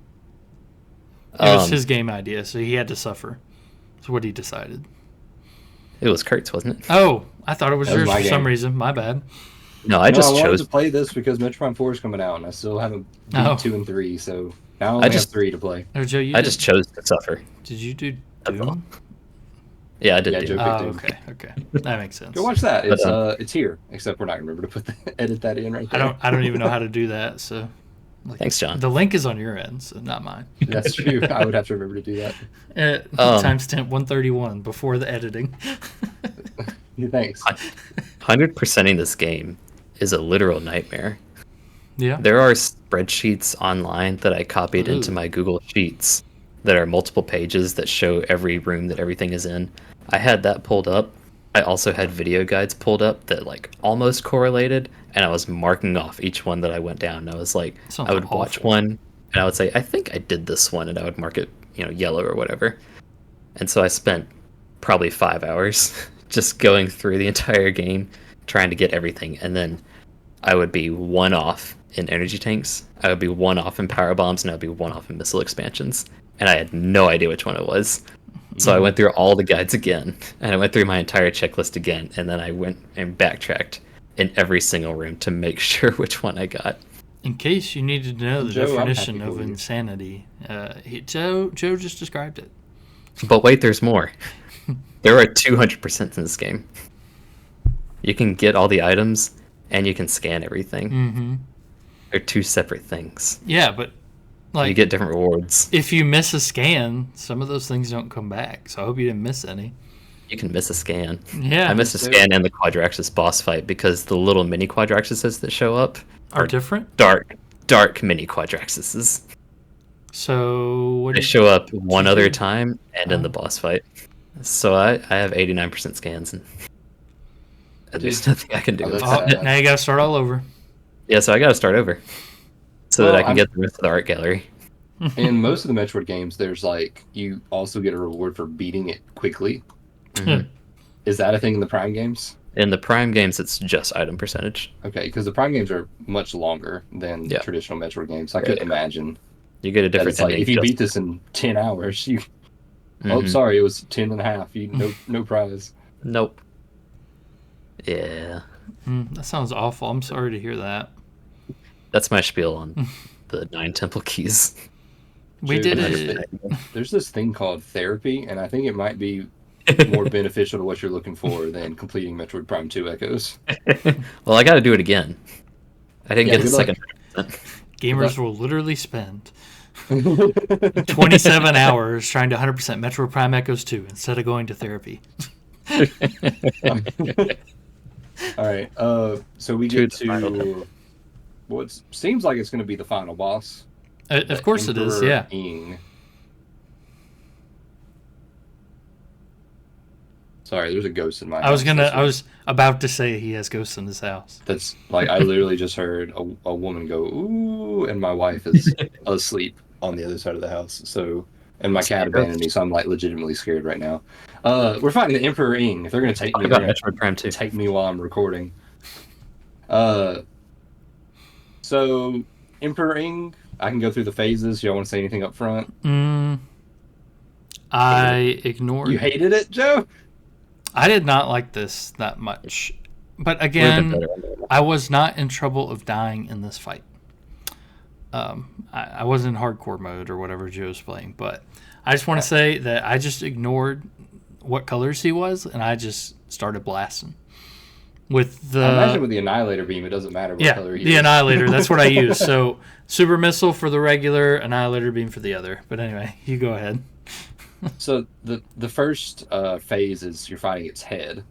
Speaker 2: was his game idea, so he had to suffer. That's what he decided.
Speaker 3: It was Kurt's, wasn't it?
Speaker 2: Oh, I thought it was
Speaker 1: That was
Speaker 2: yours
Speaker 1: my
Speaker 2: for some
Speaker 1: game.
Speaker 2: reason. My bad.
Speaker 3: No, I just
Speaker 1: wanted
Speaker 3: chose.
Speaker 1: to play this because Metroid Prime 4 is coming out, and I still haven't beat
Speaker 2: Oh.
Speaker 1: 2 and 3, so Now I only have
Speaker 3: just-
Speaker 1: 3 to play.
Speaker 2: Oh, Joe,
Speaker 3: I just chose to suffer.
Speaker 2: did you do
Speaker 3: That's all.
Speaker 2: Doom?
Speaker 3: Yeah, I did.
Speaker 1: Yeah,
Speaker 3: do.
Speaker 1: Joe-
Speaker 2: Oh,
Speaker 1: Doom.
Speaker 2: okay. That makes sense.
Speaker 1: Go watch that.
Speaker 3: But,
Speaker 1: It's here. Except we're not gonna remember to edit that in right
Speaker 2: I
Speaker 1: there.
Speaker 2: don't even know how to do that. So, like,
Speaker 3: Thanks, John.
Speaker 2: the link is on your end, so not mine.
Speaker 1: That's true. I would have to remember to do that.
Speaker 2: Timestamp 131 before the editing.
Speaker 1: Yeah, thanks.
Speaker 3: 100%ing this game is a literal nightmare.
Speaker 2: Yeah.
Speaker 3: There are spreadsheets online that I copied into
Speaker 2: Ooh.
Speaker 3: my Google Sheets that are multiple pages that show every room that everything is in. I had that pulled up. I also had video guides pulled up that like almost correlated, and I was marking off each one that I went down. And I was like,
Speaker 2: Sounds
Speaker 3: I would watch
Speaker 2: awful.
Speaker 3: one, and I would say, I think I did this one, and I would mark it, yellow or whatever. And so I spent probably 5 hours just going through the entire game, trying to get everything, and then I would be one off in energy tanks, I would be one off in power bombs, and I would be one off in missile expansions. And I had no idea which one it was. So I went through all the guides again, and I went through my entire checklist again, and then I went and backtracked in every single room to make sure which one I got.
Speaker 2: In case you needed to know the
Speaker 1: Joe, I'm
Speaker 2: definition
Speaker 1: happy
Speaker 2: of
Speaker 1: for you.
Speaker 2: insanity, Joe just described it.
Speaker 3: But wait, there's more. There are 200% in this game. You can get all the items, and you can scan everything.
Speaker 2: Mm-hmm.
Speaker 3: They're 2 separate things.
Speaker 2: Yeah, but like
Speaker 3: You get different rewards.
Speaker 2: if you miss a scan, some of those things don't come back. So I hope you didn't miss any.
Speaker 3: You can miss a scan.
Speaker 2: Yeah,
Speaker 3: I missed a scan in the Quadraxis boss fight because the little mini Quadraxises that show up
Speaker 2: are different.
Speaker 3: dark mini Quadraxises.
Speaker 2: So what
Speaker 3: They
Speaker 2: did
Speaker 3: show up one
Speaker 2: you
Speaker 3: other
Speaker 2: do?
Speaker 3: time and in the boss fight. So I have 89% scans, and there's nothing I can do
Speaker 1: Oh,
Speaker 3: with
Speaker 1: that's
Speaker 2: Oh,
Speaker 3: it.
Speaker 1: sad.
Speaker 2: now you got to start all over.
Speaker 3: Yeah, so I got to start over so that
Speaker 1: Well,
Speaker 3: I can get the rest of the art gallery.
Speaker 1: In most of the Metroid games, there's like you also get a reward for beating it quickly.
Speaker 3: Mhm.
Speaker 1: Is that a thing in the Prime games?
Speaker 3: In the Prime games, it's just item percentage.
Speaker 1: Okay, because the Prime games are much longer than
Speaker 3: Yeah.
Speaker 1: traditional Metroid games. I couldn't imagine
Speaker 3: You get a
Speaker 1: that
Speaker 3: different
Speaker 1: it's like
Speaker 3: ending.
Speaker 1: if you
Speaker 3: just-
Speaker 1: beat this in 10 hours, you. Oh,
Speaker 3: Mhm.
Speaker 1: sorry, it was 10 and a half. No prize.
Speaker 3: Nope. Yeah,
Speaker 2: That sounds awful. I'm sorry to hear that.
Speaker 3: that's my spiel on the 9 temple keys.
Speaker 2: We
Speaker 1: Dude,
Speaker 2: did it.
Speaker 1: There's this thing called therapy, and I think it might be more beneficial to what you're looking for than completing Metroid Prime 2 Echoes.
Speaker 3: Well, I got to do it again. I didn't
Speaker 1: Yeah,
Speaker 3: get the
Speaker 1: good luck.
Speaker 3: second.
Speaker 2: Gamers will literally spend 27 hours trying to 100% Metroid Prime Echoes 2 instead of going to therapy.
Speaker 1: All right, so we
Speaker 3: To
Speaker 1: get
Speaker 3: the final
Speaker 1: to
Speaker 3: temple.
Speaker 1: what seems like it's going to be the final boss.
Speaker 2: Of course it is,
Speaker 1: Emperor
Speaker 2: yeah.
Speaker 1: Ing. Sorry, there's a ghost in my
Speaker 2: I was
Speaker 1: house.
Speaker 2: I was about to say he has ghosts in his house.
Speaker 1: That's like I literally just heard a woman go ooh, and my wife is asleep on the other side of the house. So, and my cat abandoned me, so I'm like legitimately scared right now. We're fighting the Emperor Ing. If they're gonna take
Speaker 3: Talk
Speaker 1: me,
Speaker 3: about
Speaker 1: they're
Speaker 3: Metroid Prime 2.
Speaker 1: gonna take me while I'm recording. So Emperor Ing, I can go through the phases. Y'all want to say anything up front?
Speaker 2: I ignored.
Speaker 1: You hated it, Joe?
Speaker 2: I did not like this that much. But
Speaker 3: Would've been
Speaker 2: again,
Speaker 3: better.
Speaker 2: I was not in trouble of dying in this fight. I wasn't in hardcore mode or whatever Joe's playing, but I just want to say that I just ignored what colors he was, and I just started blasting. With the
Speaker 1: I imagine with the Annihilator beam, it doesn't matter what color he
Speaker 2: the
Speaker 1: is.
Speaker 2: Annihilator, that's what I use. So Super Missile for the regular, Annihilator Beam for the other. But anyway, you go ahead.
Speaker 1: So the first phase is you're fighting its head,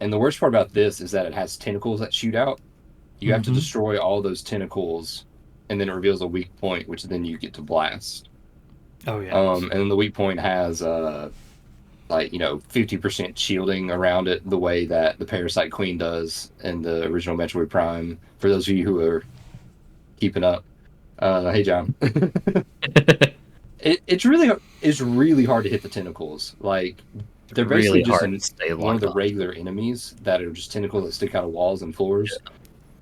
Speaker 1: and the worst part about this is that it has tentacles that shoot out. You have to
Speaker 2: Mhm.
Speaker 1: destroy all those tentacles, and then it reveals a weak point, which then you get to blast.
Speaker 2: Oh yeah.
Speaker 1: And then the weak point has 50% shielding around it, the way that the Parasite Queen does in the original Metroid Prime. For those of you who are keeping up, hey John. It's really hard to hit the tentacles. Like they're basically
Speaker 3: Really
Speaker 1: just
Speaker 3: hard to stay
Speaker 1: one of the
Speaker 3: locked on.
Speaker 1: regular enemies that are just tentacles that stick out of walls and floors.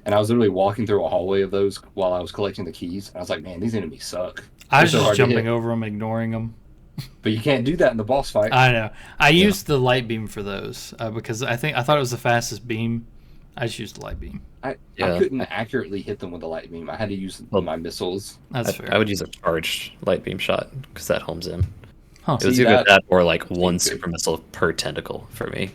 Speaker 1: And I was literally walking through a hallway of those while I was collecting the keys. And I was like, man, these enemies suck.
Speaker 2: I was
Speaker 1: They're so
Speaker 2: just
Speaker 1: hard to
Speaker 2: jumping
Speaker 1: hit.
Speaker 2: over them, ignoring them.
Speaker 1: But you can't do that in the boss fight.
Speaker 2: I know. I used the light beam for those because I thought it was the fastest beam I just used the light beam.
Speaker 1: I
Speaker 3: Yeah.
Speaker 1: couldn't accurately hit them with a light beam. I had to use my missiles.
Speaker 2: That's fair.
Speaker 3: I would use a charged light beam shot because that homes in.
Speaker 2: Huh.
Speaker 3: It was
Speaker 1: See,
Speaker 3: either
Speaker 1: that
Speaker 3: that or like one
Speaker 1: seems good.
Speaker 3: super missile per tentacle for me.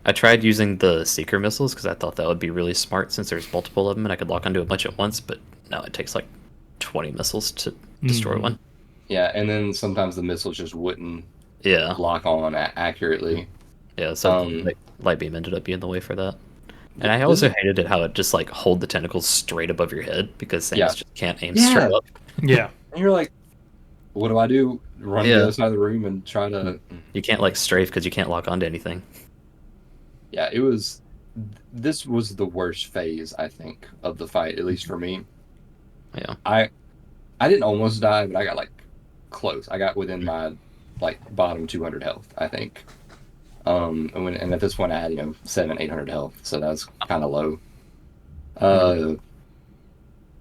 Speaker 3: I tried using the seeker missiles because I thought that would be really smart since there's multiple of them and I could lock onto a bunch at once, but no, it takes like 20 missiles to destroy one.
Speaker 1: Yeah, and then sometimes the missiles just wouldn't
Speaker 3: Yeah.
Speaker 1: lock on accurately.
Speaker 3: Yeah, so like, light beam ended up being the way for that. And I also hated it how it just like hold the tentacles straight above your head because Samus just can't aim straight up.
Speaker 2: Yeah.
Speaker 1: And you're like, what do I do? Run to the other side of the room and try to...
Speaker 3: You can't like strafe because you can't lock onto anything.
Speaker 1: Yeah, this was the worst phase, I think, of the fight, at least for me.
Speaker 3: Yeah.
Speaker 1: I didn't almost die, but I got like close. I got within my like bottom 200 health, I think. And at this point I had 700-800 health, so that's kind of low.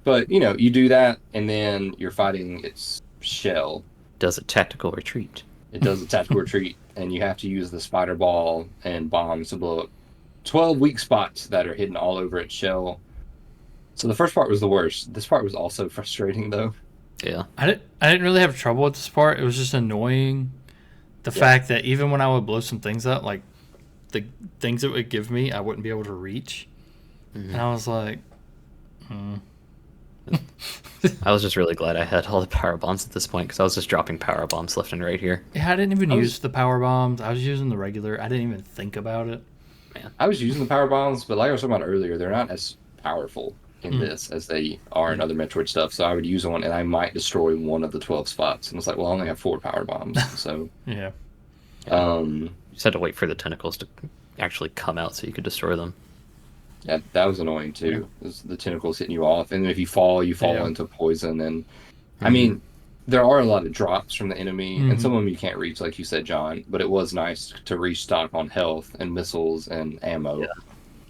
Speaker 1: But you do that, and then you're fighting its shell.
Speaker 3: Does a tactical retreat.
Speaker 1: It does a tactical retreat, and you have to use the spider ball and bombs to blow up 12 weak spots that are hidden all over its shell. So the first part was the worst. This part was also frustrating, though.
Speaker 3: Yeah.
Speaker 2: I didn't really have trouble with this part. It was just annoying. The fact that even when I would blow some things up, like the things it would give me, I wouldn't be able to reach. And I was like,
Speaker 3: I was just really glad I had all the power bombs at this point because I was just dropping power bombs left and right here.
Speaker 2: Yeah, I didn't even use the power bombs. I was using the regular. I didn't even think about it.
Speaker 3: Man.
Speaker 1: I was using the power bombs, but like I was talking about earlier, they're not as powerful in this as they are in other Metroid stuff. So I would use one, and I might destroy one of the 12 spots. And it's like, well, I only have 4 power bombs, so
Speaker 2: Yeah.
Speaker 3: You just had to wait for the tentacles to actually come out so you could destroy them.
Speaker 1: yeah, that was annoying too. The tentacles hitting you off, and then if you fall into poison. And I mean, there are a lot of drops from the enemy, and some of them you can't reach, like you said, John. But it was nice to restock on health and missiles and ammo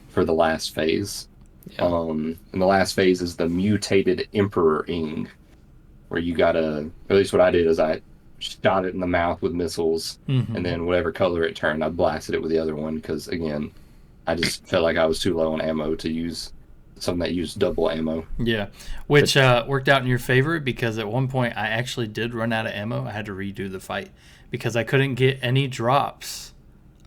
Speaker 1: for the last phase.
Speaker 3: Yeah.
Speaker 1: And the last phase is the mutated Emperor Ing, where you gotta, at least what I did is I shot it in the mouth with missiles, and then whatever color it turned, I blasted it with the other one, because again, I just felt like I was too low on ammo to use something that used double ammo.
Speaker 2: Yeah, which worked out in your favor because at one point I actually did run out of ammo. I had to redo the fight because I couldn't get any drops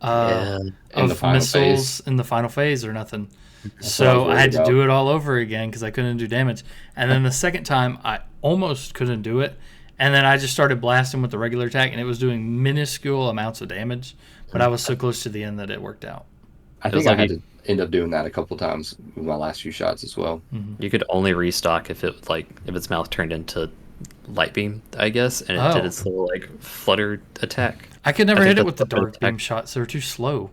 Speaker 1: In the
Speaker 2: of
Speaker 1: final
Speaker 2: missiles
Speaker 1: phase.
Speaker 2: in the final phase or nothing.
Speaker 1: what I
Speaker 2: So
Speaker 1: was
Speaker 2: I had
Speaker 1: worried
Speaker 2: to do it all over again because I couldn't do damage. And then the second time I almost couldn't do it. And then I just started blasting with the regular attack, and it was doing minuscule amounts of damage. But I was so close to the end that it worked out.
Speaker 1: I think I had to end up doing that a couple times with my last few shots as well.
Speaker 3: You could only restock if its mouth turned into light beam, I guess, and it did its little flutter attack.
Speaker 2: I could never
Speaker 3: I think
Speaker 2: hit it
Speaker 3: that's
Speaker 2: with the
Speaker 3: the
Speaker 2: dark
Speaker 3: attack.
Speaker 2: beam shots. They were too slow.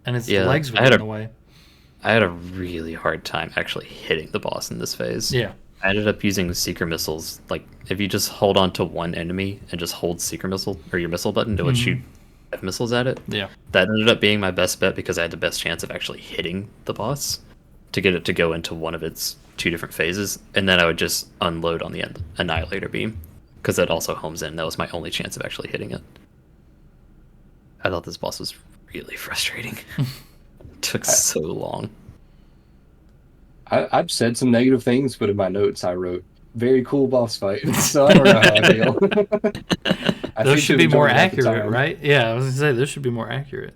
Speaker 2: And its
Speaker 3: Yeah,
Speaker 2: legs would
Speaker 3: I had
Speaker 2: get in
Speaker 3: a-
Speaker 2: the way.
Speaker 3: I had a really hard time actually hitting the boss in this phase.
Speaker 2: Yeah.
Speaker 3: I ended up using seeker missiles. Like if you just hold on to one enemy and just hold seeker missile or your missile button, it would shoot 5 missiles at it.
Speaker 2: Yeah.
Speaker 3: That ended up being my best bet because I had the best chance of actually hitting the boss to get it to go into one of its 2 different phases, and then I would just unload on the annihilator beam because that also homes in. That was my only chance of actually hitting it. I thought this boss was really frustrating. It took so long.
Speaker 1: I've said some negative things, but in my notes I wrote, very cool boss fight. So I don't know how I feel.
Speaker 2: Those should be more accurate, right? Yeah, I was going to say, those should be more accurate.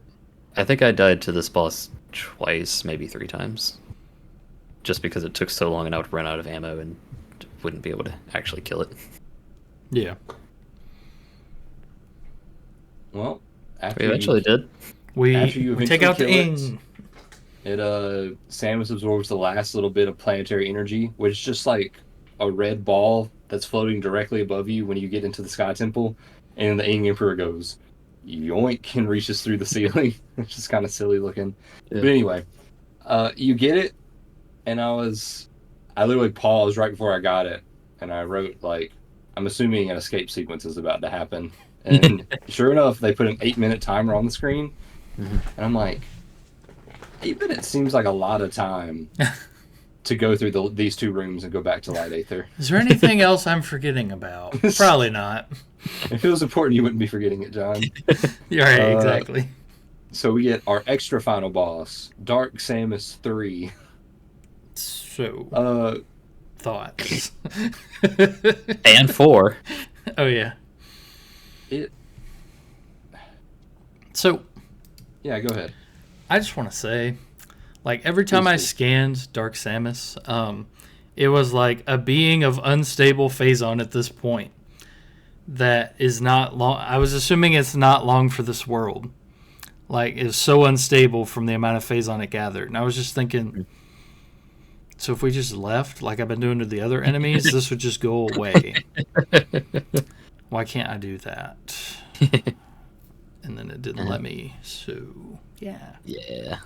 Speaker 3: I think I died to this boss twice, maybe 3 times. Just because it took so long and I would run out of ammo and wouldn't be able to actually kill it.
Speaker 2: Yeah.
Speaker 1: Well,
Speaker 3: We eventually did.
Speaker 2: We
Speaker 1: After you
Speaker 2: take out the
Speaker 1: eventually
Speaker 2: ing.
Speaker 1: Samus absorbs the last little bit of planetary energy, which is just like a red ball that's floating directly above you when you get into the Sky Temple, and the Ing Emperor goes, yoink, and reaches through the ceiling, which is kind of silly looking.
Speaker 3: Yeah.
Speaker 1: But anyway, you get it, and I literally paused right before I got it, and I wrote, I'm assuming an escape sequence is about to happen. And sure enough, they put an 8-minute timer on the screen, and I'm like, 8 minutes seems like a lot of time to go through these 2 rooms and go back to Light Aether.
Speaker 2: Is there anything else I'm forgetting about? Probably not.
Speaker 1: If it was important, you wouldn't be forgetting it, John.
Speaker 2: You're right, exactly.
Speaker 1: So we get our extra final boss, Dark Samus 3.
Speaker 2: So, thoughts.
Speaker 3: And 4.
Speaker 2: Oh, yeah.
Speaker 1: It.
Speaker 2: So,
Speaker 1: Yeah, go ahead.
Speaker 2: I just want to say, like, every time I scanned Dark Samus, it was like a being of unstable Phazon at this point that is not long. I was assuming it's not long for this world. Like, it's so unstable from the amount of Phazon it gathered. And I was just thinking, so if we just left, like I've been doing to the other enemies, this would just go away. Why can't I do that? And then it didn't let me, so yeah.
Speaker 3: Yeah.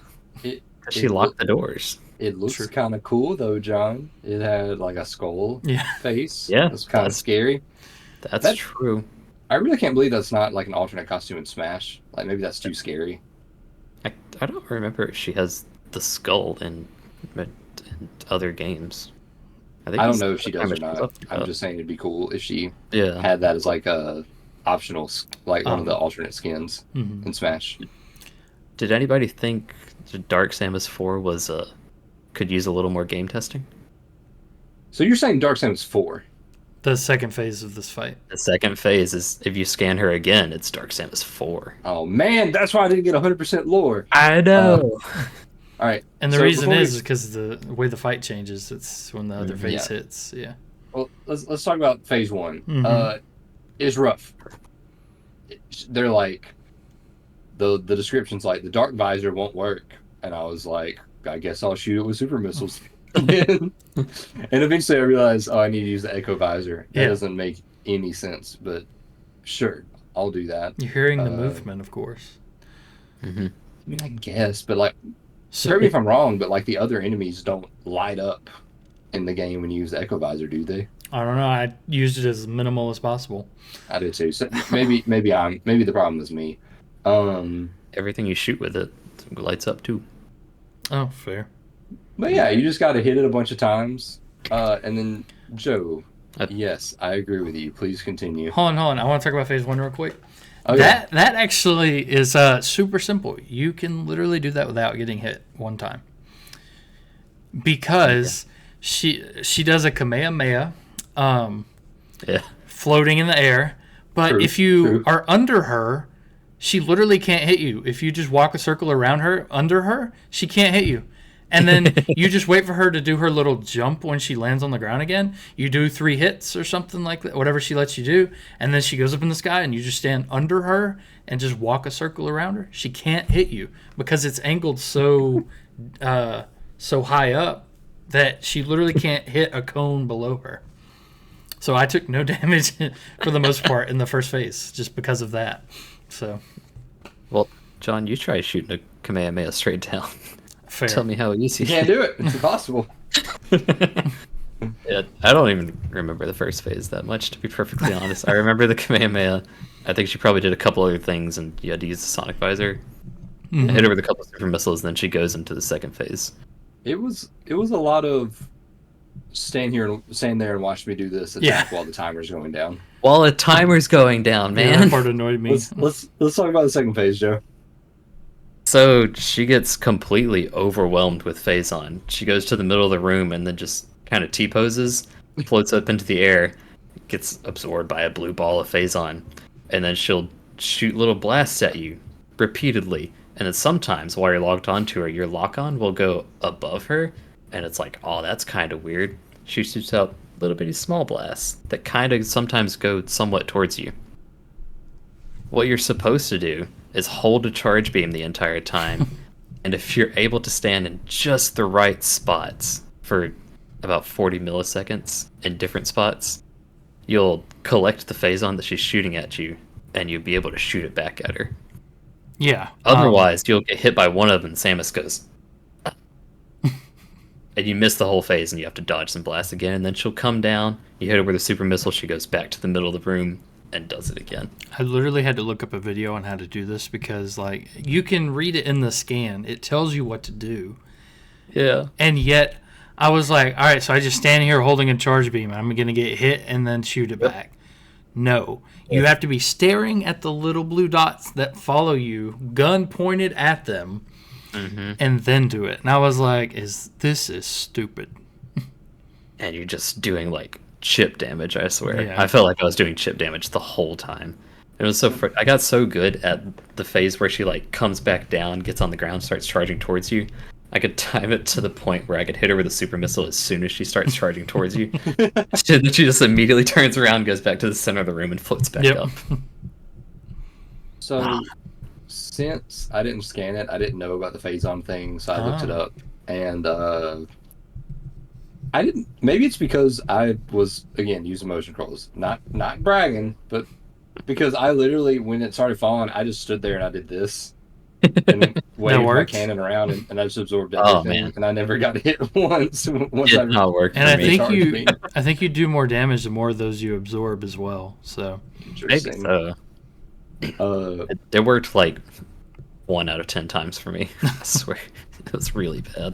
Speaker 1: She
Speaker 3: locked the doors.
Speaker 1: It looks kind of cool, though, John. It had, like, a skull face.
Speaker 3: Yeah.
Speaker 1: It was kind of scary.
Speaker 3: That's true.
Speaker 1: I really can't believe that's not, like, an alternate costume in Smash. Like, maybe that's too scary.
Speaker 3: I don't remember if she has the skull in other games.
Speaker 1: I don't know if she does or not. I'm just saying it'd be cool if she had that as, like, a optional, like, one of the alternate skins in Smash.
Speaker 3: Did anybody think Dark Samus 4 was could use a little more game testing?
Speaker 1: So you're saying Dark Samus 4?
Speaker 2: The second phase of this fight.
Speaker 3: The second phase is if you scan her again, it's Dark Samus 4.
Speaker 1: Oh man, that's why I didn't get 100% lore.
Speaker 3: I know.
Speaker 1: All right,
Speaker 2: and the reason is because the way the fight changes. It's when the other phase hits. Yeah.
Speaker 1: Well, let's talk about phase 1. It's rough. They're like the description's like the dark visor won't work, and I was like, I guess I'll shoot it with super missiles. And eventually I realized, I need to use the echo visor. That doesn't make any sense, but sure, I'll do that.
Speaker 2: You're hearing the movement, of course.
Speaker 1: I mean, I guess, but like, correct me if I'm wrong, but like the other enemies don't light up in the game when you use the echo visor, do they?
Speaker 2: I don't know. I used it as minimal as possible.
Speaker 1: I did too. So maybe the problem is me.
Speaker 3: Everything you shoot with it lights up too.
Speaker 2: Oh, fair.
Speaker 1: But yeah, you just got to hit it a bunch of times, and then Joe. Yes, I agree with you. Please continue.
Speaker 2: Hold on. I want to talk about phase 1 real quick.
Speaker 1: Oh,
Speaker 2: that actually is super simple. You can literally do that without getting hit one time. Because she does a Kamehameha, floating in the air. But if you are under her, she literally can't hit you. If you just walk a circle around her, under her, she can't hit you. And then you just wait for her to do her little jump when she lands on the ground again. You do 3 hits or something like that, whatever she lets you do. And then she goes up in the sky and you just stand under her and just walk a circle around her. She can't hit you because it's angled so high up that she literally can't hit a cone below her. So I took no damage for the most part in the first phase just because of that. So,
Speaker 3: well, John, you try shooting a Kamehameha straight down.
Speaker 2: Fair.
Speaker 3: Tell me how easy.
Speaker 1: You can't do it. It's impossible.
Speaker 3: Yeah, I don't even remember the first phase that much, to be perfectly honest. I remember the Kamehameha. I think she probably did a couple other things, and you had to use the sonic visor. I hit her with a couple of super missiles, and then she goes into the second phase.
Speaker 1: It was a lot of stand there and watch me do this attack while the timer's going down.
Speaker 3: While the timer's going down, man.
Speaker 2: Yeah, that part annoyed me.
Speaker 1: Let's talk about the second phase, Joe.
Speaker 3: So she gets completely overwhelmed with Phazon. She goes to the middle of the room and then just kind of T-poses, floats up into the air, gets absorbed by a blue ball of Phazon, and then she'll shoot little blasts at you repeatedly. And then sometimes while you're locked onto her, your lock-on will go above her, and it's like, oh, that's kind of weird. She shoots out little bitty small blasts that kind of sometimes go somewhat towards you. What you're supposed to do is hold a charge beam the entire time, and if you're able to stand in just the right spots for about 40 milliseconds in different spots, you'll collect the Phazon that she's shooting at you, and you'll be able to shoot it back at her.
Speaker 2: Yeah.
Speaker 3: Otherwise, you'll get hit by one of them, and Samus goes, and you miss the whole phase, and you have to dodge some blasts again, and then she'll come down, you hit her with a super missile, she goes back to the middle of the room, and does it again.
Speaker 2: I literally had to look up a video on how to do this because, like, you can read it in the scan. It tells you what to do.
Speaker 3: Yeah.
Speaker 2: And yet, I was like, all right, so I just stand here holding a charge beam, and I'm going to get hit and then shoot it back. No. You have to be staring at the little blue dots that follow you, gun pointed at them, and then do it. And I was like, this is stupid.
Speaker 3: And you're just doing like chip damage, I swear.
Speaker 2: Yeah.
Speaker 3: I felt like I was doing chip damage the whole time. It was so I got so good at the phase where she like comes back down, gets on the ground, starts charging towards you. I could time it to the point where I could hit her with a super missile as soon as she starts charging towards you. She just immediately turns around, goes back to the center of the room, and floats back up.
Speaker 1: So, since I didn't scan it, I didn't know about the phase-on thing, so I looked it up. And I didn't... Maybe it's because I was, again, using motion controls. Not bragging, but because I literally, when it started falling, I just stood there and I did this. And waved my cannon around, and I just absorbed everything, and I never got hit once.
Speaker 3: Did not work.
Speaker 2: And I think you do more damage the more of those you absorb as well. So
Speaker 3: maybe so. It worked like 1 out of 10 times for me. I swear, it was really bad.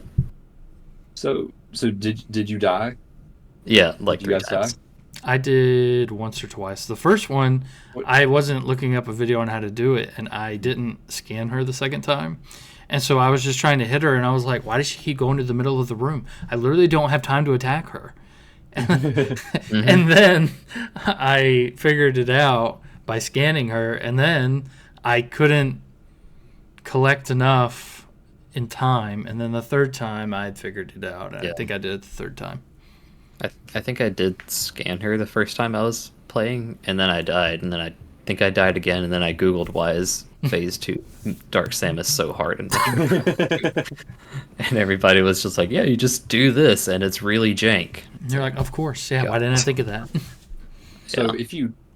Speaker 1: So did you die?
Speaker 3: Yeah, like
Speaker 1: did you guys
Speaker 3: 3 times.
Speaker 1: Die?
Speaker 2: I did once or twice. The first one, I wasn't looking up a video on how to do it, and I didn't scan her the second time. And so I was just trying to hit her, and I was like, why does she keep going to the middle of the room? I literally don't have time to attack her. And then I figured it out by scanning her, and then I couldn't collect enough in time. And then the third time, I had figured it out. I think I did it the third time.
Speaker 3: I think I did scan her the first time I was playing, and then I died, and then I think I died again, and then I googled why is Phase 2 Dark Samus so hard, and everybody was just like, yeah, you just do this, and it's really jank.
Speaker 2: And you're like, of course, yeah. God. Why didn't I think of that?
Speaker 1: So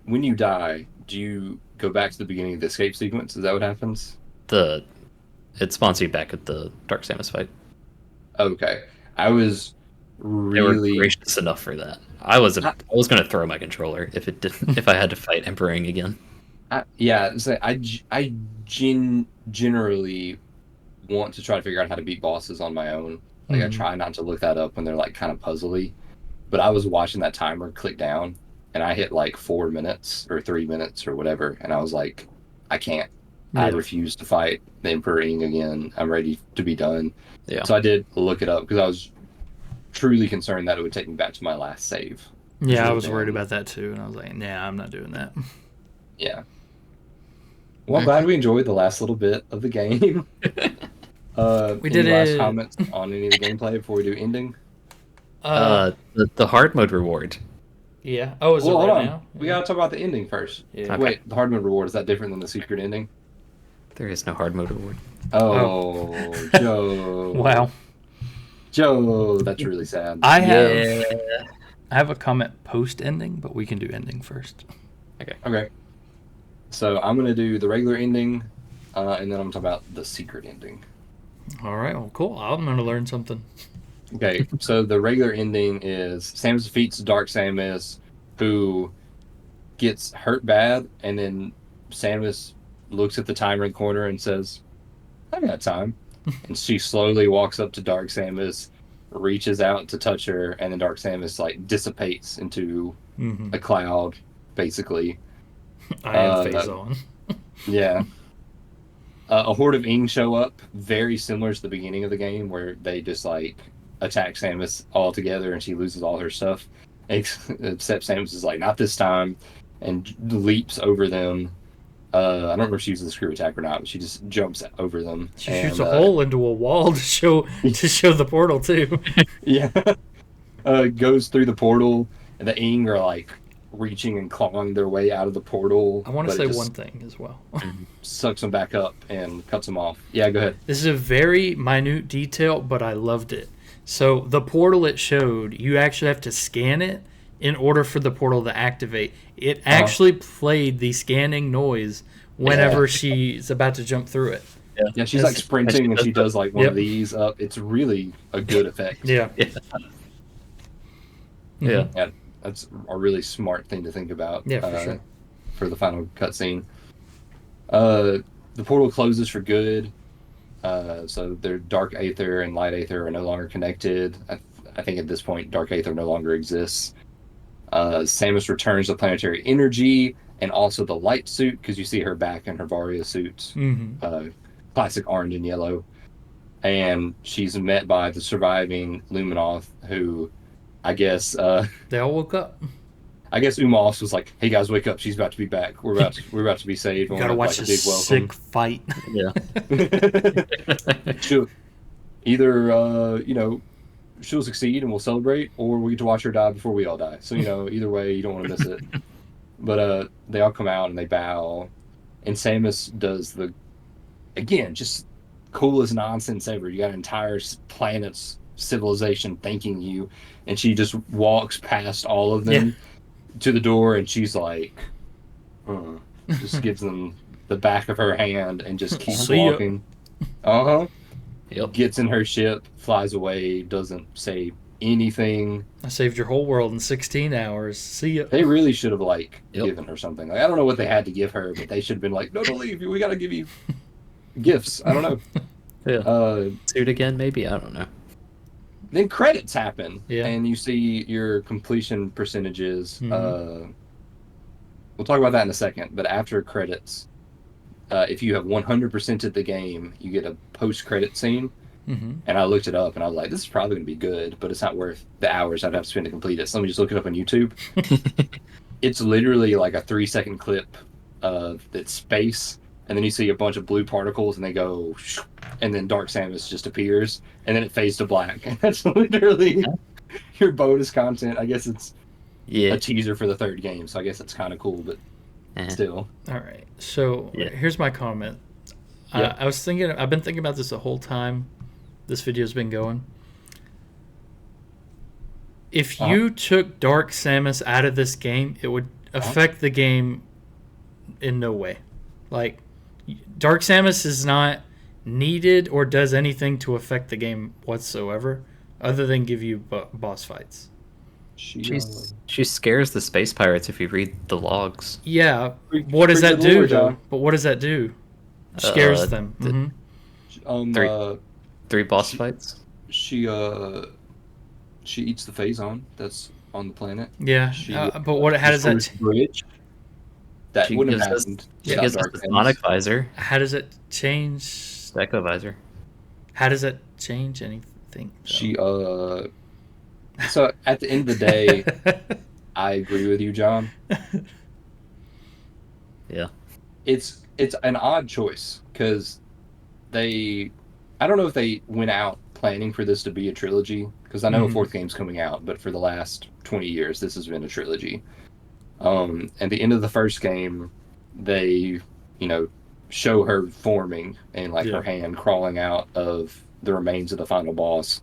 Speaker 1: when you die, do you go back to the beginning of the escape sequence? Is that what happens?
Speaker 3: It spawns you back at the Dark Samus fight.
Speaker 1: Okay, I was really
Speaker 3: they were gracious enough for that. I was going to throw my controller if I had to fight Emperor again.
Speaker 1: I generally want to try to figure out how to beat bosses on my own. Like I try not to look that up when they're like kind of puzzly. But I was watching that timer click down, and I hit like 4 minutes or 3 minutes or whatever, and I was like, I can't. Yeah. I refuse to fight the Emperor again. I'm ready to be done. Yeah. So I did look it up because I was truly concerned that it would take me back to my last save.
Speaker 2: Yeah, I was worried about that too, and I was like, nah, I'm not doing that.
Speaker 1: Yeah. Well, I'm glad we enjoyed the last little bit of the game.
Speaker 2: We did
Speaker 1: last comments on any of the gameplay before we do ending?
Speaker 3: The hard mode reward.
Speaker 2: Yeah. Oh, is it right now?
Speaker 1: We gotta talk about the ending first.
Speaker 2: Yeah.
Speaker 1: Okay. Wait, the hard mode reward, is that different than the secret ending?
Speaker 3: There is no hard mode reward.
Speaker 1: Oh. Joe.
Speaker 2: Wow.
Speaker 1: Joe, that's really sad.
Speaker 2: I have a comment post ending, but we can do ending first.
Speaker 1: Okay. So I'm gonna do the regular ending, and then I'm gonna talk about the secret ending.
Speaker 2: All right. Well, cool. I'm gonna learn something.
Speaker 1: Okay. So the regular ending is Samus defeats Dark Samus, who gets hurt bad, and then Samus looks at the timer in the corner and says, "I got time." And she slowly walks up to Dark Samus, reaches out to touch her, and then Dark Samus like dissipates into a cloud, basically.
Speaker 2: I am phase on.
Speaker 1: Yeah. A horde of Ing show up, very similar to the beginning of the game, where they just like attack Samus all together, and she loses all her stuff. Except Samus is like, not this time, and leaps over them. I don't remember if she uses the screw attack or not, but she just jumps over them.
Speaker 2: She shoots a hole into a wall to show the portal too.
Speaker 1: Yeah. Goes through the portal, and the Ing are like reaching and clawing their way out of the portal.
Speaker 2: I want to say one thing as well.
Speaker 1: Sucks them back up and cuts them off. Yeah, go ahead.
Speaker 2: This is a very minute detail, but I loved it. So the portal it showed, you actually have to scan it in order for the portal to activate. It actually played the scanning noise whenever she's about to jump through it.
Speaker 1: Yeah, she's like sprinting and she does like one of these up. It's really a good effect.
Speaker 2: Yeah.
Speaker 3: Yeah.
Speaker 1: That's a really smart thing to think about.
Speaker 2: Yeah, for sure.
Speaker 1: For the final cutscene. The portal closes for good. So their Dark Aether and Light Aether are no longer connected. I think at this point Dark Aether no longer exists. Samus returns the planetary energy and also the light suit, because you see her back in her Varia suits, classic orange and yellow. And she's met by the surviving Luminoth, who I guess
Speaker 2: They all woke up.
Speaker 1: I guess Umos was like, "Hey guys, wake up! She's about to be back. We're about to be saved.
Speaker 2: You gotta watch
Speaker 1: like,
Speaker 2: this sick fight.
Speaker 3: Yeah.
Speaker 1: She'll either she'll succeed and we'll celebrate, or we get to watch her die before we all die. So either way, you don't want to miss it. But they all come out and they bow, and Samus does again, just coolest nonsense ever. You got an entire planet's civilization thanking you, and she just walks past all of them to the door, and she's like, just gives them the back of her hand and just keeps walking.
Speaker 3: Yep.
Speaker 1: Gets in her ship, flies away, doesn't say anything.
Speaker 2: I saved your whole world in 16 hours. See ya.
Speaker 1: They really should have given her something. Like, I don't know what they had to give her, but they should have been like, "No, don't leave. We gotta give you gifts." I don't know.
Speaker 3: Yeah. Suit again, maybe? I don't know.
Speaker 1: Then credits happen,
Speaker 2: Yeah.
Speaker 1: and you see your completion percentages. We'll talk about that in a second, but after credits, if you have 100%ed the game, you get a post-credit scene. And I looked it up, and I was like, this is probably going to be good, but it's not worth the hours I'd have to spend to complete it. So let me just look it up on YouTube. It's literally like a 3-second clip of its space, and then you see a bunch of blue particles, and they go, and then Dark Samus just appears, and then it fades to black. And that's literally your bonus content. I guess it's a teaser for the third game, so I guess it's kind of cool, but still.
Speaker 2: All right. So here's my comment. I've been thinking about this the whole time this video's been going. If you took Dark Samus out of this game, it would affect the game in no way. Like, Dark Samus is not needed or does anything to affect the game whatsoever, other than give you boss fights.
Speaker 3: She scares the space pirates if you read the logs.
Speaker 2: Yeah. What does that do, though? But what does that do? Scares them.
Speaker 3: Three boss fights.
Speaker 1: She eats the Phazon that's on the planet.
Speaker 2: Yeah, but how does that
Speaker 1: bridge? That wouldn't have happened.
Speaker 3: She gives us the Sonic visor.
Speaker 2: How does it change?
Speaker 3: Echo visor.
Speaker 2: How does that change anything?
Speaker 1: Though? So at the end of the day, I agree with you, John.
Speaker 3: Yeah.
Speaker 1: It's an odd choice, because I don't know if they went out planning for this to be a trilogy, because I know a fourth game's coming out, but for the last 20 years, this has been a trilogy. At the end of the first game, they, show her forming and her hand crawling out of the remains of the final boss.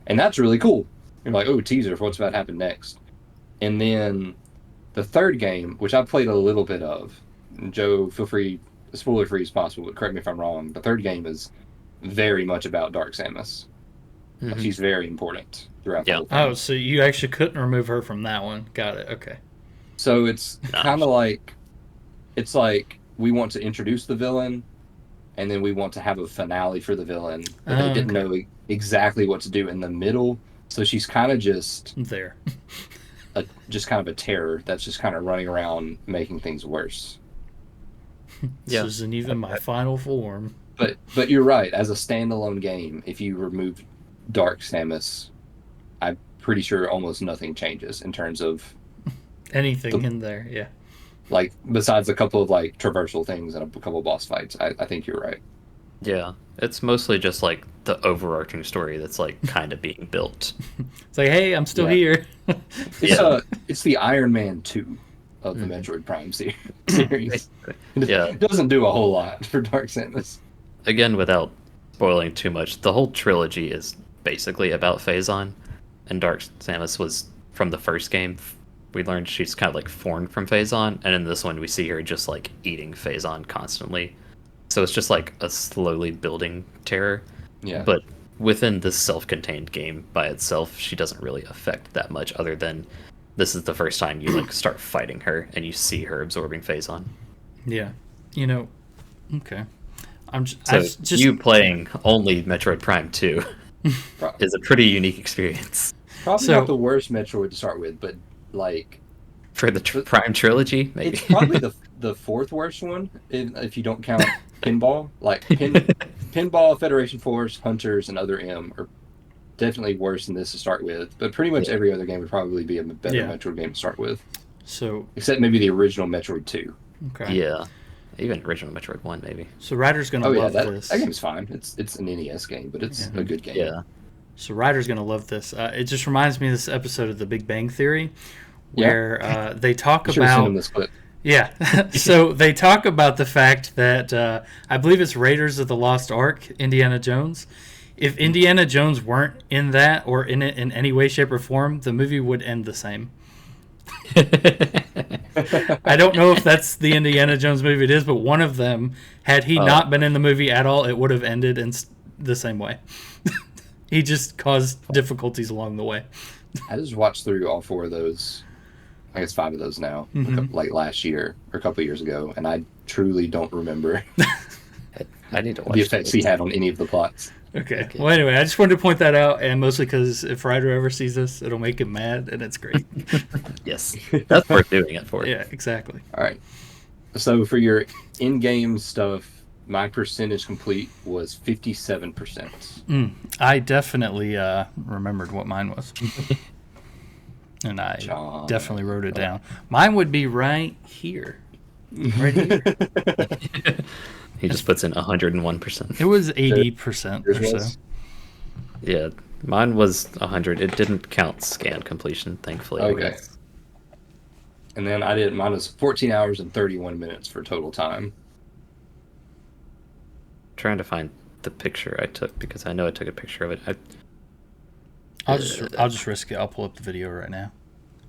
Speaker 1: And that's really cool. You're like, oh, teaser for what's about to happen next. And then the third game, which I've played a little bit of, Joe, feel free, spoiler free as possible, but correct me if I'm wrong. The third game is very much about Dark Samus. She's very important throughout the whole thing.
Speaker 2: Oh, so you actually couldn't remove her from that one. Got it. Okay.
Speaker 1: So it's kind of like, it's like we want to introduce the villain, and then we want to have a finale for the villain, but they didn't know exactly what to do in the middle. So she's kind of just
Speaker 2: there,
Speaker 1: just kind of a terror that's just kind of running around making things worse.
Speaker 2: This isn't even my final form.
Speaker 1: But you're right. As a standalone game, if you remove Dark Samus, I'm pretty sure almost nothing changes in terms of
Speaker 2: anything in there. Yeah.
Speaker 1: Like, besides a couple of traversal things and a couple of boss fights, I think you're right.
Speaker 3: Yeah, it's mostly just the overarching story that's kind of being built.
Speaker 2: It's like, hey, I'm still here.
Speaker 1: It's the Iron Man 2 of the Metroid Prime series. It doesn't do a whole lot for Dark Samus.
Speaker 3: Again, without spoiling too much, the whole trilogy is basically about Phazon, and Dark Samus was from the first game. We learned she's kind of formed from Phazon, and in this one we see her just eating Phazon constantly. So it's just a slowly building terror.
Speaker 1: Yeah.
Speaker 3: But within this self-contained game by itself, she doesn't really affect that much, other than this is the first time you start fighting her and you see her absorbing Phazon.
Speaker 2: Yeah. Okay.
Speaker 3: You playing only Metroid Prime 2 is a pretty unique experience.
Speaker 1: Probably not the worst Metroid to start with, but
Speaker 3: For the Prime trilogy, maybe.
Speaker 1: It's probably the fourth worst one if you don't count pinball. Like pinball, Federation Force, Hunters, and Other M are definitely worse than this to start with. But pretty much every other game would probably be a better Metroid game to start with.
Speaker 2: So
Speaker 1: except maybe the original Metroid 2.
Speaker 2: Okay.
Speaker 3: Yeah. Even original Metroid 1, maybe.
Speaker 2: So Ryder's gonna love this.
Speaker 1: That game's fine. It's an NES game, but it's a good game.
Speaker 3: Yeah.
Speaker 2: So Ryder's gonna love this. It just reminds me of this episode of The Big Bang Theory, where they talk about.
Speaker 1: Send them this clip.
Speaker 2: Yeah. So they talk about the fact that I believe it's Raiders of the Lost Ark, Indiana Jones. If Indiana Jones weren't in that or in it in any way, shape, or form, the movie would end the same. I don't know if that's the Indiana Jones movie it is, but one of them, had he not been in the movie at all, it would have ended in the same way. He just caused difficulties along the way.
Speaker 1: I just watched through all 4 of those. I guess 5 of those now, like last year or a couple of years ago, and I truly don't remember
Speaker 3: I need to watch
Speaker 1: the effects he had on any of the plots.
Speaker 2: Okay. Well, anyway, I just wanted to point that out, and mostly because if Ryder ever sees this, it'll make him mad, and it's great.
Speaker 3: Yes. That's worth doing it for.
Speaker 2: Yeah, exactly.
Speaker 1: All right. So for your in-game stuff, my percentage complete was 57%.
Speaker 2: I definitely remembered what mine was. And I definitely wrote it down. Mine would be right here. Right here.
Speaker 3: He just puts in 101%.
Speaker 2: It was 80% or so.
Speaker 3: Yeah, mine was 100. It didn't count scan completion, thankfully.
Speaker 1: Okay. And then mine was 14 hours and 31 minutes for total time.
Speaker 3: Trying to find the picture I took because I know I took a picture of it.
Speaker 2: I'll just risk it. I'll pull up the video right now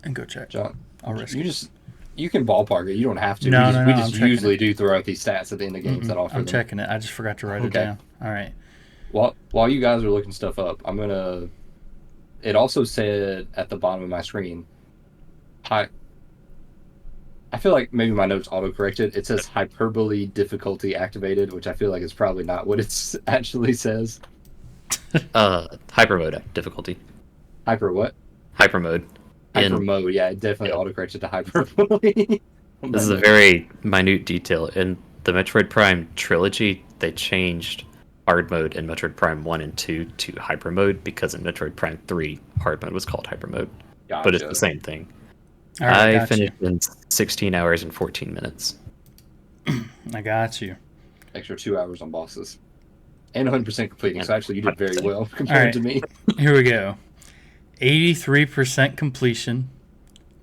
Speaker 2: and go check.
Speaker 1: John,
Speaker 2: I'll risk it.
Speaker 1: You can ballpark it. You don't have to.
Speaker 2: No,
Speaker 1: we just usually do throw out these stats at the end of games that offer
Speaker 2: I'm
Speaker 1: them.
Speaker 2: checking it. I just forgot to write it down. All right.
Speaker 1: While you guys are looking stuff up, I'm gonna. It also said at the bottom of my screen. I feel like maybe my notes auto-corrected. It says hyperbole difficulty activated, which I feel like is probably not what it actually says.
Speaker 3: Hyper mode difficulty.
Speaker 1: Hyper what?
Speaker 3: Hyper mode.
Speaker 1: Hyper mode, yeah, it definitely auto-corrected to hyperbole.
Speaker 3: This is a very minute detail. In the Metroid Prime trilogy, they changed hard mode in Metroid Prime 1 and 2 to hyper mode because in Metroid Prime 3, hard mode was called hyper mode.
Speaker 1: Gotcha.
Speaker 3: But it's the same thing.
Speaker 2: All right,
Speaker 3: I finished in 16 hours and 14 minutes.
Speaker 2: I got you.
Speaker 1: Extra 2 hours on bosses. And 100% completing, so actually you did very
Speaker 3: 100%.
Speaker 1: well compared to me.
Speaker 2: Here we go. 83% completion.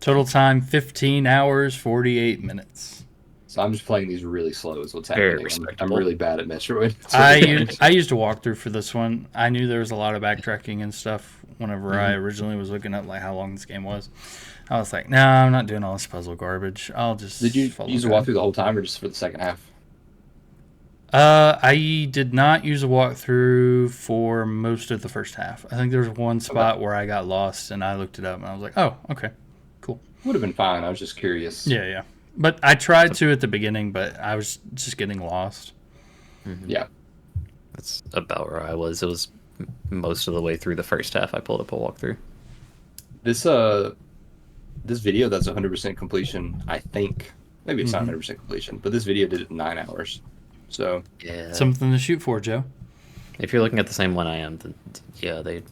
Speaker 2: Total time 15 hours, 48 minutes.
Speaker 1: So I'm just playing these really slow is what's
Speaker 3: Very
Speaker 1: happening. I'm
Speaker 3: respectable.
Speaker 1: really bad at Metroid.
Speaker 2: I used a walkthrough for this one. I knew there was a lot of backtracking and stuff whenever I originally was looking at like how long this game was. I was like, no, I'm not doing all this puzzle garbage. I'll just
Speaker 1: Did you
Speaker 2: follow
Speaker 1: use a
Speaker 2: guide.
Speaker 1: walkthrough the whole time or just for the second half?
Speaker 2: I did not use a walkthrough for most of the first half. I think there was one spot where I got lost and I looked it up and I was like, oh, okay, cool.
Speaker 1: Would have been fine. I was just curious.
Speaker 2: Yeah. But I tried to at the beginning, but I was just getting lost.
Speaker 1: Yeah.
Speaker 3: That's about where I was. It was most of the way through the first half. I pulled up a walkthrough.
Speaker 1: This video that's 100% completion, I think. Maybe it's not 100% completion, but this video did it in 9 hours. So
Speaker 3: Yeah.
Speaker 2: Something to shoot for, Joe.
Speaker 3: If you're looking at the same one I am, then yeah, they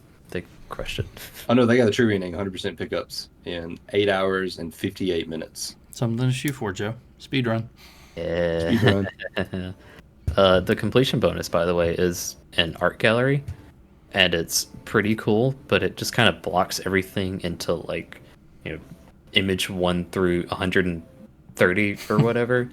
Speaker 3: crushed it.
Speaker 1: oh no, they got a true ending 100% pickups in 8 hours and 58 minutes.
Speaker 2: Something to shoot for, Joe. Speedrun.
Speaker 3: Yeah.
Speaker 1: Speedrun.
Speaker 3: The completion bonus, by the way, is an art gallery, and it's pretty cool, but it just kind of blocks everything into like, image 1 through 130 or whatever.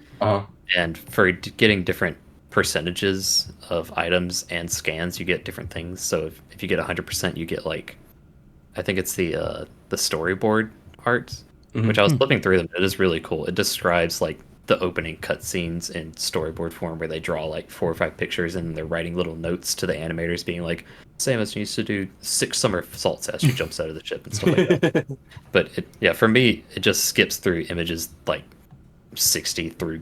Speaker 3: And for getting different percentages of items and scans, you get different things. So if you get 100%, you get like, I think it's the storyboard art, which I was flipping through them. It is really cool. It describes like the opening cutscenes in storyboard form where they draw like 4 or 5 pictures and they're writing little notes to the animators being like, Samus needs to do 6 somersaults as she jumps out of the ship and stuff like that. But for me, it just skips through images like 60 through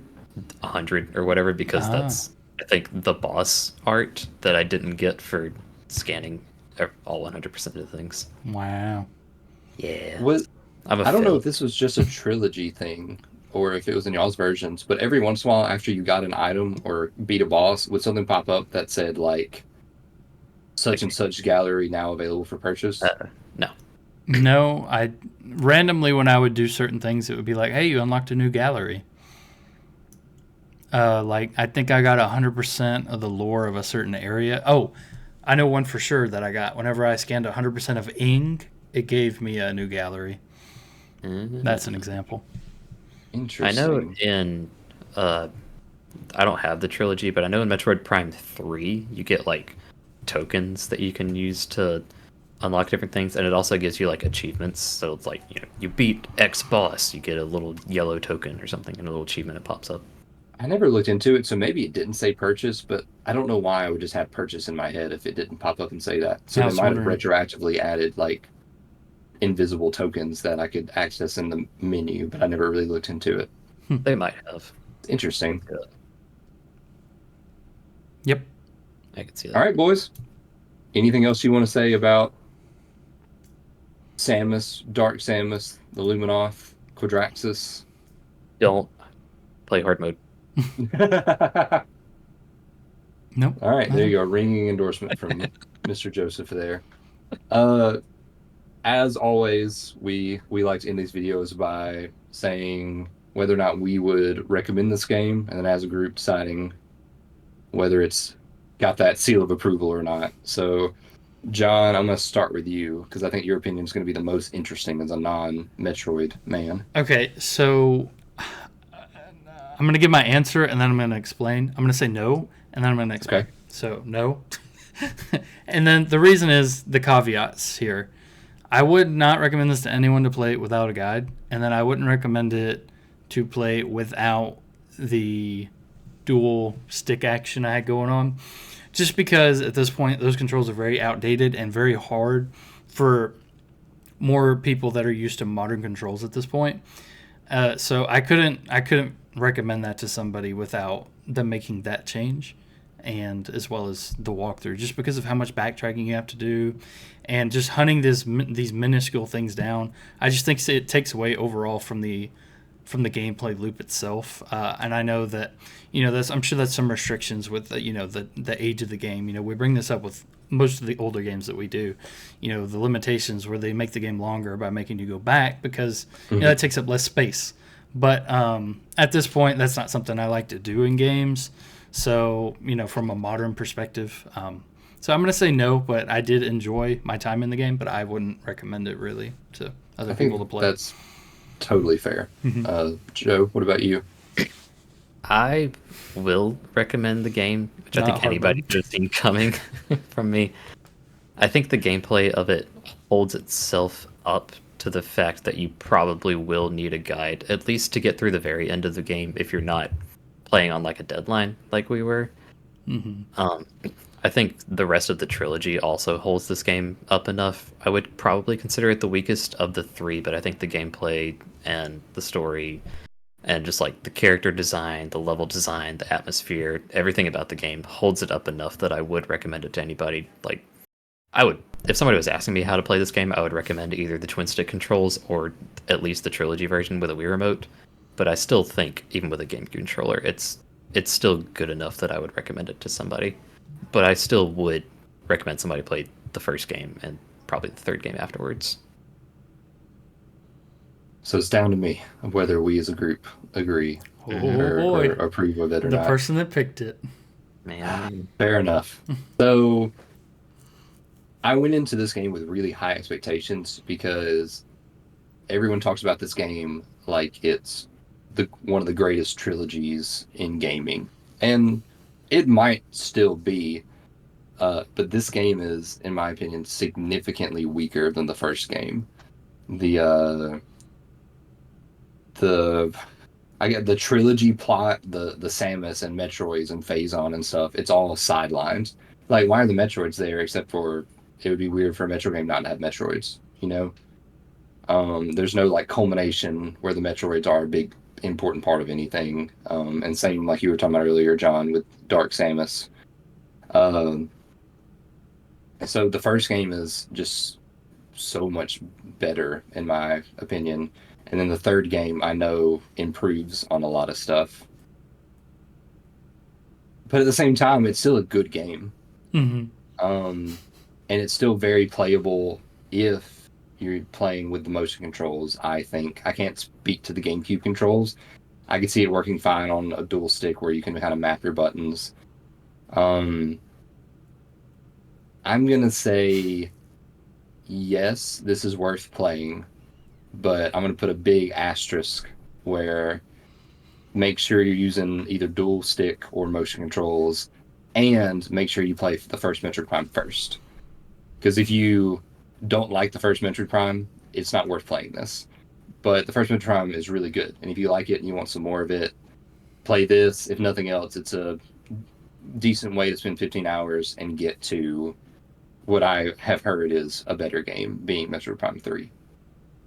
Speaker 3: 100 or whatever because that's, I think, the boss art that I didn't get for scanning all 100% of the things.
Speaker 2: Wow.
Speaker 3: Yeah. I'm a
Speaker 1: I don't know
Speaker 3: fail.
Speaker 1: if this was just a trilogy thing or if it was in y'all's versions, but every once in a while, after you got an item or beat a boss, would something pop up that said like such and
Speaker 3: Like,
Speaker 1: such gallery now available for purchase?
Speaker 3: no.
Speaker 2: No, I randomly when I would do certain things, it would be like, "Hey, you unlocked a new gallery." Like I think I got 100% of the lore of a certain area. Oh, I know one for sure that I got. Whenever I scanned 100% of Ing, it gave me a new gallery. That's an
Speaker 3: Mm.
Speaker 2: example.
Speaker 3: I know
Speaker 1: Interesting.
Speaker 3: in uh, I don't have the trilogy, but I know in Metroid Prime 3, you get like tokens that you can use to unlock different things, and it also gives you like achievements. So it's like, you beat X boss, you get a little yellow token or something, and a little achievement that pops up.
Speaker 1: I never looked into it, so maybe it didn't say purchase, but I don't know why I would just have purchase in my head if it didn't pop up and say that. So
Speaker 2: I
Speaker 1: they
Speaker 2: was
Speaker 1: might have
Speaker 2: wondering.
Speaker 1: retroactively added like invisible tokens that I could access in the menu, but I never really looked into it.
Speaker 3: They might have.
Speaker 1: It's interesting.
Speaker 3: Yeah,
Speaker 2: Yep.
Speaker 3: I can see
Speaker 1: All
Speaker 3: that.
Speaker 1: right, boys. Anything else you want to say about Samus, Dark Samus, the Luminoth, Quadraxis?
Speaker 3: Don't play hard mode.
Speaker 1: All
Speaker 2: Nope.
Speaker 1: right, there you
Speaker 2: Nothing.
Speaker 1: go. Ringing endorsement from Mr. Joseph there. Uh, as always, we like to end these videos by saying whether or not we would recommend this game, and then as a group deciding whether it's got that seal of approval or not. So, John, I'm going to start with you because I think your opinion is going to be the most interesting as a non-Metroid man.
Speaker 2: Okay, so I'm gonna give my answer and then I'm gonna explain. I'm gonna say no and then I'm gonna explain.
Speaker 1: Okay.
Speaker 2: So no, and then the reason is the caveats here. I would not recommend this to anyone to play without a guide, and then I wouldn't recommend it to play without the dual stick action I had going on. Just because at this point those controls are very outdated and very hard for more people that are used to modern controls at this point. So I couldn't recommend that to somebody without them making that change, and as well as the walkthrough, just because of how much backtracking you have to do, and just hunting these minuscule things down. I just think it takes away overall from the gameplay loop itself. And I know that I'm sure that's some restrictions with the age of the game. We bring this up with most of the older games that we do. The limitations where they make the game longer by making you go back because that takes up less space. But at this point, that's not something I like to do in games. So from a modern perspective. So I'm going to say no, but I did enjoy my time in the game, but I wouldn't recommend it really to other
Speaker 1: I
Speaker 2: people to
Speaker 1: think
Speaker 2: play.
Speaker 1: that's totally fair. Joe, what about you?
Speaker 3: I will recommend the game, which I
Speaker 2: Not
Speaker 3: think
Speaker 2: hard
Speaker 3: anybody
Speaker 2: mode.
Speaker 3: could have seen coming from me. I think the gameplay of it holds itself up to the fact that you probably will need a guide, at least to get through the very end of the game if you're not playing on like a deadline like we were. Um, I think the rest of the trilogy also holds this game up enough. I would probably consider it the weakest of the three, but I think the gameplay and the story and just like the character design, the level design, the atmosphere, everything about the game holds it up enough that I would recommend it to anybody. Like, I would, if somebody was asking me how to play this game, I would recommend either the twin stick controls or at least the trilogy version with a Wii remote. But I still think, even with a GameCube controller, it's still good enough that I would recommend it to somebody. But I still would recommend somebody play the first game and probably the third game afterwards.
Speaker 1: So it's down to me of whether we as a group agree
Speaker 2: Oh
Speaker 1: or
Speaker 2: boy,
Speaker 1: approve of it or
Speaker 2: the
Speaker 1: not.
Speaker 2: person that picked it.
Speaker 3: Man,
Speaker 1: Fair enough. So I went into this game with really high expectations because everyone talks about this game like it's the one of the greatest trilogies in gaming, and it might still be. But this game is, in my opinion, significantly weaker than the first game. The the I get the trilogy plot, the Samus and Metroids and Phazon and stuff. It's all sidelines. Like, why are the Metroids there? Except for it would be weird for a Metro game not to have Metroids. There's no like culmination where the Metroids are a big important part of anything. And same like you were talking about earlier, John, with Dark Samus. Um, so the first game is just so much better, in my opinion. And then the third game, I know, improves on a lot of stuff. But at the same time, it's still a good game.
Speaker 2: Mm-hmm.
Speaker 1: And it's still very playable if you're playing with the motion controls, I think. I can't speak to the GameCube controls. I could see it working fine on a dual stick where you can kind of map your buttons. I'm going to say yes, this is worth playing, but I'm going to put a big asterisk where make sure you're using either dual stick or motion controls, and make sure you play the first Metroid Prime first. Because if you don't like the first Metroid Prime, it's not worth playing this. But the first Metroid Prime is really good, and if you like it and you want some more of it, play this. If nothing else, it's a decent way to spend 15 hours and get to what I have heard is a better game, being Metroid Prime 3.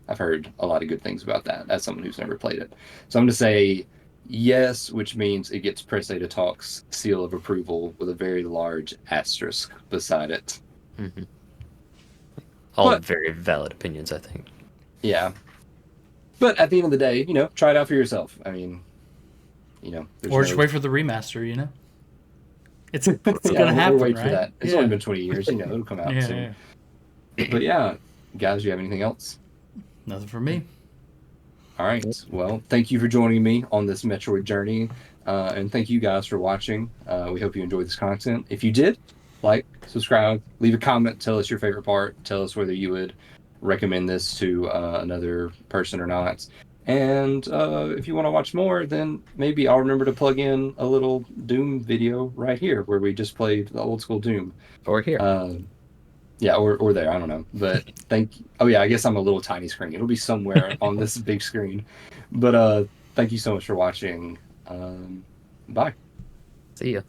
Speaker 1: I've heard a lot of good things about that as someone who's never played it. So I'm going to say yes, which means it gets Press A to Talk's seal of approval with a very large asterisk beside it.
Speaker 3: Mm-hmm. All very valid opinions, I think.
Speaker 1: Yeah. But at the end of the day, try it out for yourself. I mean,
Speaker 2: or just wait for the remaster, It's gonna happen,
Speaker 1: or wait
Speaker 2: right?
Speaker 1: for that. It's only been 20 years, it'll come out soon. Yeah. But yeah, guys, do you have anything else?
Speaker 2: Nothing for me.
Speaker 1: All right. Well, thank you for joining me on this Metroid journey, and thank you guys for watching. We hope you enjoyed this content. If you did, like, subscribe, leave a comment, tell us your favorite part, tell us whether you would recommend this to another person or not. And if you want to watch more, then maybe I'll remember to plug in a little Doom video right here where we just played the old school Doom.
Speaker 3: Or here.
Speaker 1: Yeah, or there, I don't know. But oh yeah, I guess I'm a little tiny screen. It'll be somewhere on this big screen. But thank you so much for watching. Bye.
Speaker 3: See ya.